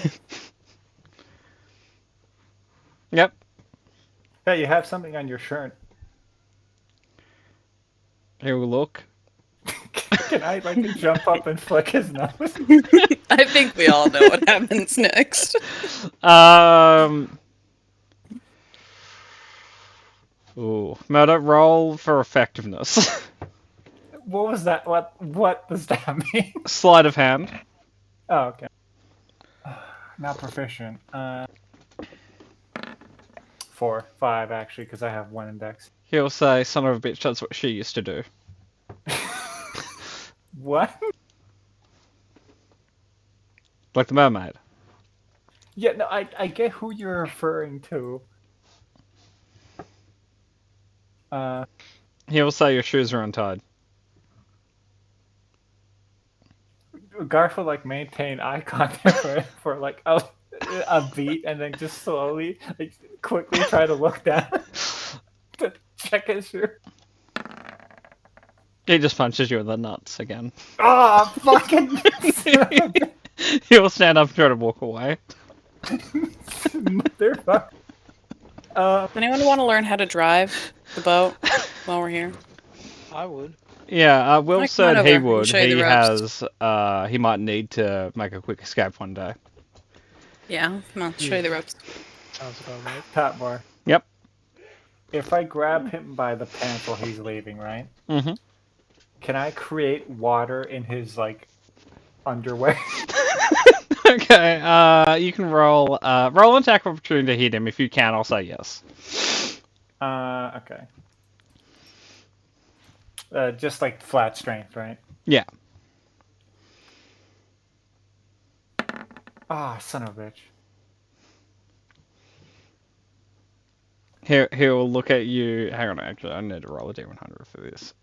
Yep. Hey, you have something on your shirt. Here we look. Can I like jump up and flick his nose? I think we all know what happens next. Ooh. Murder, roll for effectiveness. What was that? What does that mean? Sleight of hand. Oh, okay. Not proficient. 4, 5 actually, because I have 1 index. He'll say, son of a bitch, that's what she used to do. What? Like the mermaid. Yeah, no, I get who you're referring to. He'll say your shoes are untied. Garth will like maintain eye contact for like a beat, and then just slowly, like quickly try to look down to check his shoe. He just punches you in the nuts again. Oh, fucking! He'll stand up and try to walk away. Motherfucker. Does anyone want to learn how to drive the boat while we're here? I would. Yeah, Will Come on said over, he I can would. show you He the ropes. has, he might need to make a quick escape one day. Yeah, come on, show you the ropes. Sounds about right. Top bar. Yep. If I grab him by the pants while he's leaving, right? Mm-hmm. Can I create water in his like underwear? Okay, you can roll an attack of opportunity to hit him. If you can, I'll say yes. Okay. Just like flat strength, right? Yeah. Ah, son of a bitch. He'll look at you. Hang on, actually, I need to roll a d100 for this.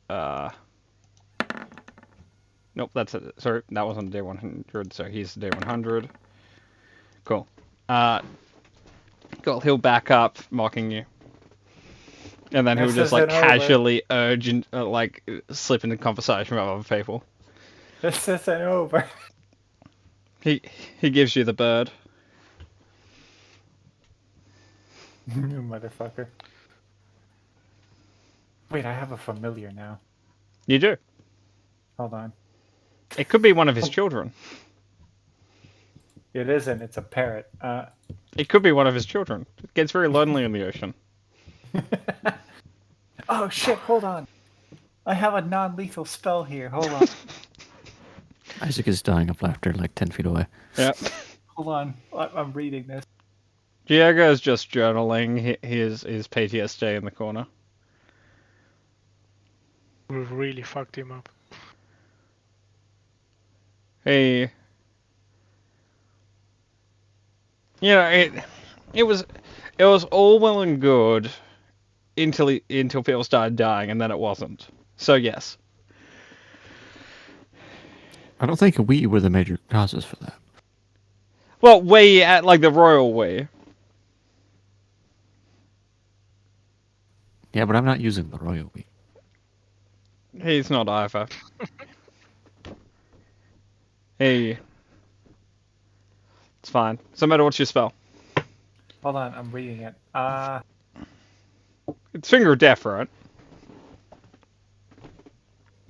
Nope, that's it. Sorry, that wasn't a d100, so he's a d100. Cool. Cool. He'll back up, mocking you. And then he'll This just like isn't over. casually urge and like slip into conversation with other people. This isn't over. He gives you the bird. You motherfucker. Wait, I have a familiar now. You do. Hold on. It could be one of his children. It isn't. It's a parrot. It could be one of his children. It gets very lonely in the ocean. Oh shit! Hold on. I have a non-lethal spell here. Hold on. Isaac is dying of laughter like 10 feet away. Yeah. Hold on. I'm reading this. Diego is just journaling his PTSD in the corner. We've really fucked him up. He, it was all well and good until people started dying, and then it wasn't. So yes. I don't think we were the major causes for that. Well, we at like the royal we. Yeah, but I'm not using the royal we. He's not either. Hey. It's fine. Doesn't matter what's your spell. Hold on. I'm reading it. It's Finger of Death, right?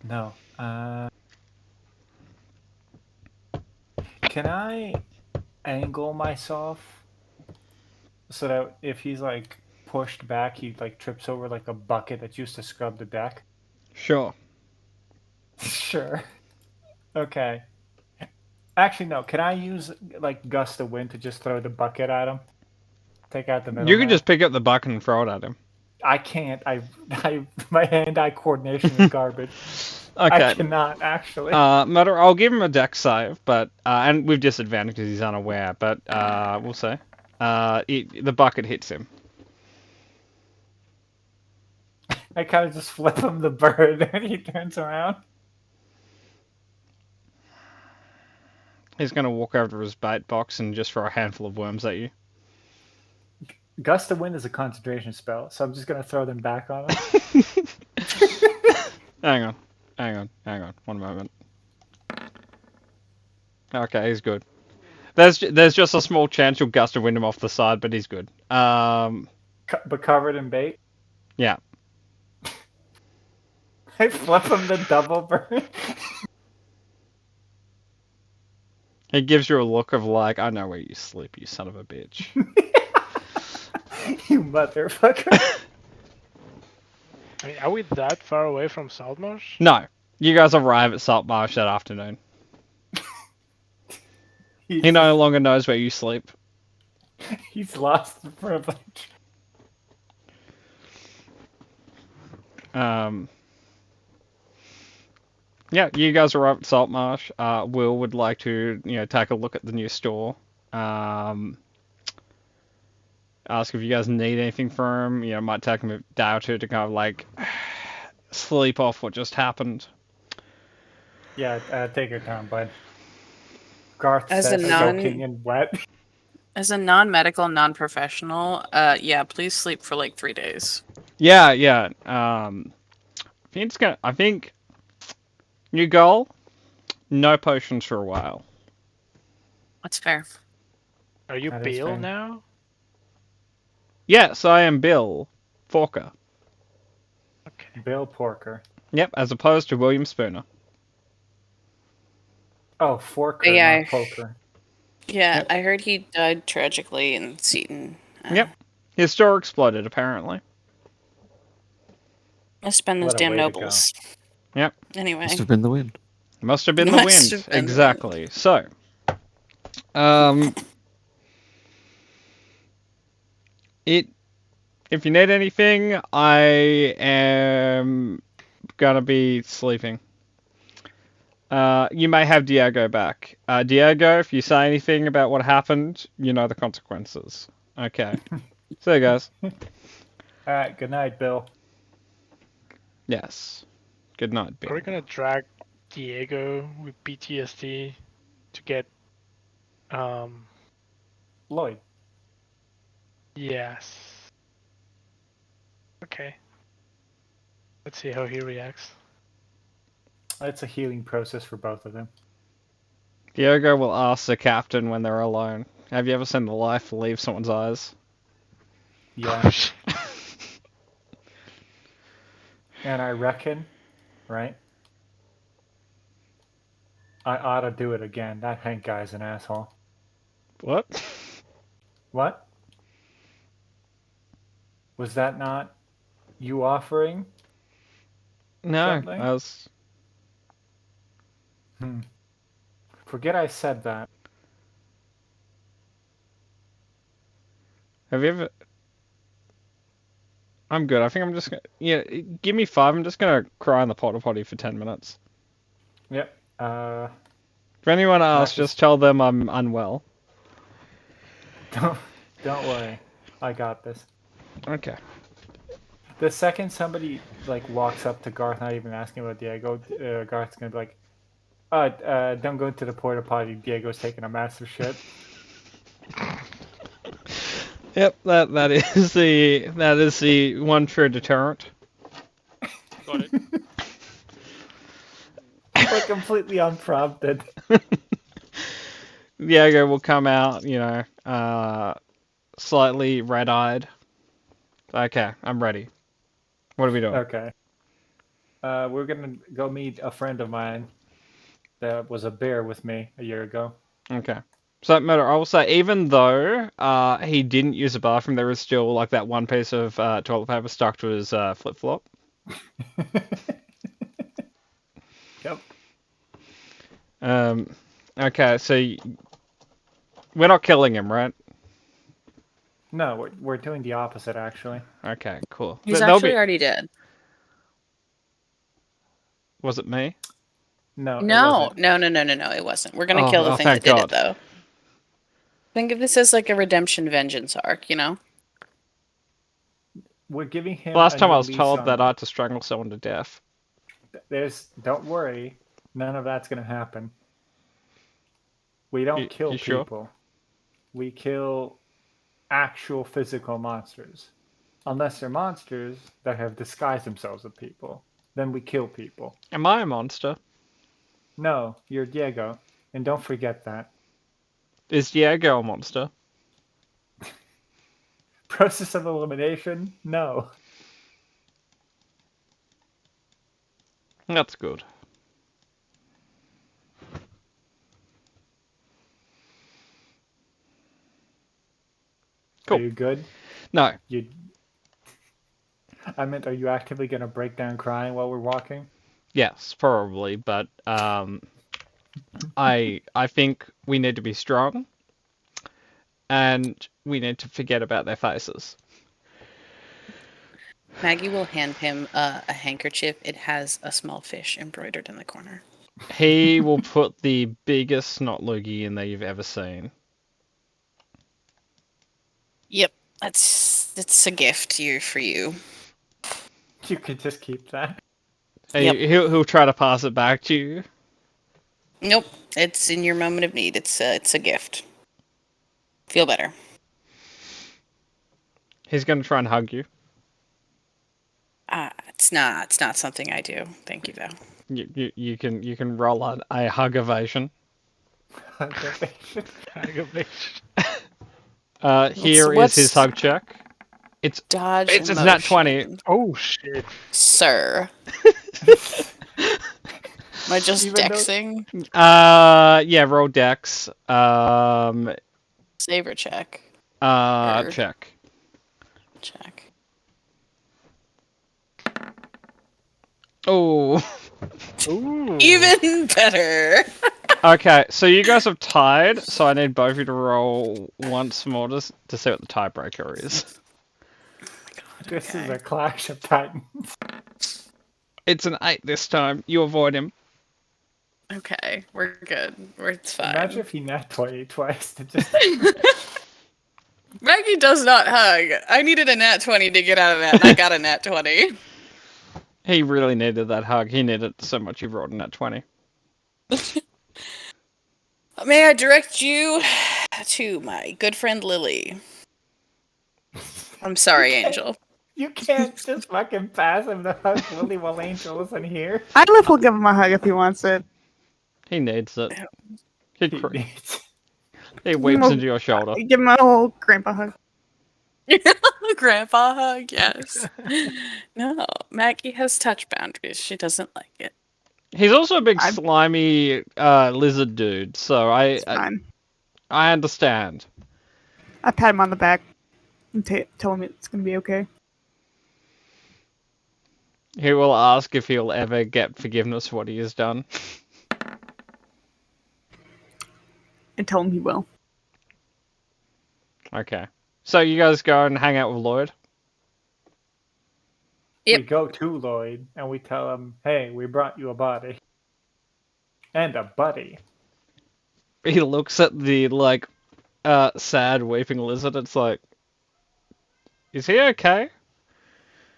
No. Can I angle myself so that if he's like pushed back, he like trips over like a bucket that's used to scrub the deck? Sure. Sure. Okay. Actually, no. Can I use like gust of wind to just throw the bucket at him? Take out the middle. You can just pick up the bucket and throw it at him. I can't. My hand-eye coordination is garbage. Okay. I cannot actually. Matter. I'll give him a deck save, but and with disadvantage because he's unaware. But we'll see. The bucket hits him. I kind of just flip him the bird, and he turns around. He's gonna walk over to his bait box and just throw a handful of worms at you. Gust of wind is a concentration spell, so I'm just gonna throw them back on him. Hang on. 1 moment. Okay, he's good. There's just a small chance you'll gust of wind him off the side, but he's good. But covered in bait. Yeah. I flip him the double bird. He gives you a look of like, I know where you sleep, you son of a bitch. You motherfucker. I mean, are we that far away from Saltmarsh? No. You guys arrive at Saltmarsh that afternoon. He no longer knows where you sleep. He's lost the privilege. Yeah, you guys arrive at Saltmarsh. Will would like to, take a look at the new store. Ask if you guys need anything from him. Might take him a day or two to kind of like sleep off what just happened. Yeah, take your time, bud. Garth As says a non- soaking in wet. As a non-medical, non-professional, yeah, please sleep for like 3 days. Yeah. I think new goal, no potions for a while. That's fair. Are you That is Bill fair. now? Yes, I am Bill Forker. Okay. Bill Porker. Yep, as opposed to William Spooner. Oh, Forker, Yeah. not Poker. Yeah, Yep. I heard he died tragically in Seton. Yep. His store exploded, apparently. Must have been those What a damn way to nobles. Yep. Anyway. Must have been the wind. Must have been the Must wind. have been the Exactly. So, if you need anything, I am gonna be sleeping. You may have Diego back. Diego, if you say anything about what happened, you know the consequences. Okay. See you guys. Alright, good night, Bill. Yes. Good night, Bill. Are we gonna drag Diego with PTSD to get Lloyd. yes. Okay. Let's see how he reacts. It's a healing process for both of them. Diego will ask the captain when they're alone. Have you ever seen the life leave someone's eyes? Yeah. And I reckon, right, I ought to do it again. That Hank guy's an asshole. What? What? Was that not you offering No, something? I was. Forget I said that. Have you ever? I'm good. I think I'm just gonna. Yeah, give me 5. I'm just gonna cry in the porta potty for 10 minutes. Yep. If anyone asks, Max is- just tell them I'm unwell. don't worry. I got this. Okay. The second somebody like walks up to Garth, not even asking about Diego, Garth's gonna be like, don't go into the porta potty. Diego's taking a massive shit." Yep, that is the one true deterrent. Got it. Like completely unprompted. Diego will come out, slightly red-eyed. Okay, I'm ready. What are we doing? Okay. We're gonna go meet a friend of mine that was a bear with me a year ago. Okay. So, Murder, I will say, even though he didn't use a bathroom, there is still like that one piece of toilet paper stuck to his flip-flop. Yep. Okay, so we're not killing him, right? No, we're doing the opposite actually. Okay, cool. He's There'll actually be- already dead. Was it me? No, it No, wasn't. no, no, no, no, no. It wasn't. We're gonna kill the thing thank that did God. it, though. Think of this as like a redemption vengeance arc, you know? We're giving him Last a time new I was lease told on that I life. had to strangle someone to death. Don't worry, none of that's gonna happen. We don't kill You sure? people. We kill actual physical monsters. Unless they're monsters that have disguised themselves as people. Then we kill people. Am I a monster? No, you're Diego. And don't forget that. Is Diego a monster? Process of elimination? No. That's good. Cool. Are you good? No. I meant, are you actively gonna break down crying while we're walking? Yes, probably, but I think we need to be strong, and we need to forget about their faces. Maggie will hand him a handkerchief. It has a small fish embroidered in the corner. He will put the biggest snot loogie in there you've ever seen. Yep, it's a gift for you. You could just keep that. Yep. He'll try to pass it back to you. Nope, it's in your moment of need. It's a gift. Feel better. He's gonna try and hug you. It's not something I do. Thank you though. You can roll a hug evasion. Here is his hug check. It's Dodge. it's nat 20. Oh shit. Sir. Am I just Even though- dexing? Yeah, roll dex. Save or check? Check. Check. Oh. Ooh. Even better. Okay, so you guys have tied, so I need both of you to roll once more to see what the tiebreaker is. This is Okay. a clash of titans. It's an 8 this time. You avoid him. Okay, we're good. It's fine. Imagine if he nat 20 twice to just. Maggie does not hug. I needed a nat 20 to get out of that, and I got a nat 20. He really needed that hug. He needed it so much he rolled a nat 20. May I direct you to my good friend Lily? I'm sorry, Angel. You can't just fucking pass him the hug Lily while Angel isn't here. Idlif will give him a hug if he wants it. He needs it. He needs- He weeps into your shoulder. Give him a whole grandpa hug. Grandpa hug, yes. No, Maggie has touch boundaries. She doesn't like it. He's also a big I'm- slimy lizard dude, so It's fine. I understand. I pat him on the back and tell him it's gonna be okay. He will ask if he'll ever get forgiveness for what he has done. And tell him he will. Okay. So you guys go and hang out with Lloyd? Yep. We go to Lloyd and we tell him, "Hey, we brought you a body and a buddy." He looks at the, like, sad weeping lizard. It's like, is he okay?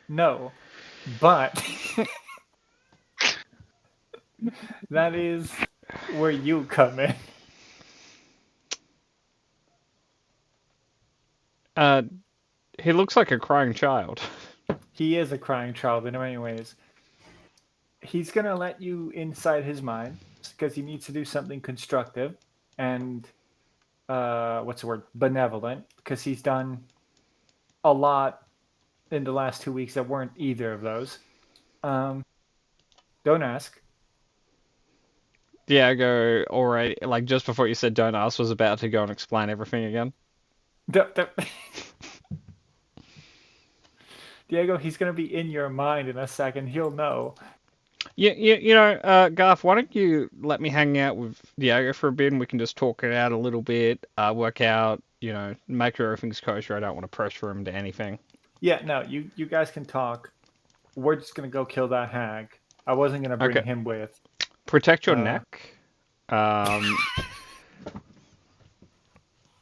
No, but that is where you come in. He looks like a crying child. He is a crying child in many ways. He's gonna let you inside his mind because he needs to do something constructive and what's the word, benevolent, because he's done a lot in the last 2 weeks that weren't either of those. Don't ask. Diego already, like, just before you said don't ask, was about to go and explain everything again. Diego, he's gonna be in your mind in a second. He'll know. Garth, why don't you let me hang out with Diego for a bit and we can just talk it out a little bit, work out, make sure everything's kosher. I don't want to pressure him to anything. Yeah, no, you guys can talk. We're just gonna go kill that hag. I wasn't gonna bring Okay. him with. Protect your neck.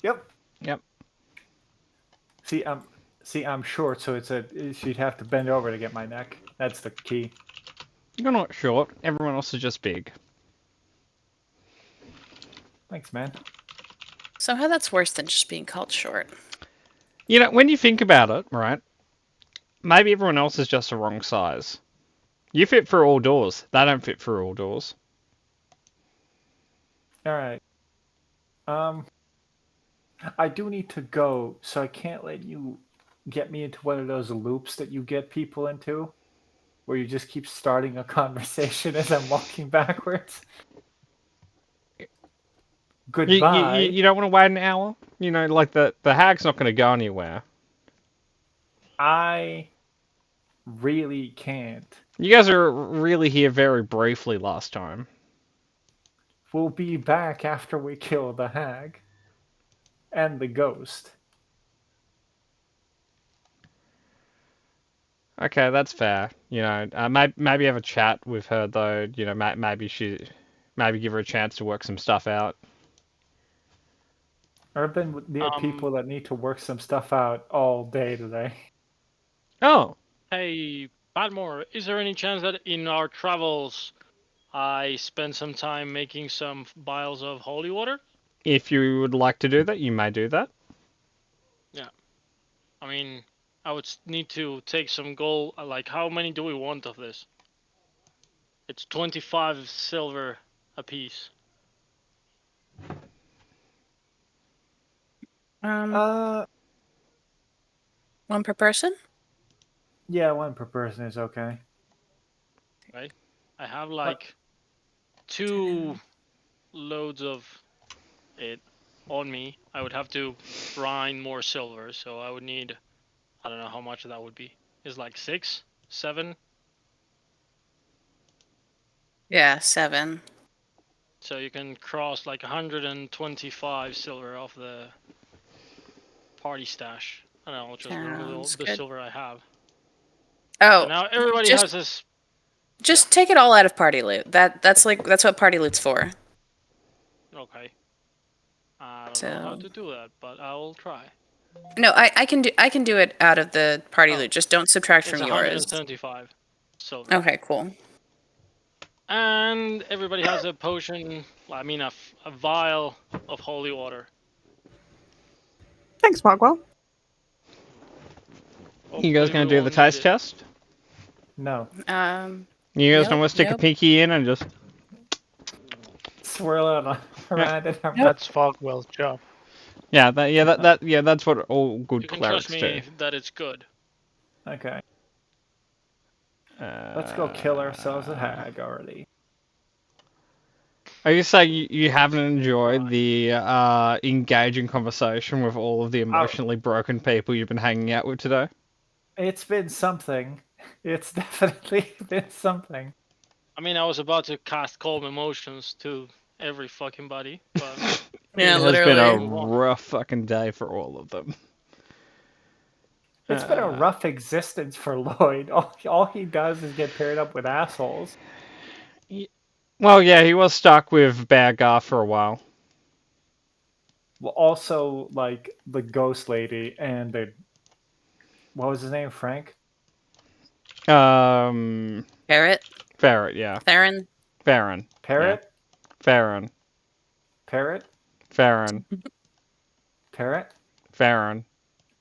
Yep. Yep. See, I'm short, so she'd have to bend over to get my neck. That's the key. You're not short. Everyone else is just big. Thanks, man. Somehow that's worse than just being called short. When you think about it, right? Maybe everyone else is just the wrong size. You fit for all doors. They don't fit for all doors. All right. I do need to go, so I can't let you get me into one of those loops that you get people into, where you just keep starting a conversation as I'm walking backwards. Goodbye. You don't want to wait an hour? Like the hag's not going to go anywhere. I really can't. You guys are really here very briefly last time. We'll be back after we kill the hag and the ghost. Okay, that's fair. Maybe have a chat with her though. Maybe give her a chance to work some stuff out. I've been near people that need to work some stuff out all day today. Oh, Hey, Padmore, is there any chance that in our travels I spend some time making some vials of holy water? if you would like to do that, you may do that. Yeah. I mean, I would need to take some gold. Like, how many do we want of this? It's 25 silver apiece. Uh, One per person? yeah, one per person is okay. Right? I have like 2 loads of it on me. I would have to grind more silver, so I would need, I don't know how much that would be. Is like 6, 7. Yeah, 7. So you can cross like 125 silver off the party stash, and I'll just remove Sounds the good. silver I have. Oh, So now everybody just- has this. Just take it all out of party loot. That's what party loot's for. Okay. I don't know how So- to do that, but I will try. No, I can do it out of the party Oh. loot. Just don't subtract It's from yours. 175 silver. Okay, cool. And everybody has a potion. I mean, a vial of holy water. Thanks, Mogwell. You guys Hopefully going we to do the won't taste need it. test? No. You guys Nope, don't want to stick a nope. pinky in and just... Swirl it around it. That's Fogwell's job. Yeah, that's what all good You can clerics trust do. me that it's good. Okay. Let's go kill ourselves a hag already. Are you saying you haven't enjoyed the engaging conversation with all of the emotionally broken people you've been hanging out with today? It's been something. It's definitely been something. I mean, I was about to cast calm emotions to every fucking body, but Yeah, It has been a literally. move on. rough fucking day for all of them. It's been a rough existence for Lloyd. All he does is get paired up with assholes. Well, yeah, he was stuck with Bad Gar for a while. Well, also, like, the ghost lady and the... What was his name? Frank? Um, Parrot? Ferret, yeah. Theron? Farron. Parrot? Farron. Parrot? Farron. Parrot? Farron.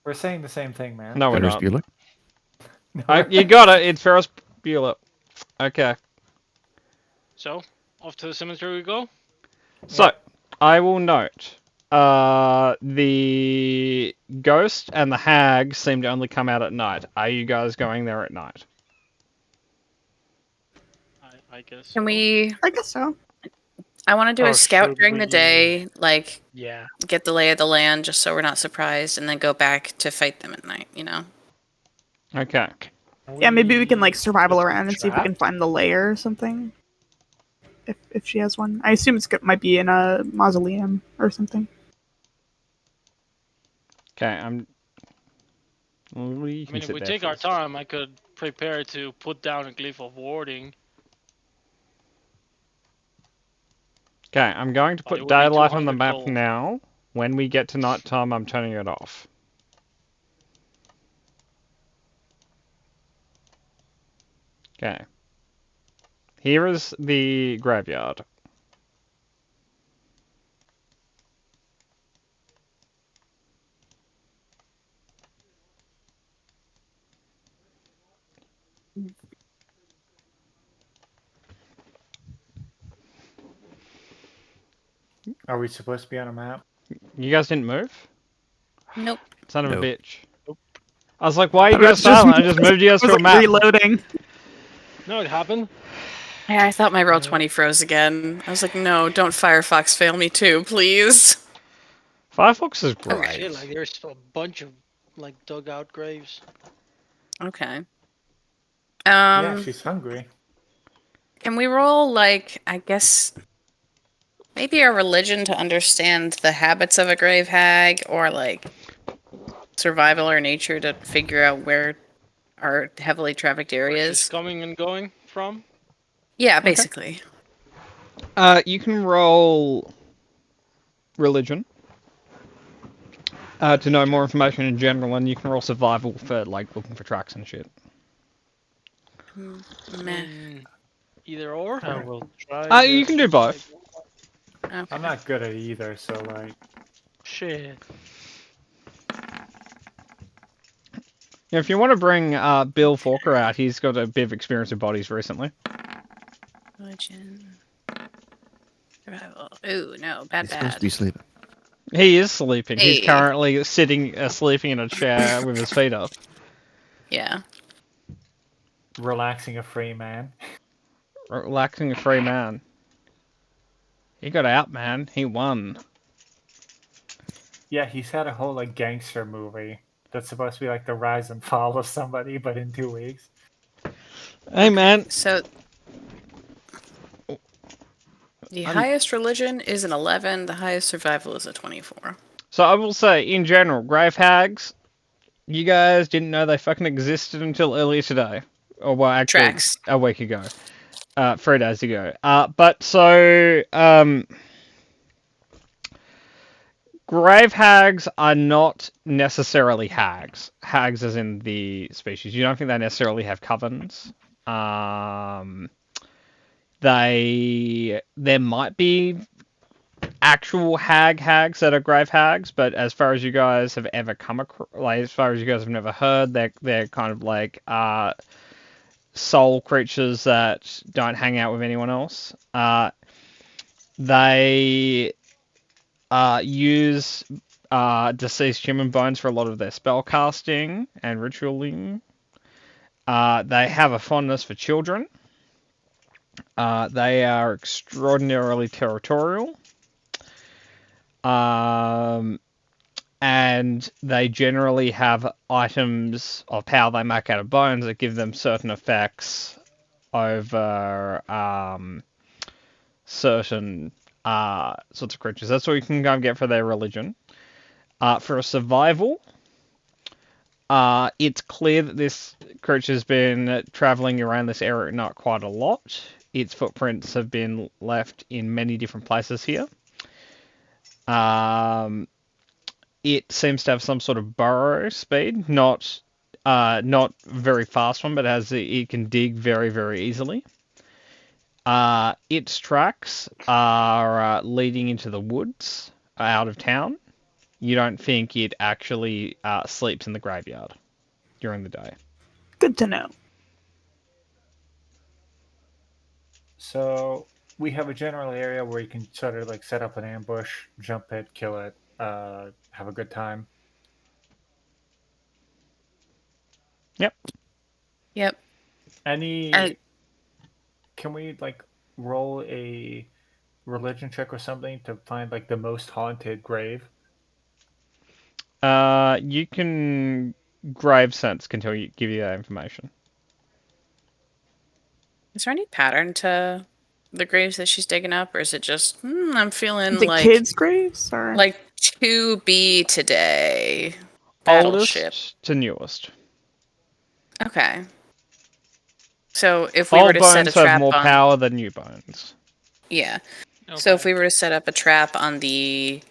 We're saying the same thing, man. No, we're Ferris not. Bueller. No, You got it. It's Ferris Bueller. Okay. So, off to the cemetery we go. So, Yep. I will note, the ghost and the hag seem to only come out at night. Are you guys going there at night? I guess. Can So. we? I guess so. I want to do Or a scout should during the we- day, like Yeah. get the lay of the land, just so we're not surprised, and then go back to fight them at night. You know. Okay. Yeah, maybe we can like survival put around and see if we trap? can find the lair or something. If she has one, I assume might be in a mausoleum or something. Okay, I'm... Well, you I can mean, if sit we there take our first. time, I could prepare to put down a glyph of warding. Okay, I'm going to But it put would be daylight on the 200 map gold. now. When we get to night time, I'm turning it off. Okay. Here is the graveyard. Are we supposed to be on a map? You guys didn't move? Nope. Son of a Nope. bitch. I was like, why are you I guys was just- silent? I just moved you guys I to was a like map. reloading. No, it happened. Yeah, I thought my roll 20 froze again. I was like, no, don't Firefox fail me too, please. Firefox is Oh great. shit! Like there's a bunch of like dug out graves. Okay. Yeah, she's hungry. Can we roll, like, I guess, maybe a religion to understand the habits of a grave hag, or, like, survival or nature to figure out where are heavily trafficked Where she's areas? coming and going from. Yeah, basically. You can roll religion to know more information in general, and you can roll survival for like looking for tracks and shit. Meh. Either or. I will try. You can do both. Okay. I'm not good at either, so like... Shit. Yeah, if you want to bring Bill Forker out, he's got a bit of experience with bodies recently. Religion. Survival. Ooh, no, bad, He's supposed to be bad. sleeping. He is sleeping. He's Hey. currently sitting, sleeping in a chair with his feet up. Yeah. Relaxing a free man. Relaxing a free man. He got out, man. He won. Yeah, he's had a whole like gangster movie that's supposed to be like the rise and fall of somebody, but in 2 weeks. Hey, man. So, the highest religion is an 11, the highest survival is a 24. So I will say, in general, grave hags, you guys didn't know they fucking existed until earlier today. Or, well, actually, Tracks. a week ago. 3 days ago. But so, grave hags are not necessarily hags. Hags as in the species. You don't think they necessarily have covens. There might be actual hags that are grave hags, but as far as you guys have ever come across, like as far as you guys have never heard, they're kind of like soul creatures that don't hang out with anyone else. They use deceased human bones for a lot of their spell casting and ritualing. They have a fondness for children. They are extraordinarily territorial. And they generally have items of power they make out of bones that give them certain effects over certain sorts of creatures. That's what you can go and get for their religion. For a survival, it's clear that this creature's been traveling around this area at night quite a lot. Its footprints have been left in many different places here. It seems to have some sort of burrow speed, not very fast one, but it can dig very, very easily. Its tracks are leading into the woods out of town. You don't think it actually sleeps in the graveyard during the day. Good to know. So we have a general area where you can sort of like set up an ambush, jump it, kill it, have a good time. Yep. Yep. Any? Can we like roll a religion check or something to find like the most haunted grave? You can grave sense can give you that information. Is there any pattern to the graves that she's digging up, or is it just I'm feeling The like kids' graves, or like to be today battleship? Oldest to newest. Okay. So if we were Old to set a bones have trap more on, power than new bones. yeah. Okay. So if we were to set up a trap on the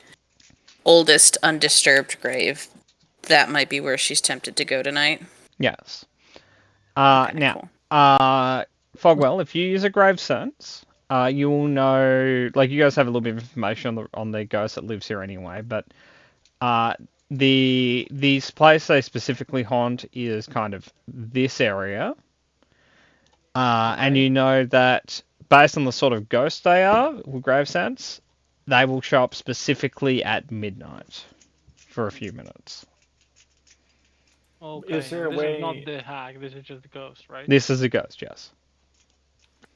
oldest undisturbed grave, that might be where she's tempted to go tonight. Yes. Okay, Now, cool. Fogwell, if you use a grave sense, you will know. Like, you guys have a little bit of information on the ghost that lives here anyway. But the place they specifically haunt is kind of this area, and you know that based on the sort of ghost they are with grave sense, they will show up specifically at midnight for a few minutes. Okay. Is there a this is not way? the hag. This is just the ghost, right? This is a ghost, yes.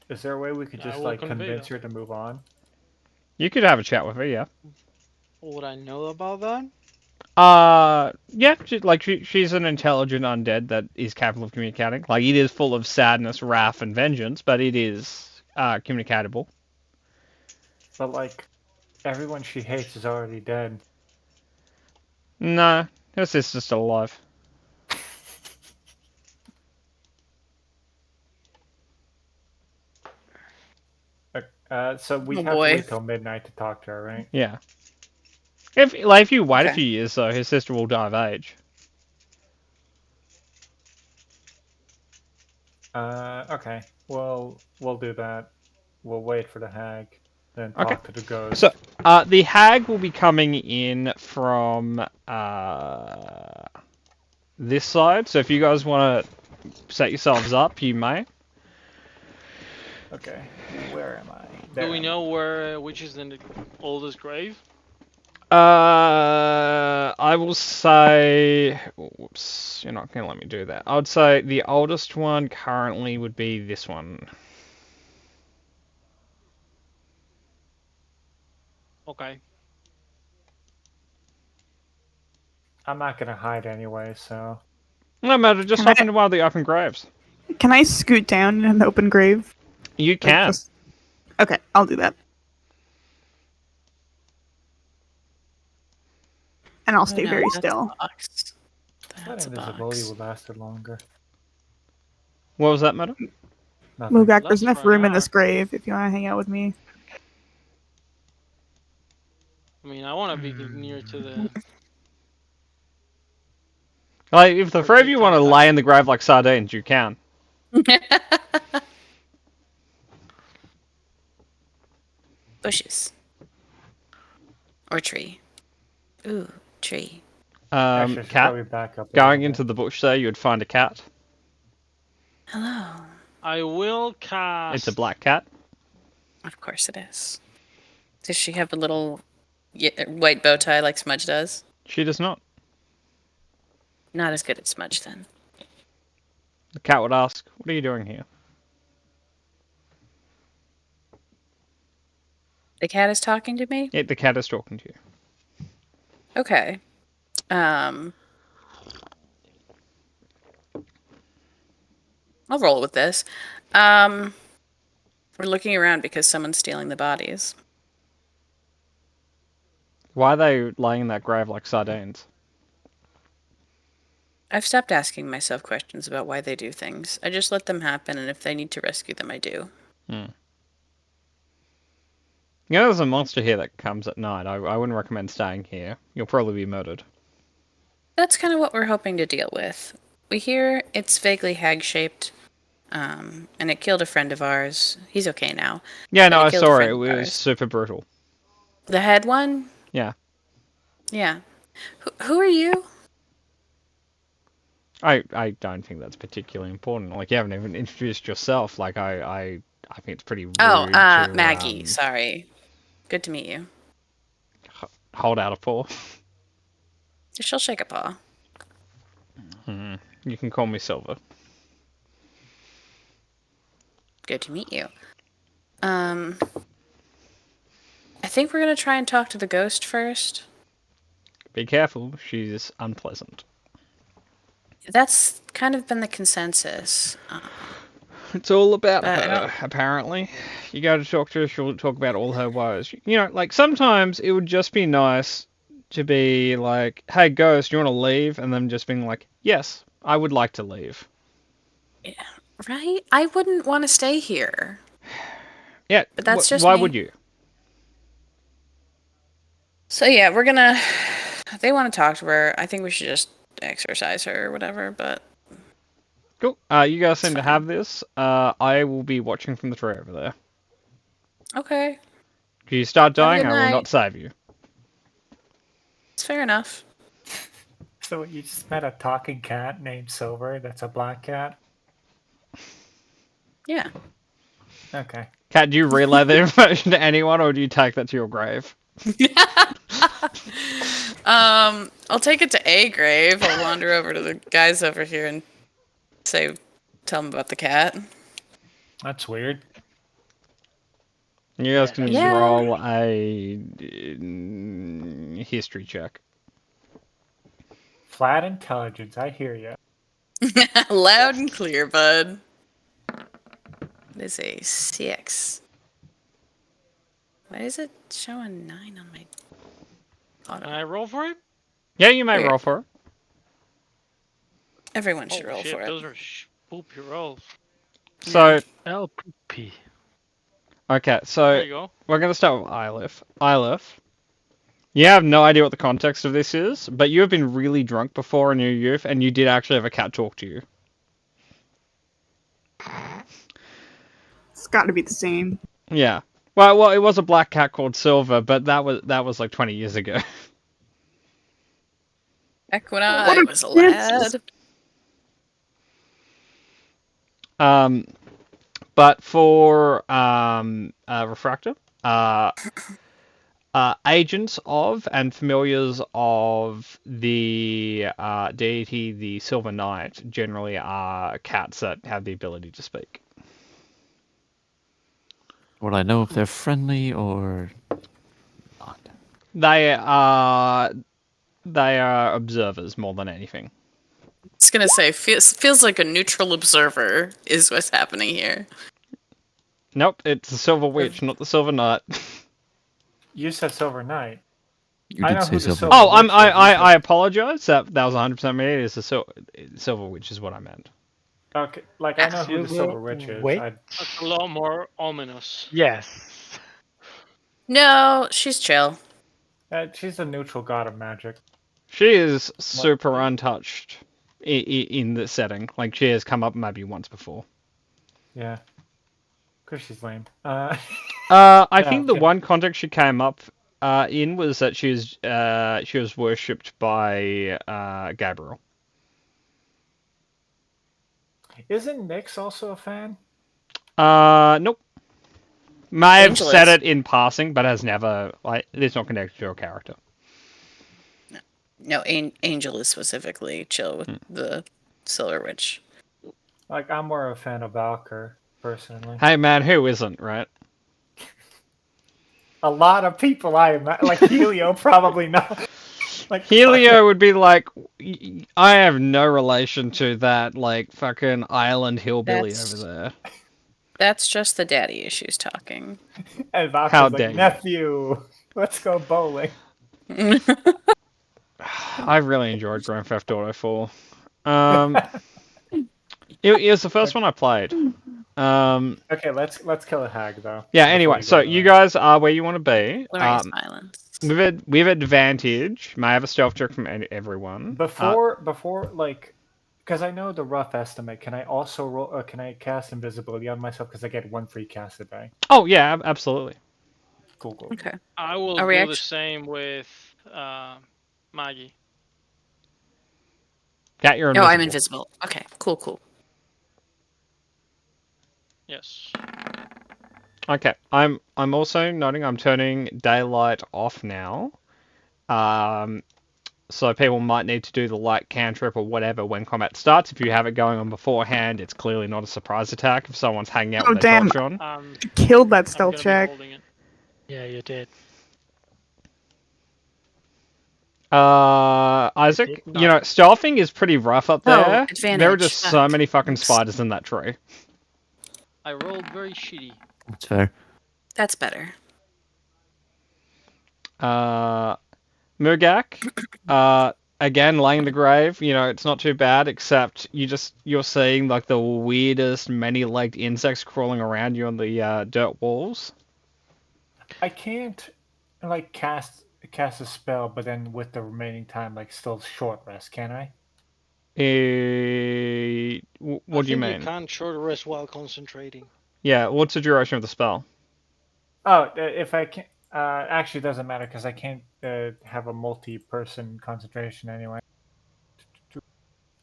Is there a way we could I just will like convey convince that. her to move on? You could have a chat with her, yeah. Would I know about that? Yeah, she's an intelligent undead that is capable of communicating. Like, it is full of sadness, wrath, and vengeance, but it is communicatable. But like, everyone she hates is already dead. No, her sister's still alive. So we Oh, have to boy. wait till midnight to talk to her, right? Yeah. If you wait a Okay. few years, though, his sister will die of age. Okay. Well, we'll do that. We'll wait for the hag, then Okay. talk to the ghost. So, the hag will be coming in from this side. So if you guys want to set yourselves up, you may. Okay. Where am I? Do we There. know which is the oldest grave? I will say. Whoops, you're not going to let me do that. I would say the oldest one currently would be this one. Okay. I'm not gonna hide anyway, so. No matter, just Can hop I- into one of the open graves. can I scoot down in an open grave? You Like, can. just- Okay, I'll do that. And I'll stay Oh, no, very that's still. a box. That That's a invisibility box. would lasted longer. What was that, matter? Nothing. Move back. There's Lasts enough for an room in this hour. grave if you want to hang out with me. I mean, I want to be near to the. Like, if the three of you want to Particular lay in the grave like sardines, you can. Bushes. Or tree. Ooh, tree. Actually, I should Cat. probably back up. a Going little into bit. the bush there, you would find a cat. Hello. I will cast. It's a black cat. Of course it is. Does she have a little white bow tie like Smudge does? She does not. Not as good at Smudge then. The cat would ask, "What are you doing here?" The cat is talking to me? Yeah, the cat is talking to you. Okay. I'll roll with this. We're looking around because someone's stealing the bodies. Why are they laying in that grave like sardines? I've stopped asking myself questions about why they do things. I just let them happen, and if they need to rescue them, I do. You know, there's a monster here that comes at night. I wouldn't recommend staying here. You'll probably be murdered. That's kind of what we're hoping to deal with. We hear it's vaguely hag-shaped, and it killed a friend of ours. He's okay now. Yeah, But no, it I killed a saw it. friend It of was ours. super brutal. The head one? Yeah. Yeah. Who are you? I don't think that's particularly important. Like, you haven't even introduced yourself. Like, I think it's pretty rude to Maggie. Sorry. Good to meet you. hold out a paw. She'll shake a paw. You can call me Silver. Good to meet you. I think we're gonna try and talk to the ghost first. Be careful, she's unpleasant. That's kind of been the consensus. It's all about I don't. her, apparently. You go to talk to her, she'll talk about all her woes. You know, like, sometimes it would just be nice to be like, hey, ghost, you want to leave? And them just being like, yes, I would like to leave. Yeah, right? I wouldn't want to stay here. Yeah, But that's just why me. would you? So yeah, we're gonna. They want to talk to her. I think we should just exercise her or whatever. But Cool. You guys seem to fine. have this. I will be watching from the tree over there. Okay, If you start have a dying, good I will night. not save you. It's fair enough. So you just met a talking cat named Silver. That's a black cat. Yeah. Okay. Cat, do you relay the information to anyone, or do you take that to your grave? I'll take it to A grave. I'll wander over to the guys over here and tell them about the cat. That's weird. You guys can Yeah. roll a history check. Flat intelligence. I hear you. Loud and clear, bud. It is a 6. Why is it showing 9 on my auto? Can I roll for it? Yeah, you may Okay. roll for it. Everyone should Oh roll shit, for it. those are poopy rolls. So, LPP. okay, There so you go. we're going to start with Ilif. Ilif, you have no idea what the context of this is, but you have been really drunk before in your youth, and you did actually have a cat talk to you. It's got to be the same. Yeah. Well, it was a black cat called Silver, but that was like 20 years ago. Back when What I a was a chances. lad. But for Refractor, agents of and familiars of the deity, the Silver Knight, generally are cats that have the ability to speak. Would I know if they're friendly or not? They are observers more than anything. I was gonna say, feels like a neutral observer is what's happening here. Nope, it's the Silver Witch, not the Silver Knight. You said Silver Knight. You I did know say who the silver. Silver Oh, Witch is. I apologize. That was 100% me. It is the Silver Witch is what I meant. Okay, like I know who the Silver Silver Witch is. Witch? That's a lot more ominous. Yes. No, she's chill. She's a neutral god of magic. She is super untouched in the setting. Like, she has come up maybe once before. Yeah. Because she's lame. I Yeah, think the okay. one context she came up in was that she was worshipped by Gabriel. Isn't Nyx also a fan? Nope. May have Angel said is. it in passing, but has never, like, it's not connected to her character. No, Angel is specifically chill with the Silver Witch. Like, I'm more of a fan of Valkyr, personally. Hey man, who isn't, right? A lot of people, like Helio, probably not. Like Helio would be like, I have no relation to that, like, fucking island hillbilly That's- over there. That's just the daddy issues talking. and How Vaca's dare like, you. nephew, let's go bowling. I really enjoyed Grand Theft Auto 4. It was the first one I played. Okay, let's kill a hag though. Yeah. before Anyway, we so go to you that. guys are where you want to be. Glorious violence. With advantage, may I have a stealth check from everyone. Before like, because I know the rough estimate. Can I also roll? Can I cast invisibility on myself? Because I get one free cast a day. Oh yeah, absolutely. Cool. Okay. I will Are we do the actu- same with Maggie. Cat, you're Oh, invisible. I'm invisible. Okay, cool. Yes. Okay, I'm also noting I'm turning daylight off now. So people might need to do the light cantrip or whatever when combat starts. If you have it going on beforehand, it's clearly not a surprise attack if someone's hanging out Oh, with their damn. torch on. Killed that I'm stealth gonna be check. holding it. Yeah, you did. Isaac, did you know, stealthing is pretty rough up Oh, there. advantage. There are just so Fuck. many fucking Oops. spiders in that tree. I rolled very shitty. That's fair. That's better. Murgak, again, laying in the grave, you know, it's not too bad, except you're seeing like the weirdest many-legged insects crawling around you on the dirt walls. I can't like cast a spell, but then with the remaining time, like still short rest. Can I? What do you I think mean? you can't short rest while concentrating. Yeah, what's the duration of the spell? Oh, if I can. Actually, it doesn't matter because I can't have a multi-person concentration anyway.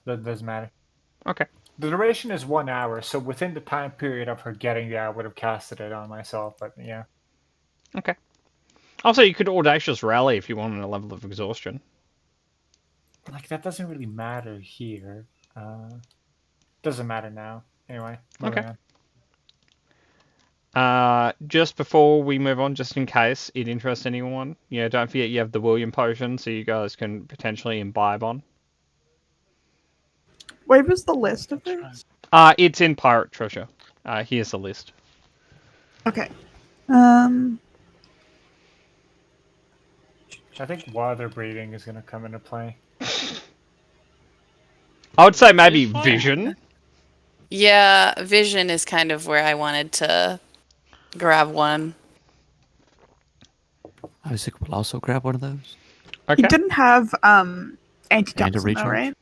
That doesn't matter. Okay. The duration is 1 hour, so within the time period of her getting there, I would have casted it on myself. But yeah, Okay. Also, you could audacious rally if you wanted a level of exhaustion. like that doesn't really matter here. Doesn't matter now. Anyway, moving Okay. on. Just before we move on, just in case it interests anyone, don't forget you have the William potion, so you guys can potentially imbibe on. Where was the list of things? It's in Pirate Treasure. Here's the list. Okay. I think water breathing is going to come into play. I would say maybe It's fine. Vision. Yeah, vision is kind of where I wanted to grab one. Isaac will also grab one of those. Okay. He didn't have And a antitoxin though, recharge. right?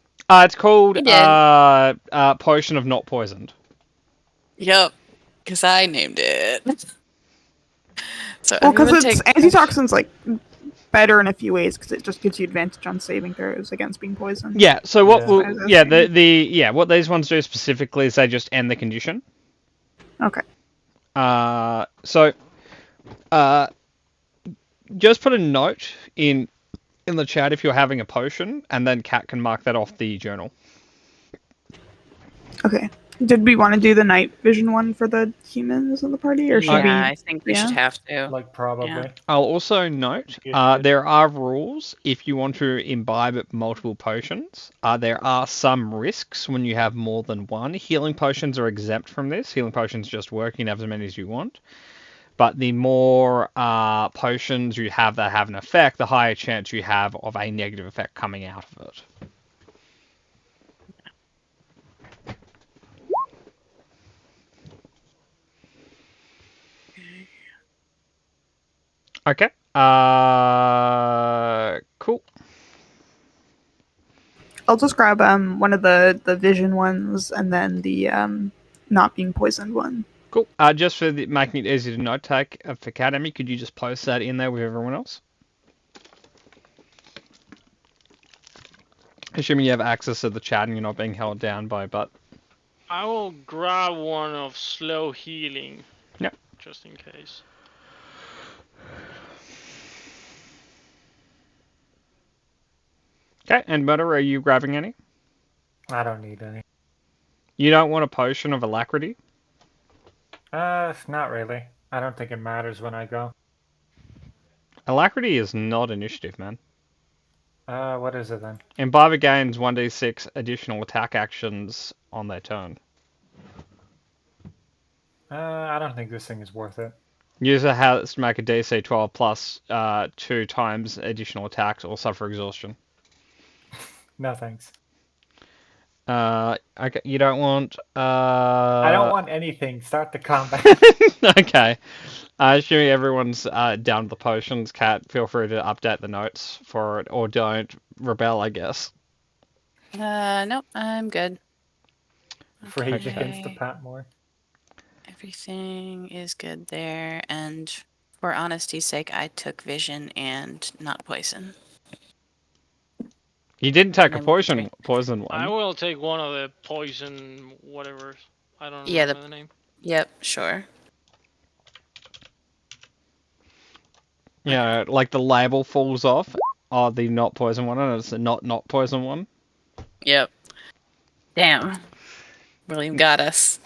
It's called He did. Potion of Not Poisoned. Yep, because I named it. So Well, because everyone it's take antitoxin's like better in a few ways because it just gives you advantage on saving throws against being poisoned. Yeah. So what? Yeah. What these ones do specifically is they just end the condition. Okay. Just put a note in the chat if you're having a potion, and then Kat can mark that off the journal. Okay. Did we want to do the night vision one for the humans in the party, or should we? Yeah, I think we yeah? should have to. Like probably. Yeah. I'll also note Good. there are rules if you want to imbibe multiple potions. There are some risks when you have more than one. Healing potions are exempt from this. Healing potions just work. You can have as many as you want. But the more potions you have that have an effect, the higher chance you have of a negative effect coming out of it. Okay. Cool. I'll just grab one of the vision ones and then the not being poisoned one. Cool. Just for making it easy to note take for Academy, could you just post that in there with everyone else? Assuming you have access to the chat and you're not being held down by but. I will grab one of slow healing. Yep. Just in case. Okay, and Murder, are you grabbing any? I don't need any. You don't want a potion of alacrity? Not really. I don't think it matters when I go. Alacrity is not initiative, man. What is it then? Imbiber gains 1d6 additional attack actions on their turn. I don't think this thing is worth it. User has to make a DC 12 plus 2 times additional attacks or suffer exhaustion. No thanks. Okay, you don't want. I don't want anything. Start the combat. Okay. Assuming everyone's down to the potions, Cat, feel free to update the notes for it, or don't rebel, I guess. Nope, I'm good. Rage Okay. against the Patmore. Everything is good there, and for honesty's sake, I took vision and not poison. You didn't take And a I rolled a poison I one. will take one of the poison whatever. I don't Yeah, remember the name. Yep, sure. Yeah, like the label falls off. Oh, the not poison one, and it's a not poison one. Yep. Damn. William got us.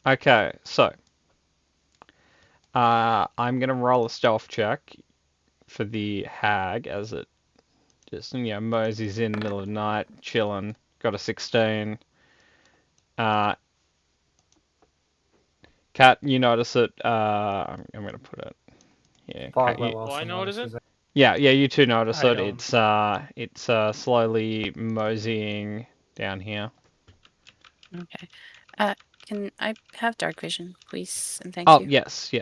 Okay, so I'm gonna roll a stealth check for the hag as it just moseys in the middle of the night, chilling. Got a 16. Cat, you notice it. I'm gonna put it here. Cat, you, Oh, I notice it. yeah, you two notice I it. don't. It's slowly moseying down here. Okay. Can I have dark vision, please? And thank Oh, you. yes,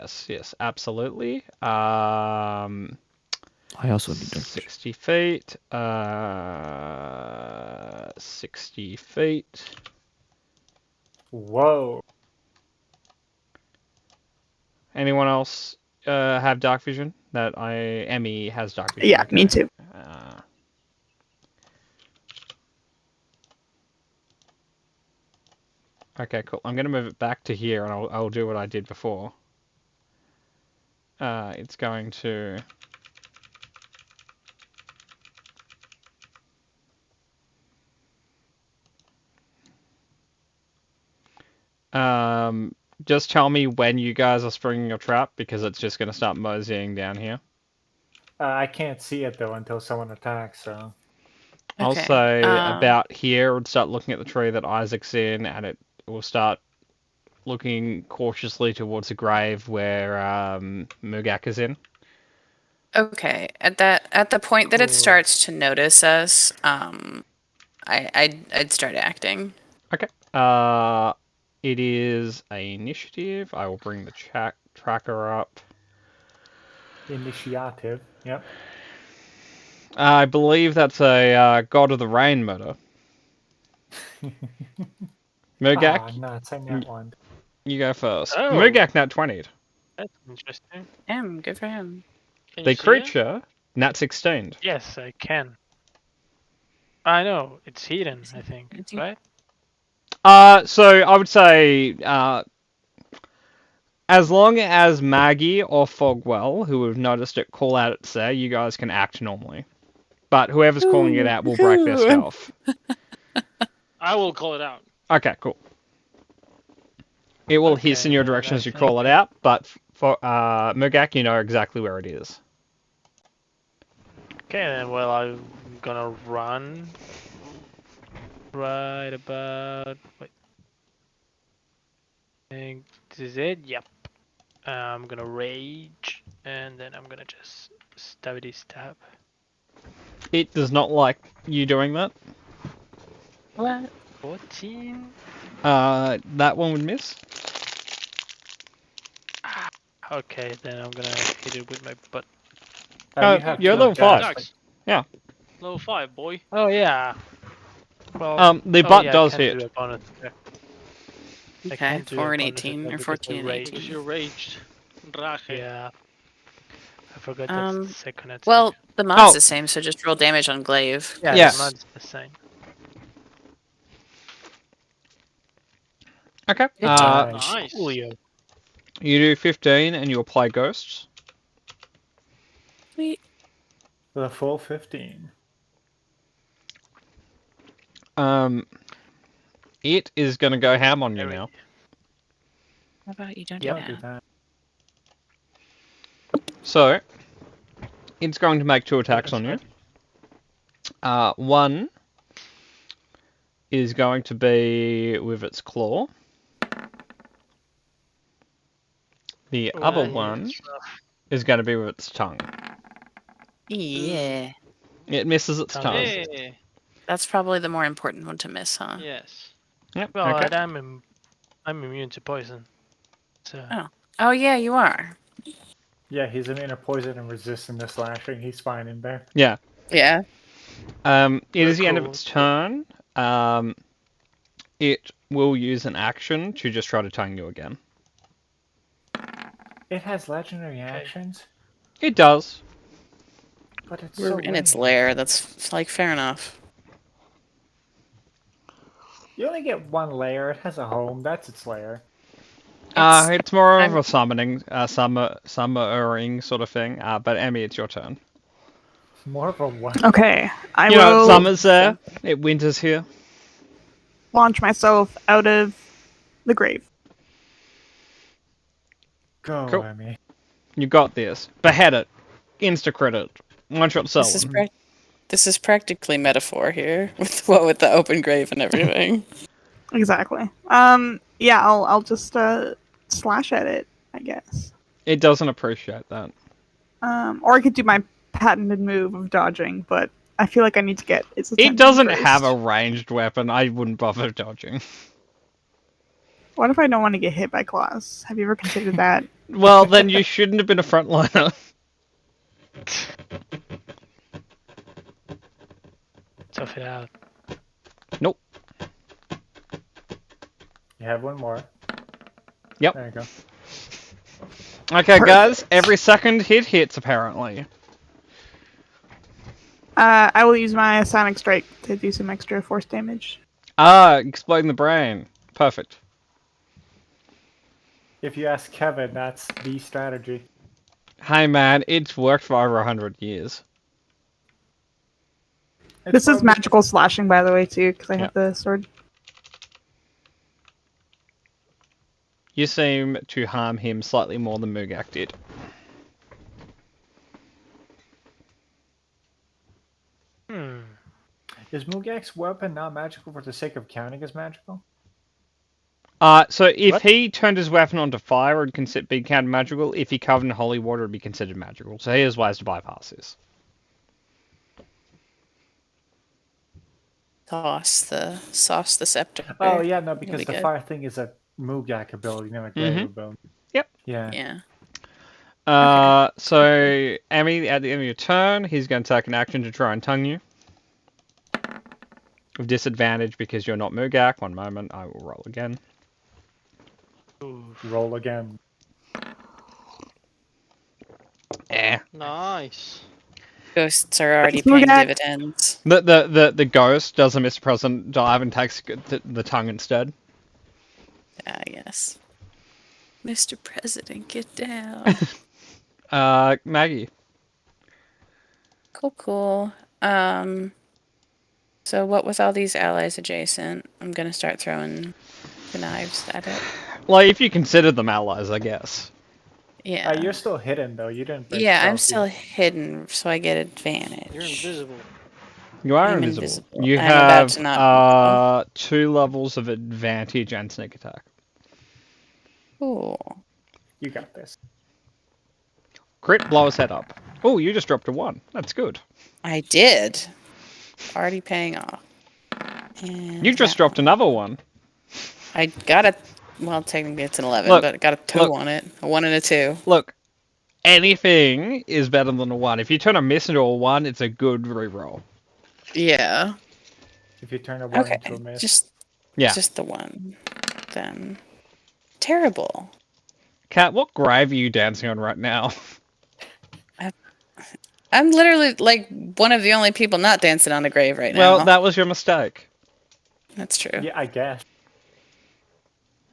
absolutely. I also need dark vision. 60 feet. 60 feet. Whoa. Anyone else have dark vision? Emmy has dark vision. Yeah, okay. me too. Okay, cool. I'm gonna move it back to here, and I'll do what I did before. It's going to. Just tell me when you guys are springing your trap, because it's just gonna start moseying down here. I can't see it though until someone attacks. So I'll Okay. say about here, and start looking at the tree that Isaac's in, and it will start looking cautiously towards the grave where Mugak is in. Okay. At the point that it Cool. starts to notice us, I'd start acting. Okay. It is a initiative. I will bring the tracker up. initiative. Yep. I believe that's a God of the Rain murder. Mugak, Ah, nuts! I net one. you go first. Oh. Mugak nat 20'd. That's interesting. Damn, good for him. Can you The see it? creature nat 16'd. Yes, I can. I know it's hidden. I think, right? So I would say, as long as Maggie or Fogwell, who have noticed it, call out it's there, you guys can act normally. But whoever's calling it out will break their stealth. I will call it out. Okay, cool. It will hiss in your then direction I as you think- call it out, but for Mugak, you know exactly where it is. Okay, then. Well, I'm gonna run. Right about. Wait. I think this is it. Yep. I'm gonna rage, and then I'm gonna just stab. It does not like you doing that. What? 14. That one would miss. Okay, then I'm gonna hit it with my butt. You have you're to level dash, 5. Nice. Yeah. Level 5, boy. Oh yeah. Well. The oh, butt yeah, I does can't hit. do a bonus attack. I Okay, can't do 4 a and bonus 18, attack or because 14 of and rage. Because 18. you're raged. Rage. Yeah. I forgot that's the second attack. Well, the mod's the same, so just roll damage on glaive. yeah, Yes. the mod's the same. Okay. Good job. Nice. Julio. You do 15 and you apply ghosts. Sweet. the full 15. It is going to go ham on you now. How about you don't Yep. do Don't do that? that. So, it's going to make 2 attacks on you. One is going to be with its claw. The Oh, other that one hits rough. is going to be with its tongue. Yeah. It misses its Tongue tongue. is- Hey, That's probably the more important one to miss, huh? yes. Yep. Well, Okay. I'm immune to poison. So Oh, yeah, you are. Yeah, he's immune to poison and resistant to slashing. He's fine in there. Yeah. Yeah. It is the end of cool. its turn. It will use an action to just try to tongue you again. It has legendary actions, It does. but it's We're so in its lame. lair. That's like fair enough. You only get one layer. It has a home. That's its layer. It's more of I'm- a summoning, summering sort of thing. But Emmy, it's your turn. More of a what? Okay, I You know, will summer's there. It winter's here. launch myself out of the grave. Go, Cool. Emmy. You got this. Behead it. Insta credit. One shot This is selling. this is practically metaphor here with the open grave and everything. Exactly. Yeah, I'll just slash at it, I guess. It doesn't appreciate that. Or I could do my patented move of dodging, but I feel like I need to get its attention It doesn't first. have a ranged weapon. I wouldn't bother dodging. What if I don't want to get hit by claws? Have you ever considered that? Well, then you shouldn't have been a frontliner. Tough it out. Nope. You have one more. Yep. There you go. Okay, guys. Perfect. Every second hit hits, apparently. I will use my sonic strike to do some extra force damage. Exploding the brain. Perfect. If you ask Kevin, that's the strategy. Hey, man, it's worked for over 100 years. It's This is probably- magical slashing, by the way, too, because I Yeah. have the sword. You seem to harm him slightly more than Mugak did. Is Mugak's weapon not magical for the sake of counting as magical? So if What? he turned his weapon onto fire, it'd be counted magical. If he covered in holy water, it'd be considered magical. So here's ways to bypass this. Sauce the scepter. Oh yeah, no, That'd because be the good. fire thing is a Mugak ability, not a grave ability. Yep. Yeah. Yeah. So Emmy, at the end of your turn, he's going to take an action to try and tongue you. With disadvantage because you're not Mugak. One moment, I will roll again. Roll again. Nice. Ghosts are already Let's move paying that. dividends. The ghost does a Mr. President dive and takes the tongue instead. Ah, yes. Mr. President, get down. Maggie. Cool. So what with all these allies adjacent, I'm gonna start throwing the knives at it. Like, if you consider them allies, I guess. Yeah. You're still hidden though. You didn't. break Yeah, I'm stealth still hidden, so I get advantage. You're invisible. You are I'm invisible. invisible. You I'm about have to not 2 levels of advantage and sneak attack. Cool. You got this. Crit, blow his head up. Oh, you just dropped a 1. That's good. I did. Already paying off. And You just that dropped one. another 1. I got a. Well, technically it's an 11, Look, but I got a 2 on it. A 1 and a 2. Look, anything is better than a 1. If you turn a miss into a 1, it's a good reroll. Yeah. If you turn a one Okay. into a miss. Just the 1. Then. Terrible. Kat, what grave are you dancing on right now? I'm literally like one of the only people not dancing on a grave right now. Well, that was your mistake. That's true. Yeah, I guess.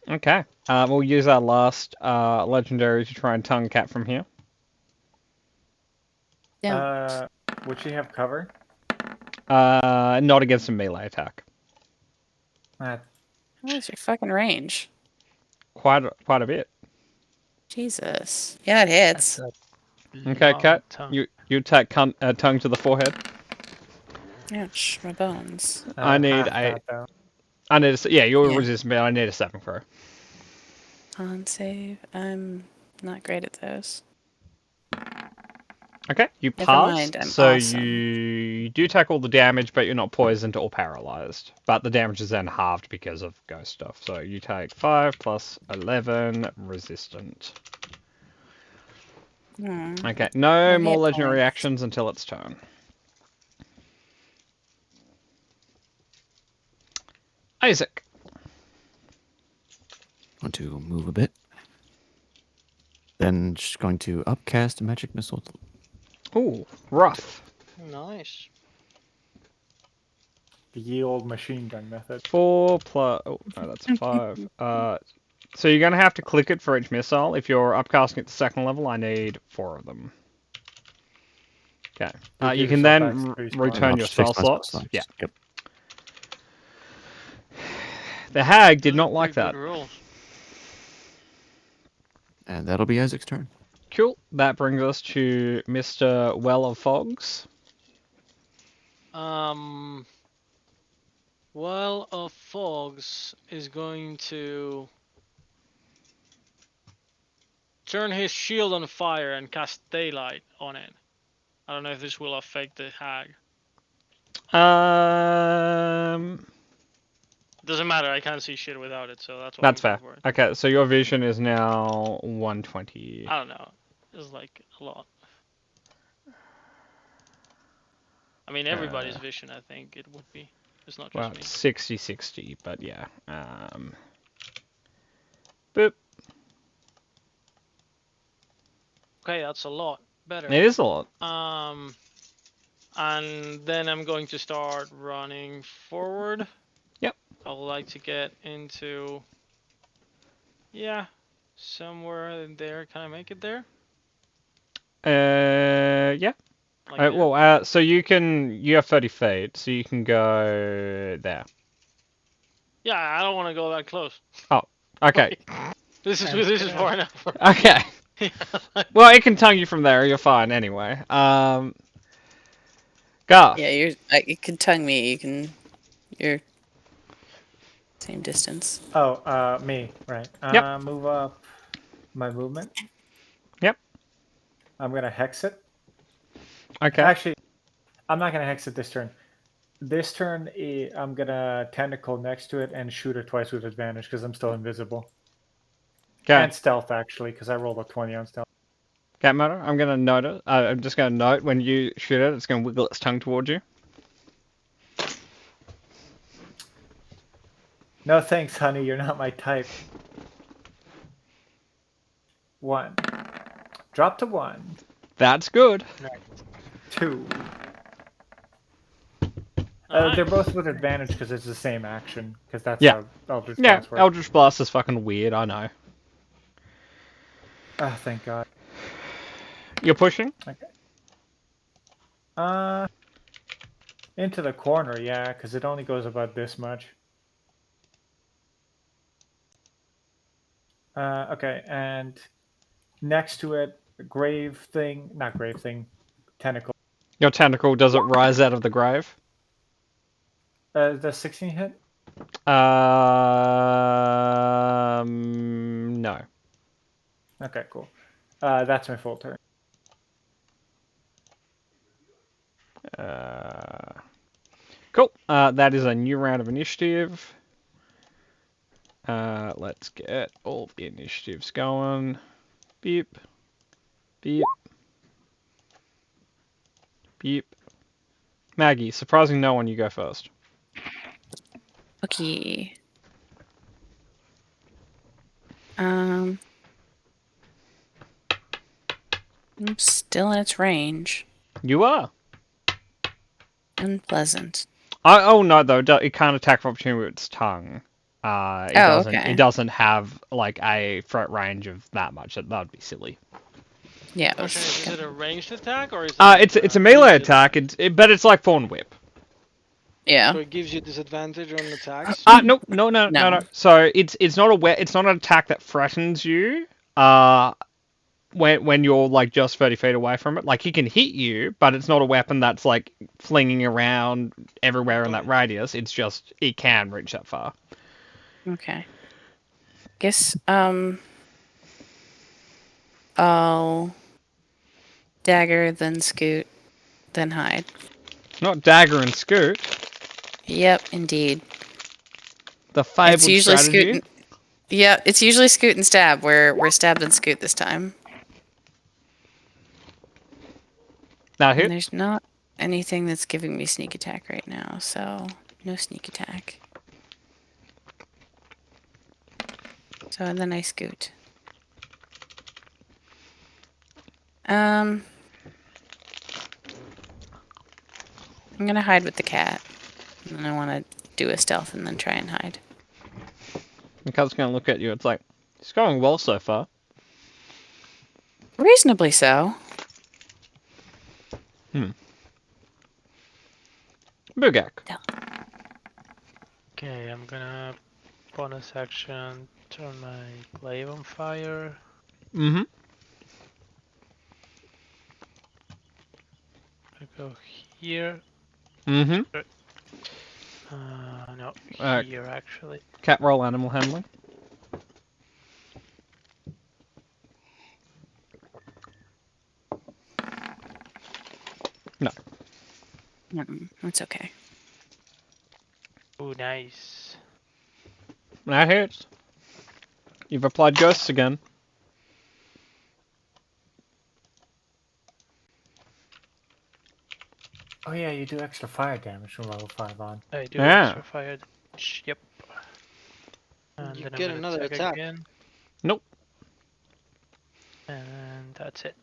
Okay. We'll use our last legendary to try and tongue Cat from here. Yeah. Would she have cover? Not against a melee attack. Uh, What is your fucking range? Quite a bit. Jesus. Yeah, it hits. That's a Okay, long Cat, tongue. you You take tongue to the forehead. Ouch, my bones. I need half a. that, though. I need a. Yeah, you're Yeah. resistant, but I need a saving throw. Con save. I'm not great at those. Okay, you Never pass. mind, I'm So awesome. you do take all the damage, but you're not poisoned or paralyzed. But the damage is then halved because of ghost stuff. So you take 5 plus 11 resistant. Okay, no My more hit legendary points. actions until its turn. Isaac. Want to move a bit. Then just going to upcast a magic missile. Ooh, rough. Nice. The ye old machine gun method. 4 plus. Oh, no, that's 5. So you're going to have to click it for each missile. If you're upcasting at the second level, I need 4 of them. Okay. You give can yourself then back 3 spots. return I'll your just fix spell my spell slots. slots. Yeah. Yep. The hag did Those are not like pretty that. good rolls. And that'll be Isaac's turn. Cool. That brings us to Mr. Well of Fogs. Well of Fogs is going to turn his shield on fire and cast daylight on it. I don't know if this will affect the hag. Doesn't matter, I can't see shit without it, so that's why That's I'm fair. going for it. Okay, so your vision is now 120. I don't know. It's like a lot. I mean, everybody's vision, I think it would be. It's not just Well, me. it's 60-60, but yeah. Boop. Okay, that's a lot better. It is a lot. And then I'm going to start running forward. Yep. I would like to get into, yeah, somewhere in there. Can I make it there? Yeah. Like there? Well, so you have 30 feet, so you can go there. Yeah, I don't want to go that close. Oh, okay. This is far enough. Okay. Yeah, Well, it can tongue you from there. You're fine anyway. Garth. Yeah, you can tongue me. You're same distance. Oh, me, right. Yep. Move up my movement. Yep. I'm going to hex it. Okay. Actually, I'm not going to hex it this turn. This turn, I'm going to tentacle next to it and shoot it twice with advantage because I'm still invisible. Okay. And stealth, actually, because I rolled a 20 on stealth. Cat matter. I'm gonna note it. I'm just gonna note when you shoot it, it's gonna wiggle its tongue towards you. No thanks, honey. You're not my type. 1. Drop to 1. That's good. 2. Nice. They're both with advantage because it's the same action. Because that's Yeah. how Eldritch Yeah, Blast works. Eldritch Blast is fucking weird. I know. Oh, thank God. You're pushing. Okay. Into the corner, yeah, because it only goes about this much. Okay, and next to it, not grave thing, tentacle. Your tentacle does it rise out of the grave? Does 16 hit? No. Okay, cool. That's my full turn. Cool. That is a new round of initiative. Let's get all the initiatives going. Beep. Beep. Beep. Maggie, surprising no one, you go first. Okay. I'm still in its range. You are. Unpleasant. Oh no, though it can't attack for opportunity with its tongue. Okay. It doesn't have like a threat range of that much. That'd be silly. Yeah. Question is it a ranged attack or is it? It's a melee attack. But it's like Thorn Whip. Yeah. So it gives you disadvantage on attacks. No. So it's not an attack that threatens you. when you're like just 30 feet away from it. Like he can hit you, but it's not a weapon that's like flinging around everywhere in that radius. It's just it can reach that far. Okay. Guess I'll dagger, then scoot, then hide. Not dagger and scoot. Yep, indeed. The fabled It's usually strategy. scoot. Yeah, it's usually scoot and stab. We're stabbed and scoot this time. That And hit. there's not anything that's giving me sneak attack right now, so no sneak attack. So and then I scoot. I'm gonna hide with the cat. And I want to do a stealth and then try and hide. The cat's gonna look at you. It's like it's going well so far. Reasonably so. Bugak. Okay, I'm gonna bonus action turn my glaive on fire. Mm-hmm. I go here. Mm-hmm. No, here actually. Cat roll animal handling. No. That's okay. Oh, nice. That hits. You've applied ghosts again. Oh yeah, you do extra fire damage from level 5 on. I do Yeah. extra fire damage. Yep. And You then get I'm gonna another attack. again. Nope. And that's it.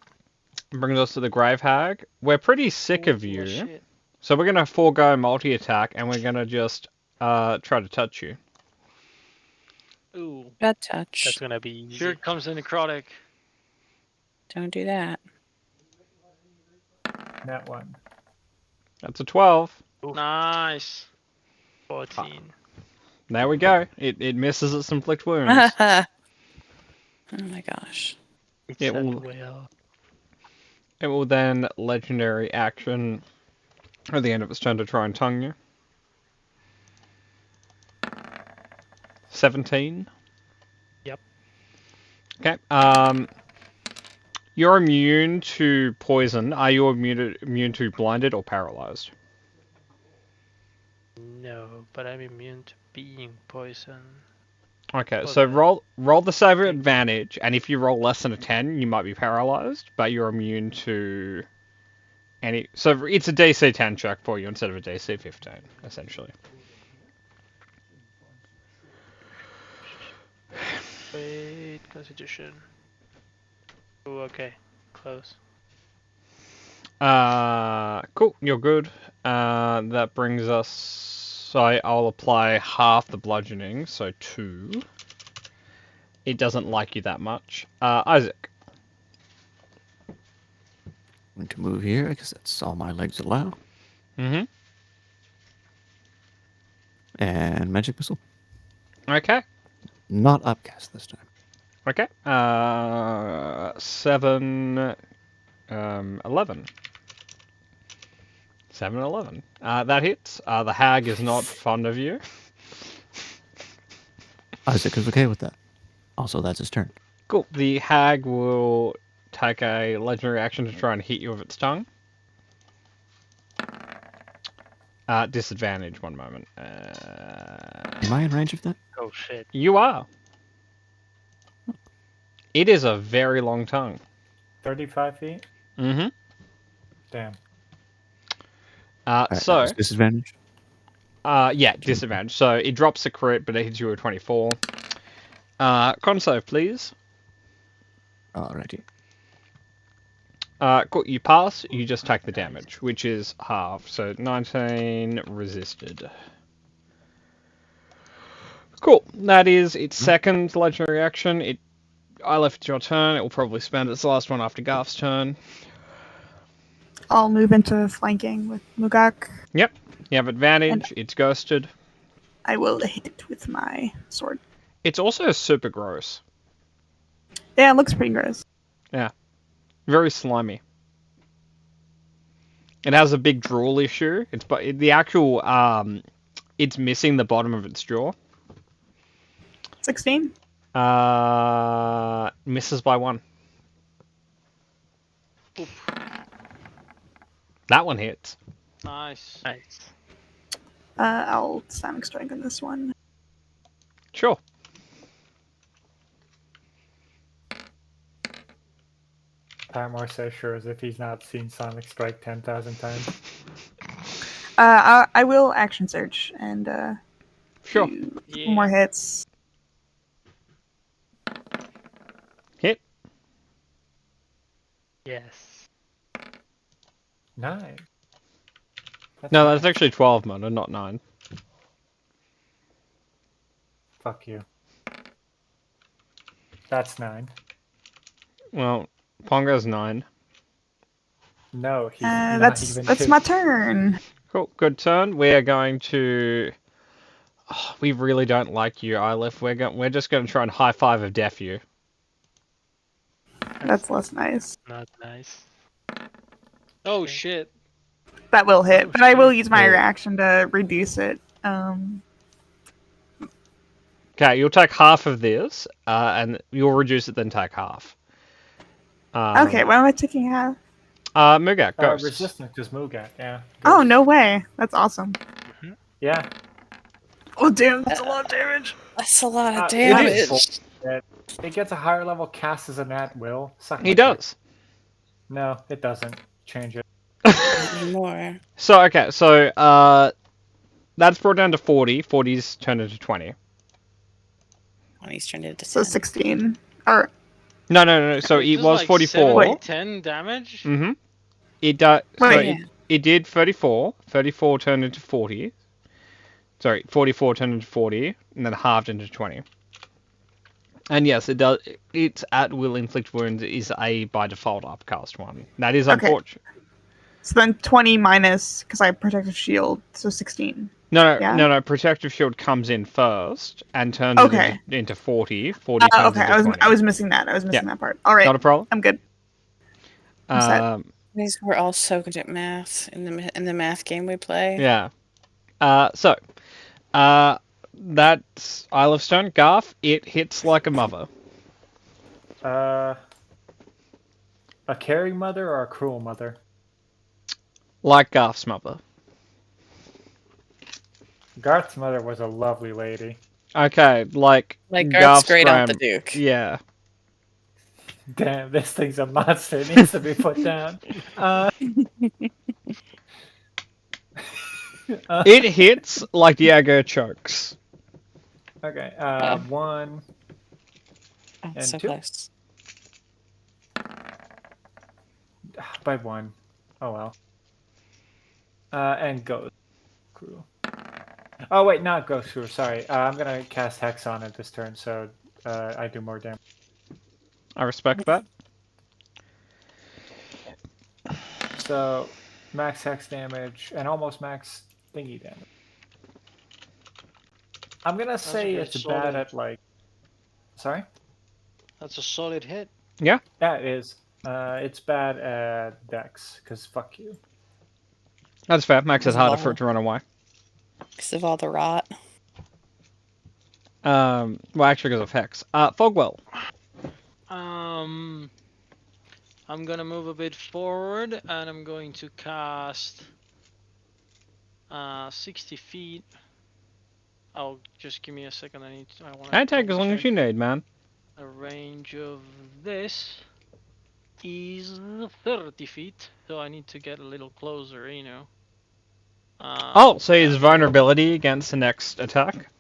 Brings us to the Grave Hag. We're pretty sick of Oh, you. shit. So we're gonna forego multi-attack and we're gonna just try to touch you. Ooh. Bad touch. That's gonna be easy. Here comes the necrotic. Don't do that. That one. That's a 12. Nice. 14. There we go. It misses its inflict wounds. Oh my gosh. It's It at will- will. It will then legendary action at the end of its turn to try and tongue you. 17. Yep. Okay. You're immune to poison. Are you immune to blinded or paralyzed? No, but I'm immune to being poisoned. Okay, Oh, so the- roll the save at advantage, and if you roll less than a 10, you might be paralyzed, but you're immune to any. So it's a DC 10 check for you instead of a DC 15, essentially. Wait, Constitution. Oh, okay. Close. Cool, you're good. That brings us. So I'll apply half the bludgeoning, so 2. It doesn't like you that much. Isaac. Going to move here because that's all my legs allow. Mm-hmm. And magic missile. Okay. Not upcast this time. Okay. 7, 11. 7, 11. That hits. The hag is not fond of you. Isaac is okay with that. Also, that's his turn. Cool. The hag will take a legendary action to try and hit you with its tongue. Disadvantage, one moment. Am I in range of that? Oh shit. You are. It is a very long tongue. 35 feet? Mm-hmm. Damn. Alright, So, that was disadvantage. yeah, disadvantage. So it drops the crit, but it hits you with 24. Con save, please. Alrighty. Cool, you pass, you just take the damage, which is half. So 19 resisted. Cool, that is its second legendary action. I left your turn. It will probably spend its last one after Garth's turn. I'll move into flanking with Mugak. Yep, you have advantage. It's ghosted. I will hit it with my sword. It's also super gross. Yeah, it looks pretty gross. Yeah. Very slimy. It has a big drool issue. The actual it's missing the bottom of its jaw. 16. Misses by 1. Oof. That one hits. Nice. Nice. I'll Sonic Strike on this one. Sure. Paramore says sure as if he's not seen Sonic Strike 10,000 times. I will action search and Sure. do Yeah. more hits. Hit. Yes. 9. No, nice. that's actually 12, Mona, not 9. Fuck you. That's 9. Well, Pongo's 9. No, he's not even That's 2. my turn. Cool. Good turn. We are going to. Oh, we really don't like you, Ilif. We're just going to try and high five of death you. That's less nice. Not nice. Oh Okay. shit. That will hit, Oh, but I will shit. use my Oh. reaction to reduce it. Okay, you'll take half of this, and you'll reduce it, then take half. Okay, what am I taking half? Mugak, ghosts. Resistant is Mugat, yeah. Oh, Ghost. no way. That's awesome. Yeah. Oh, damn, that's a lot of damage. That's a lot of It damage. is. It gets a higher level cast as an at will. Suck He my dick. does. No, it doesn't. Change it. Not anymore. So, okay, that's brought down to 40. 40's turned into 20. When he's turned into So 10. 16. Or, No. So It it does was like 44. 70, 10 damage. Mm-hmm. It does. So Wait. it did 34. 34 turned into 40. Sorry, 44 turned into 40, and then halved into 20. And yes, it does. Its at will inflict wounds is a by default upcast one. That is Okay. unfortunate. so then 20 minus, because I have protective shield, so 16. Yeah? No. Protective shield comes in first and turns Okay. it into 40. 40 turns Okay, into 20. I was missing that. That part. All right, Not a problem. I'm good. I'm set. These we're all so good at math in the math game we play. Yeah. That's Isle of Stone. Garth, it hits like a mother. A caring mother or a cruel mother? Like Garth's mother. Garth's mother was a lovely lady. Okay, like Garth's great grand- Aunt the Duke. Yeah. Damn, this thing's a monster. It needs to be put down. It hits like Diego chokes. Okay, Oh. 1 Oh, and so 2. close. By 1. Oh well. And Ghost Crew. Oh wait, not Ghost Crew, sorry. I'm gonna cast Hex on it this turn, so I do more damage. I respect that. So, max Hex damage and almost max thingy damage. I'm gonna say pretty it's solid. bad at like... Sorry? That's a solid hit. Yeah. Yeah, it is. It's bad at Dex, because fuck you. That's fair. Makes it harder for Wow. it to run away. Because of all the rot. Well, actually, because of Hex. Fogwell. I'm gonna move a bit forward and I'm going to cast 60 feet. Oh, just give me a second. I want And take as long as you need, man. The range of this is 30 feet, so I need to get a little closer, you know. So his vulnerability against the next attack.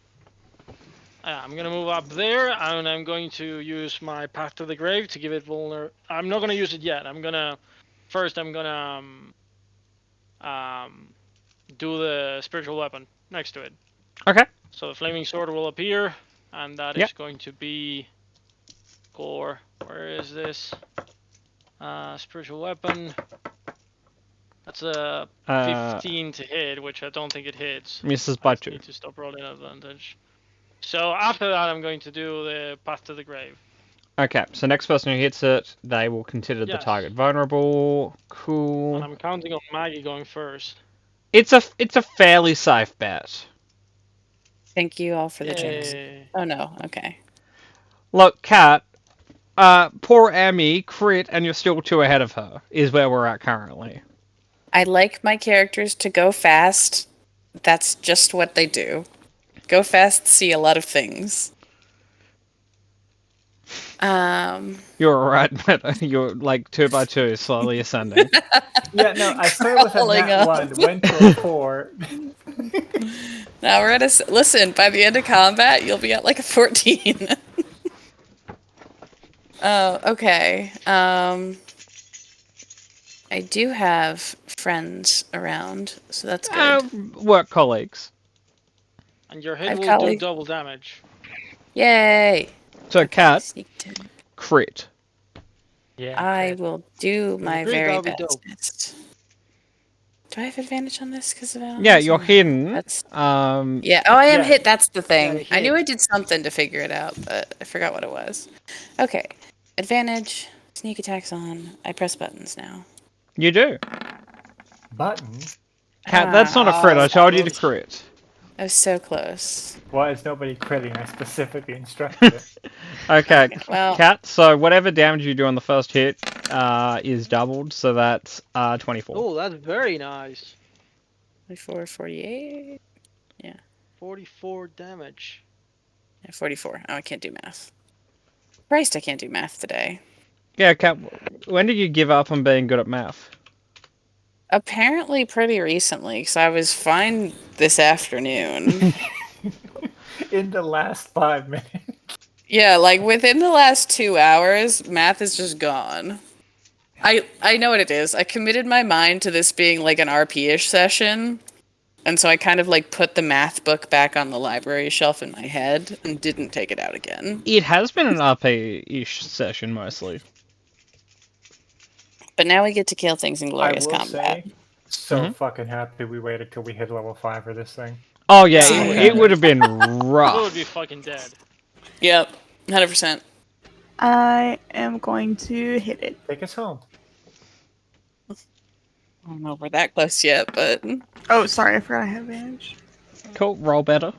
I'm gonna move up there, and I'm going to use my Path to the Grave to give it I'm not gonna use it yet. I'm gonna do the spiritual weapon next to it. Okay. So the flaming sword will appear, and that is Yep. going to be core. Where is this? Spiritual weapon. That's a 15 to hit, which I don't think it hits. Misses by I just 2. need to stop rolling advantage. So after that, I'm going to do the Path to the Grave. Okay, so next person who hits it, they will consider the Yes. target vulnerable. And Cool. I'm counting on Maggie going first. It's a fairly safe bet. Thank you all for the jinx. Yay. Oh no, okay. Look, Kat, poor Amy crit, and you're still 2 ahead of her. Is where we're at currently. I like my characters to go fast. That's just what they do. Go fast, see a lot of things. You're alright, meta. You're like 2 by 2, slowly ascending. Yeah, no, I started with a Crawling nat up. 1, went to a 4. Now we're at a listen. By the end of combat, you'll be at like a 14. Oh, okay. I do have friends around, so that's good. Work colleagues. And your hit I've will got, do like- double damage. Yay! So, Okay, Kat, sneak attack. crit. Yeah. I crit. will do my Agreed, very that'll be dope. best. Do I have advantage on this because of Valentine's? Yeah, you're No, hidden. That's Um, yeah. Oh, I am Yeah. hit. That's the thing. Yeah, I knew hit. I did something to figure it out, but I forgot what it was. Okay, advantage. Sneak attacks on. I press buttons now. you do. Buttons? Kat, that's not a crit. I Oh, told you to close. crit. I was so close. Why is nobody critting? I specifically instructed it. Okay, well- Kat, so whatever damage you do on the first hit is doubled, so that's 24. Oh, that's very nice. 44, 48. 44 damage. Yeah, 44. Oh, I can't do math. Christ, I can't do math today. Yeah, Kat, when did you give up on being good at math? Apparently pretty recently, because I was fine this afternoon. In the last 5 minutes. Yeah, like within the last 2 hours, math is just gone. I know what it is. I committed my mind to this being like an RP-ish session, and so I kind of like put the math book back on the library shelf in my head and didn't take it out again. It has been an RP-ish session, mostly. But now we get to kill things in I glorious will combat. say, so Mhm. fucking happy we waited till we hit level 5 for this thing. Oh, yeah, Same. it would have been We rough. would be fucking dead. Yep, 100%. I am going to hit it. Take us home. I don't know if we're that close yet, but Oh, sorry, I forgot I have advantage. Cool, roll better.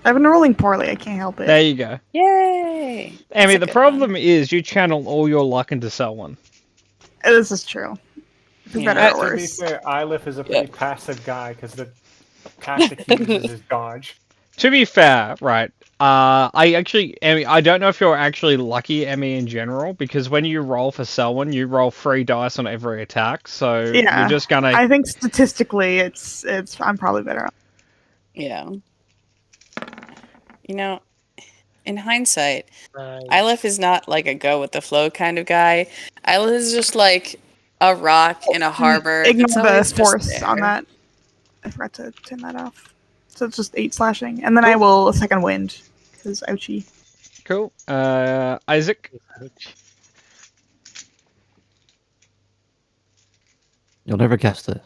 I've been rolling poorly, I can't help it. There you go. yay! Amy, That's a the good problem is you channel all your luck into Selwyn. This is true. For Yeah. better or To be worse. fair, Ilif is a pretty passive guy because the tactic he uses is dodge. To be fair, right, I actually, Emmy, I don't know if you're actually lucky, Emmy, in general, because when you roll for Selwyn, you roll 3 dice on every attack, so Yeah, you're just gonna... I think statistically, it's I'm probably better off. Yeah. You know, in hindsight, Nice. Ilef is not like a go with the flow kind of guy. Ilef is just like a rock in a harbor. Ignore that's the always just force on there. that. I forgot to turn that off. So it's just 8 slashing, and then I will second wind because ouchie. Cool. Isaac? You'll never guess this.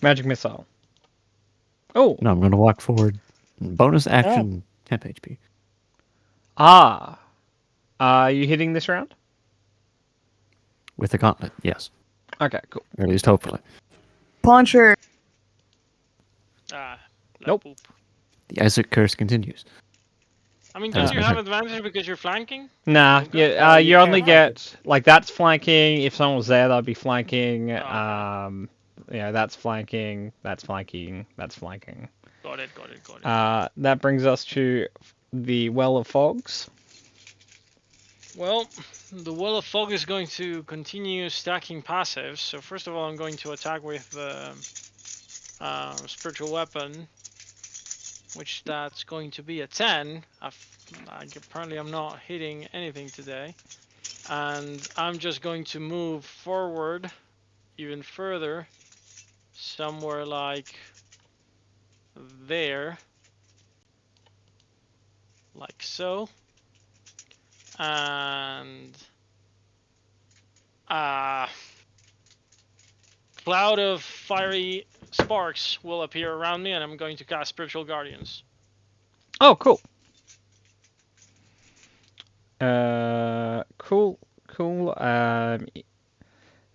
Magic Missile. Oh, No, I'm going to walk forward. Bonus action, temp HP. ah. Are you hitting this round? With the gauntlet, yes. Okay, cool. Or at least hopefully. Puncher. Ah. Nope. Poop. The Isaac curse continues. I mean, That don't was you my have turn. advantage because you're flanking? Nah, Okay. yeah, you you only can't flank get, like, that's flanking. If someone was there, they'd be flanking. Oh, That's flanking, that's flanking, that's flanking. Got it. That brings us to the Well of Fogs. Well, the Well of Fog is going to continue stacking passives. So first of all, I'm going to attack with the Spiritual Weapon, which that's going to be a 10. Apparently I'm not hitting anything today. And I'm just going to move forward even further, somewhere like there, like so. And cloud of fiery sparks will appear around me, and I'm going to cast Spiritual Guardians. Oh, cool. Cool.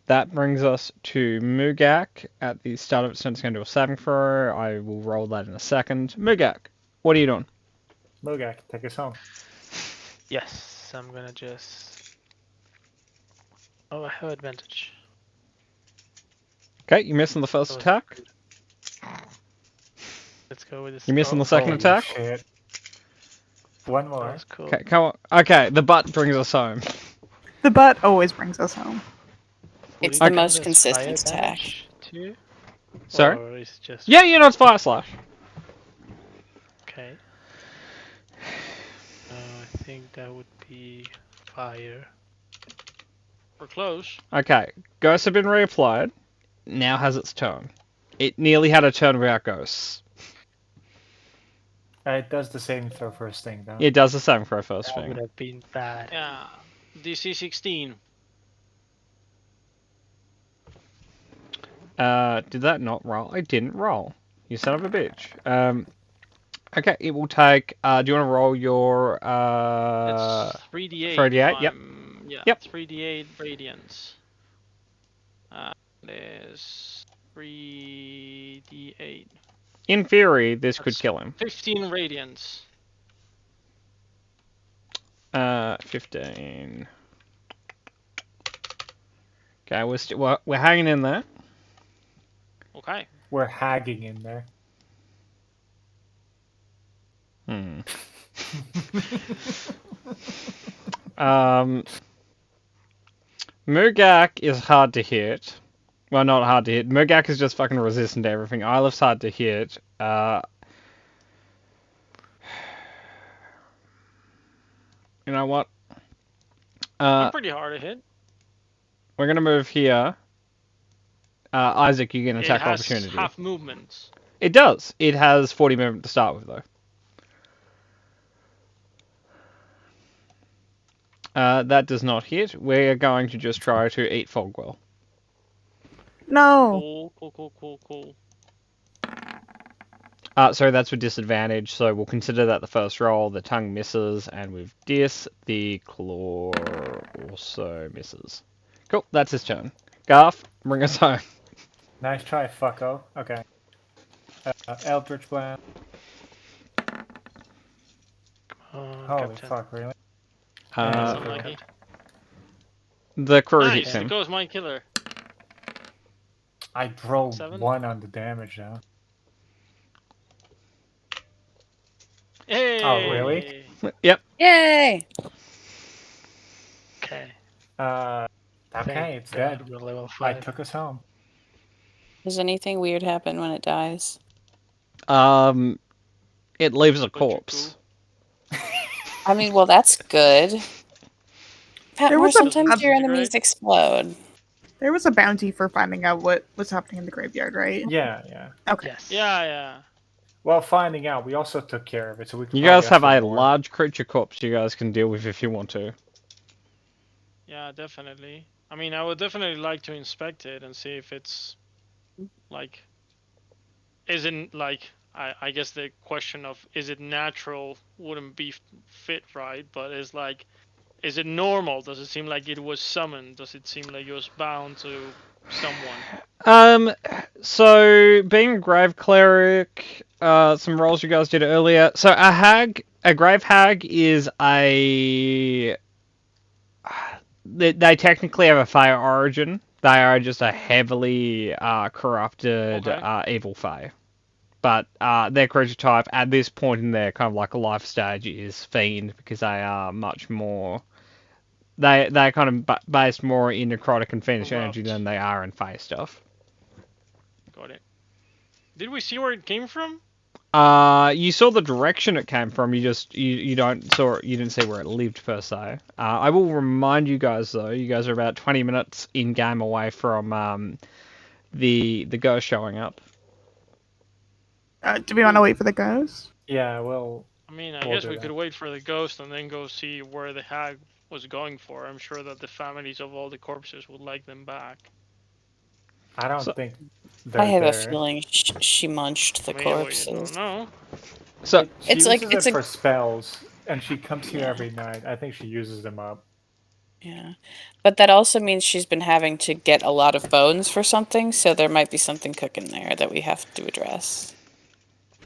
That brings us to Mugak. At the start of its turn, it's going to do a saving throw. I will roll that in a second. Mugak, what are you doing? Mogak, take us home. Yes, I'm gonna just. Oh, I have advantage. Okay, you miss on the first That was attack. rude. Let's go with this. You miss on the second Holy attack. shit. One That more. was cool. Okay, come on. Okay, the butt brings us home. The butt always brings us home. Would It's it the count most as consistent fire attack. damage too? Sorry? Or is it just Yeah, you know it's fire slash. okay? I think that would be fire. We're close. Okay, ghosts have been reapplied. Now has its turn. It nearly had a turn without ghosts. It does the same for first thing, though. It does the same for a first That would thing. have been bad. Yeah. DC 16. Did that not roll? I didn't roll. You son of a bitch. Okay, it will take. Do you want to roll your It's 3d8. 3d8? Yep. Yeah. Yep. 3d8 radiance. There's 3d8. In theory, this could That's kill him. 15 radiance. 15. Okay, we're hanging in there. Okay. We're hagging in there. Mugak is hard to hit. Well, not hard to hit. Mugak is just fucking resistant to everything. Ilif's hard to hit. You know what? I'm pretty hard to hit. We're gonna move here. Isaac, you get an It attack has opportunity. half movements. It does. It has 40 movement to start with, though. That does not hit. We're going to just try to eat Fogwell. No. Cool. So that's with disadvantage, so we'll consider that the first roll. The tongue misses, and with dis, the claw also misses. Cool, that's his turn. Garth, bring us home. Nice try, fucko. Okay. Eldritch Blast. Holy Captain. fuck, really? That's Uh, unlucky. the crew Nice, hits the him. ghost mind killer. I drove 7? 1 on the damage now. Hey! Oh, really? Yep. Yay! Okay. Okay, Thank it's God dead. we're level I 5. took us home. Does anything weird happen when it dies? It leaves a you corpse. I mean, well, that's good. Pat, There more was a- sometimes your Disintegrate? enemies explode. There was a bounty for finding out what was happening in the graveyard, right? Yeah. Okay. Yes. Yeah. Well, finding out, we also took care of it, so we could You probably guys have ask a for more. large creature corpse you guys can deal with if you want to. Yeah, definitely. I mean, I would definitely like to inspect it and see if it's, like, isn't, like, I guess the question of is it natural wouldn't be fit right, but it's like, is it normal? Does it seem like it was summoned? Does it seem like it was bound to someone? So being a grave cleric, some roles you guys did earlier. So a grave hag is a. They technically have a fire origin. They are just a heavily corrupted evil fae. But their creature type at this point in their kind of like life stage is fiend because they are much more. They're kind of based more in necrotic and fiendish energy than they are in fae stuff. Got it. Did we see where it came from? You saw the direction it came from. You didn't see where it lived per se. I will remind you guys though. You guys are about 20 minutes in game away from the ghost showing up. Do we want to wait for the ghost? Yeah, well. I mean, I We'll guess do we that. could wait for the ghost and then go see where the hag was going for. I'm sure that the families of all the corpses would like them back. I don't think they're I have there. a feeling she munched the I mean, we corpses. don't know. So She It's like- uses it's it a- for spells. and she comes here Yeah. every night. I think she uses them up. Yeah. But that also means she's been having to get a lot of bones for something, so there might be something cooking there that we have to address.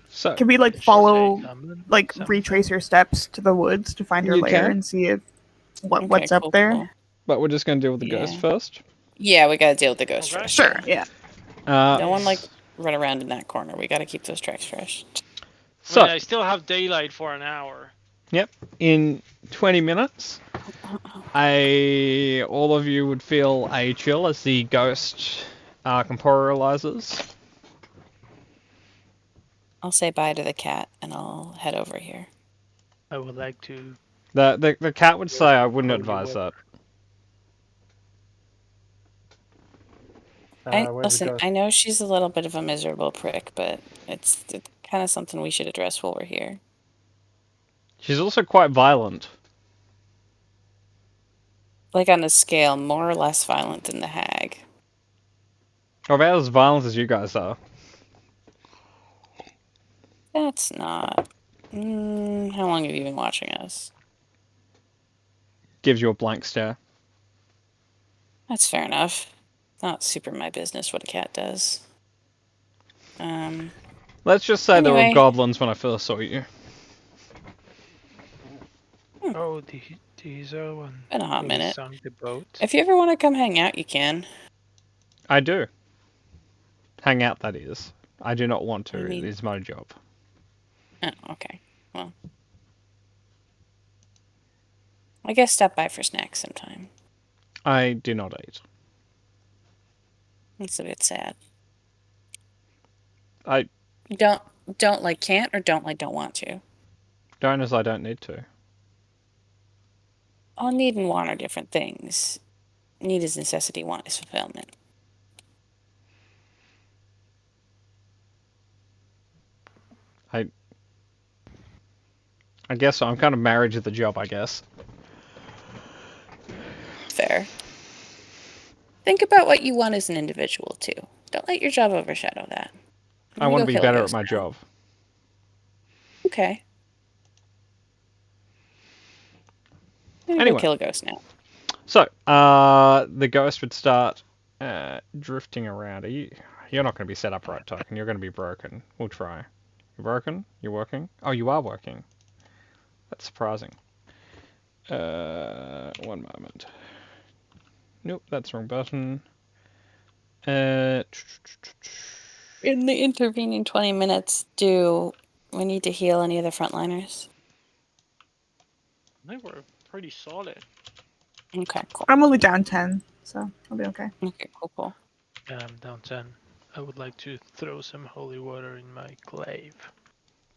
So Can we like Did she say follow, salmon? like Salmon? retrace her steps to the woods to find her You lair can. and see if Okay, what's up cool, there? cool. but we're just going to deal with the ghost Yeah. first. Yeah, we gotta deal with the ghost Okay. first. Sure. Yeah. No one like run around in that corner. We gotta keep those tracks fresh. I mean, So, I still have daylight for an hour. yep, in 20 minutes, all of you would feel a chill as the ghost corporealizes. I'll say bye to the cat and I'll head over here. I would like to. The cat would say I wouldn't Holy advise water. that. Where's the Listen, ghost? I know she's a little bit of a miserable prick, but it's kind of something we should address while we're here. She's also quite violent. Like on a scale more or less violent than the hag. Or about as violent as you guys are. That's not. How long have you been watching us? Gives you a blank stare. That's fair enough. Not super my business what a cat does. Let's just say there were Anyway. goblins when I first saw you. Oh, these are one. Been a hot Who minute. sunk the boat. If you ever want to come hang out, you can. I do. Hang out, that is. I do not want to. I mean- It is my job. Oh, okay. Well. I guess stop by for snacks sometime. I do not eat. It's a bit sad. I Don't like can't or don't like don't want to. don't as I don't need to. All need and want are different things. Need is necessity, want is fulfillment. I guess so. I'm kind of married to the job, I guess. Fair. Think about what you want as an individual too. Don't let your job overshadow that. I want to be better at my job. Okay. I'm gonna Anyway. go kill a ghost now. So, the ghost would start drifting around. You're not going to be set up right, Token. You're going to be broken. We'll try. You're broken? You're working? Oh, you are working. That's surprising. One moment. Nope, that's the wrong button. In the intervening 20 minutes, do we need to heal any of the frontliners? I think we're pretty solid. Okay, cool. I'm only down 10, so I'll be okay. Okay, cool. Down 10. I would like to throw some holy water in my glaive.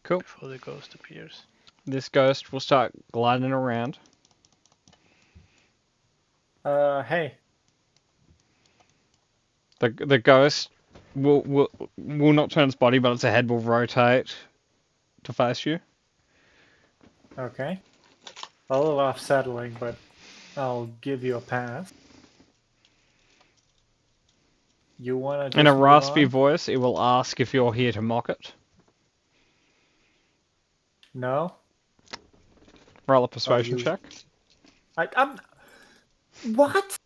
Cool. Before the ghost appears. This ghost will start gliding around. Hey. The ghost will not turn its body, but its head will rotate to face you. Okay. A little off-settling, but I'll give you a pass. You wanna just In a move raspy on? voice, it will ask if you're here to mock it. No? Roll a persuasion you- check. I'm... What?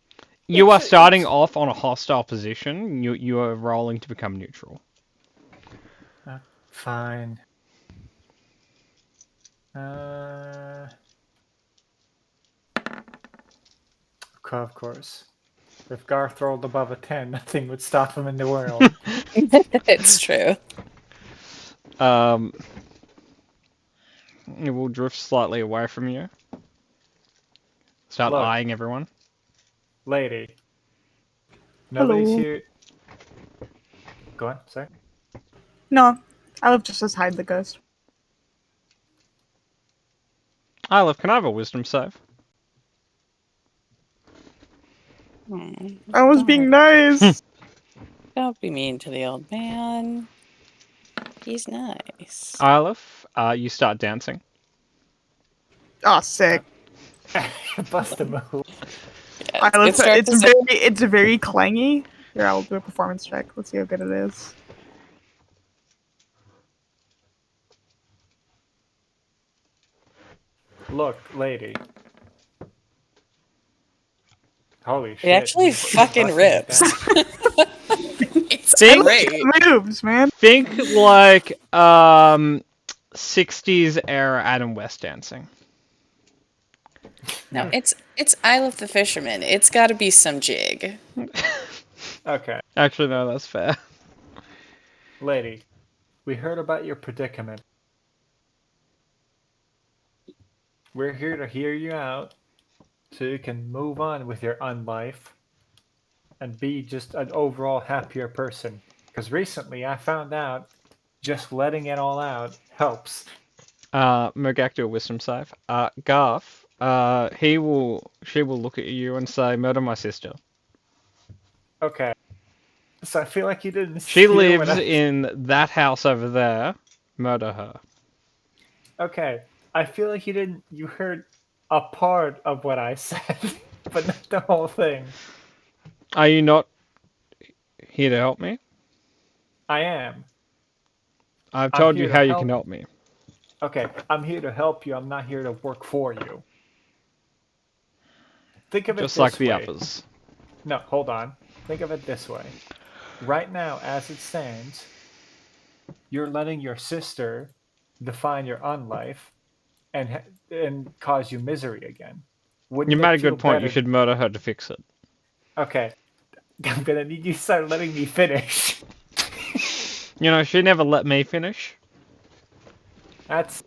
You are It's- starting it's- off on a hostile position. You are rolling to become neutral. Fine. Of course. If Garth rolled above a 10, nothing would stop him in the world. It's true. It will drift slightly away from you. Start Look. eyeing everyone. Lady. Nobody's Hello. here. Go on, sorry. No, I'll just says hide the ghost. Olive, can I have a wisdom save? I was being nice. Don't be mean to the old man. He's nice. Olive, you start dancing. Oh, sick. Bust a move. Yeah, Alright, it's good start to say- it's very clangy. Here, I'll do a performance check. Let's see how good it is. Look, lady. Holy It shit. actually you're fucking busting it rips. down. It's Think- great. Moves, man. Think like 60s era Adam West dancing. No, it's Isle of the Fisherman. It's got to be some jig. Okay. Actually, no, that's fair. Lady, we heard about your predicament. We're here to hear you out so you can move on with your unlife and be just an overall happier person. Because recently I found out just letting it all out helps. Mogak do a wisdom save. Garth, she will look at you and say, "Murder my sister." Okay. So I feel like you didn't She hear lives what I... in that house over there. Murder her. Okay. I feel like you heard a part of what I said, but not the whole thing. Are you not here to help me? I am. I've I'm told you here to how you help. can help me. Okay, I'm here to help you. I'm not here to work for you. Think of it Just this like the way. others. No, hold on. Think of it this way. Right now, as it stands, you're letting your sister define your unlife and cause you misery again. You Wouldn't made it a feel good point. better? You should murder her to fix it. Okay, I'm gonna need you to start letting me finish. You know, she never let me finish. That's.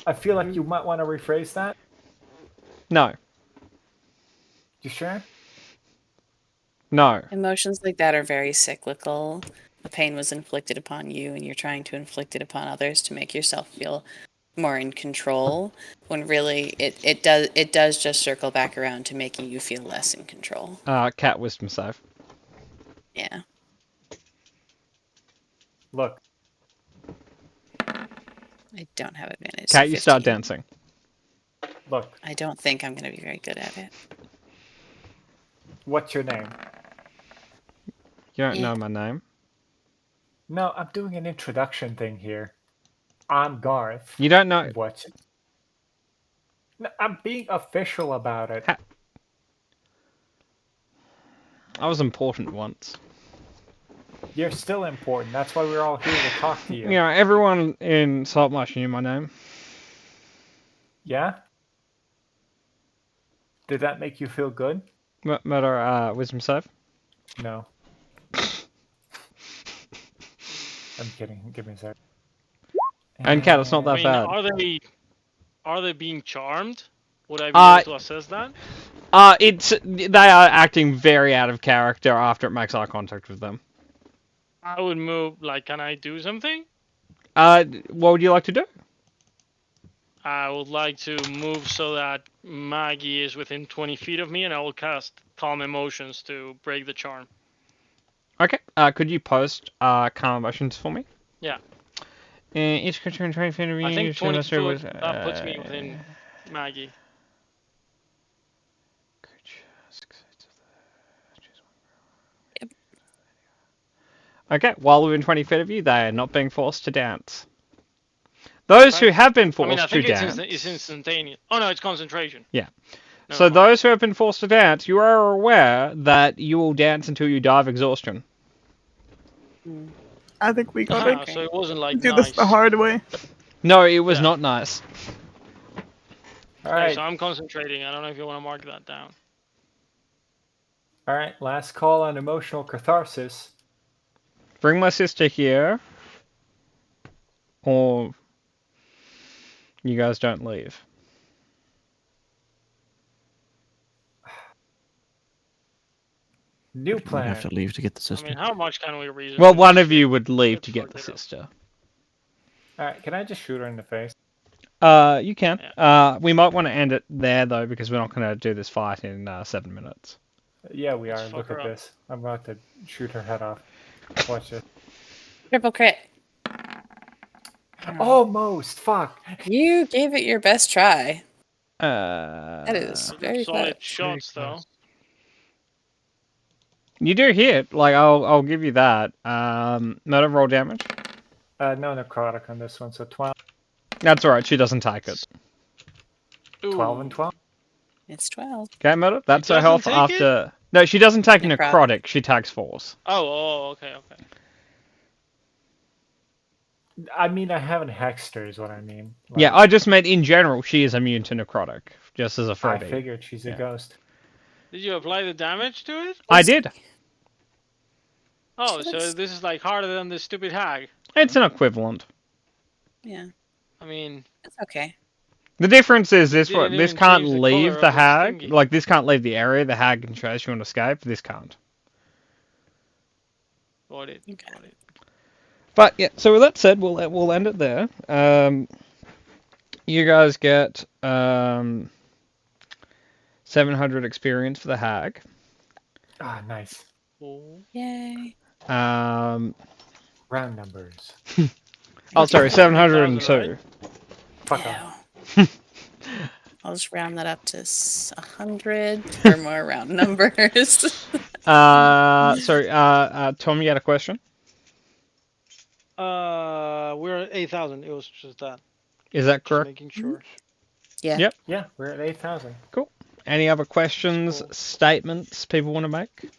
I feel like you might want to rephrase that. No. You sure? No. Emotions like that are very cyclical. The pain was inflicted upon you, and you're trying to inflict it upon others to make yourself feel more in control. When really, it does just circle back around to making you feel less in control. Cat wisdom save. Yeah. Look, I don't have advantage. Cat, so you start 15. dancing. look. I don't think I'm going to be very good at it. What's your name? You don't Yeah. know my name. No, I'm doing an introduction thing here. I'm Garth. You don't know. What? No, I'm being official about it. I was important once. You're still important. That's why we're all here to talk to you. You know, everyone in Saltmarsh knew my name. Yeah? Did that make you feel good? Murder wisdom save. No. I'm kidding. Give me a sec. And Cat, it's not I that mean, bad. are they being charmed? Would I be able to assess that? They are acting very out of character after it makes eye contact with them. I would move. Like, can I do something? What would you like to do? I would like to move so that Maggie is within 20 feet of me, and I will cast Calm Emotions to break the charm. Okay. Could you post calm emotions for me? Yeah. Each creature in 20 feet of you. I think you 20 must do foot, with, that puts me within Maggie. Okay, while within 20 feet of you, they are not being forced to dance. Those who have been I forced mean, I to think dance. it's instantaneous. Oh no, it's concentration. Yeah. Never So mind. those who have been forced to dance, you are aware that you will dance until you die of exhaustion. I think we gotta So it wasn't like do nice. this the hard way. No, it was Yeah. not nice. All Okay, right. so I'm concentrating. I don't know if you want to mark that down. All right. Last call on emotional catharsis. Bring my sister here, or you guys don't leave. New We'd plan. have to leave to get the I sister. mean, how much can we reason? Well, one of you would leave to get the fuck it up. sister. All right. Can I just shoot her in the face? You can. We might want to end it there though, because we're not going to do this fight in 7 minutes. Yeah, we Let's are. fuck Look her at up. this. I'm about to shoot her head off. Watch this. Triple crit. Almost. Fuck. You gave it your best try. That That is very Solid close. shots, though. You do hit. Like I'll give you that. Not roll damage. No necrotic on this one, so 12. That's alright. She doesn't take it. 12 Ooh. and 12. It's 12. Okay, Murder. That's her doesn't health take after. No, she doesn't take Necrotic. necrotic. She takes force. Oh, okay. I mean, I haven't hexed her, is what I mean. Yeah, I just meant in general she is immune to necrotic, just as a I freebie. figured she's a Yeah. ghost. Did you apply the damage to it? I did. Oh, She so looks- this is like harder than the stupid hag. It's an equivalent. Yeah, I mean, it's okay. The difference is this: didn't this even can't change the leave color the of the hag. thingy. Like this can't leave the area. The hag can chase you and escape. This can't. got it. Okay. Got it. But yeah, so with that said, we'll end it there. You guys get 700 experience for the hag. Ah, nice. Oh. Yay. Round numbers. Oh, sorry, 100,000, 702. right? Fuck off. Ew. I'll just round that up to 100 for more round numbers. Sorry, Tom, you had a question? We're at 8,000. It was just that. Is that Just correct? making sure. Yeah. Yep. Yeah, we're at 8,000. Cool. Any other questions, Cool. statements people want to make?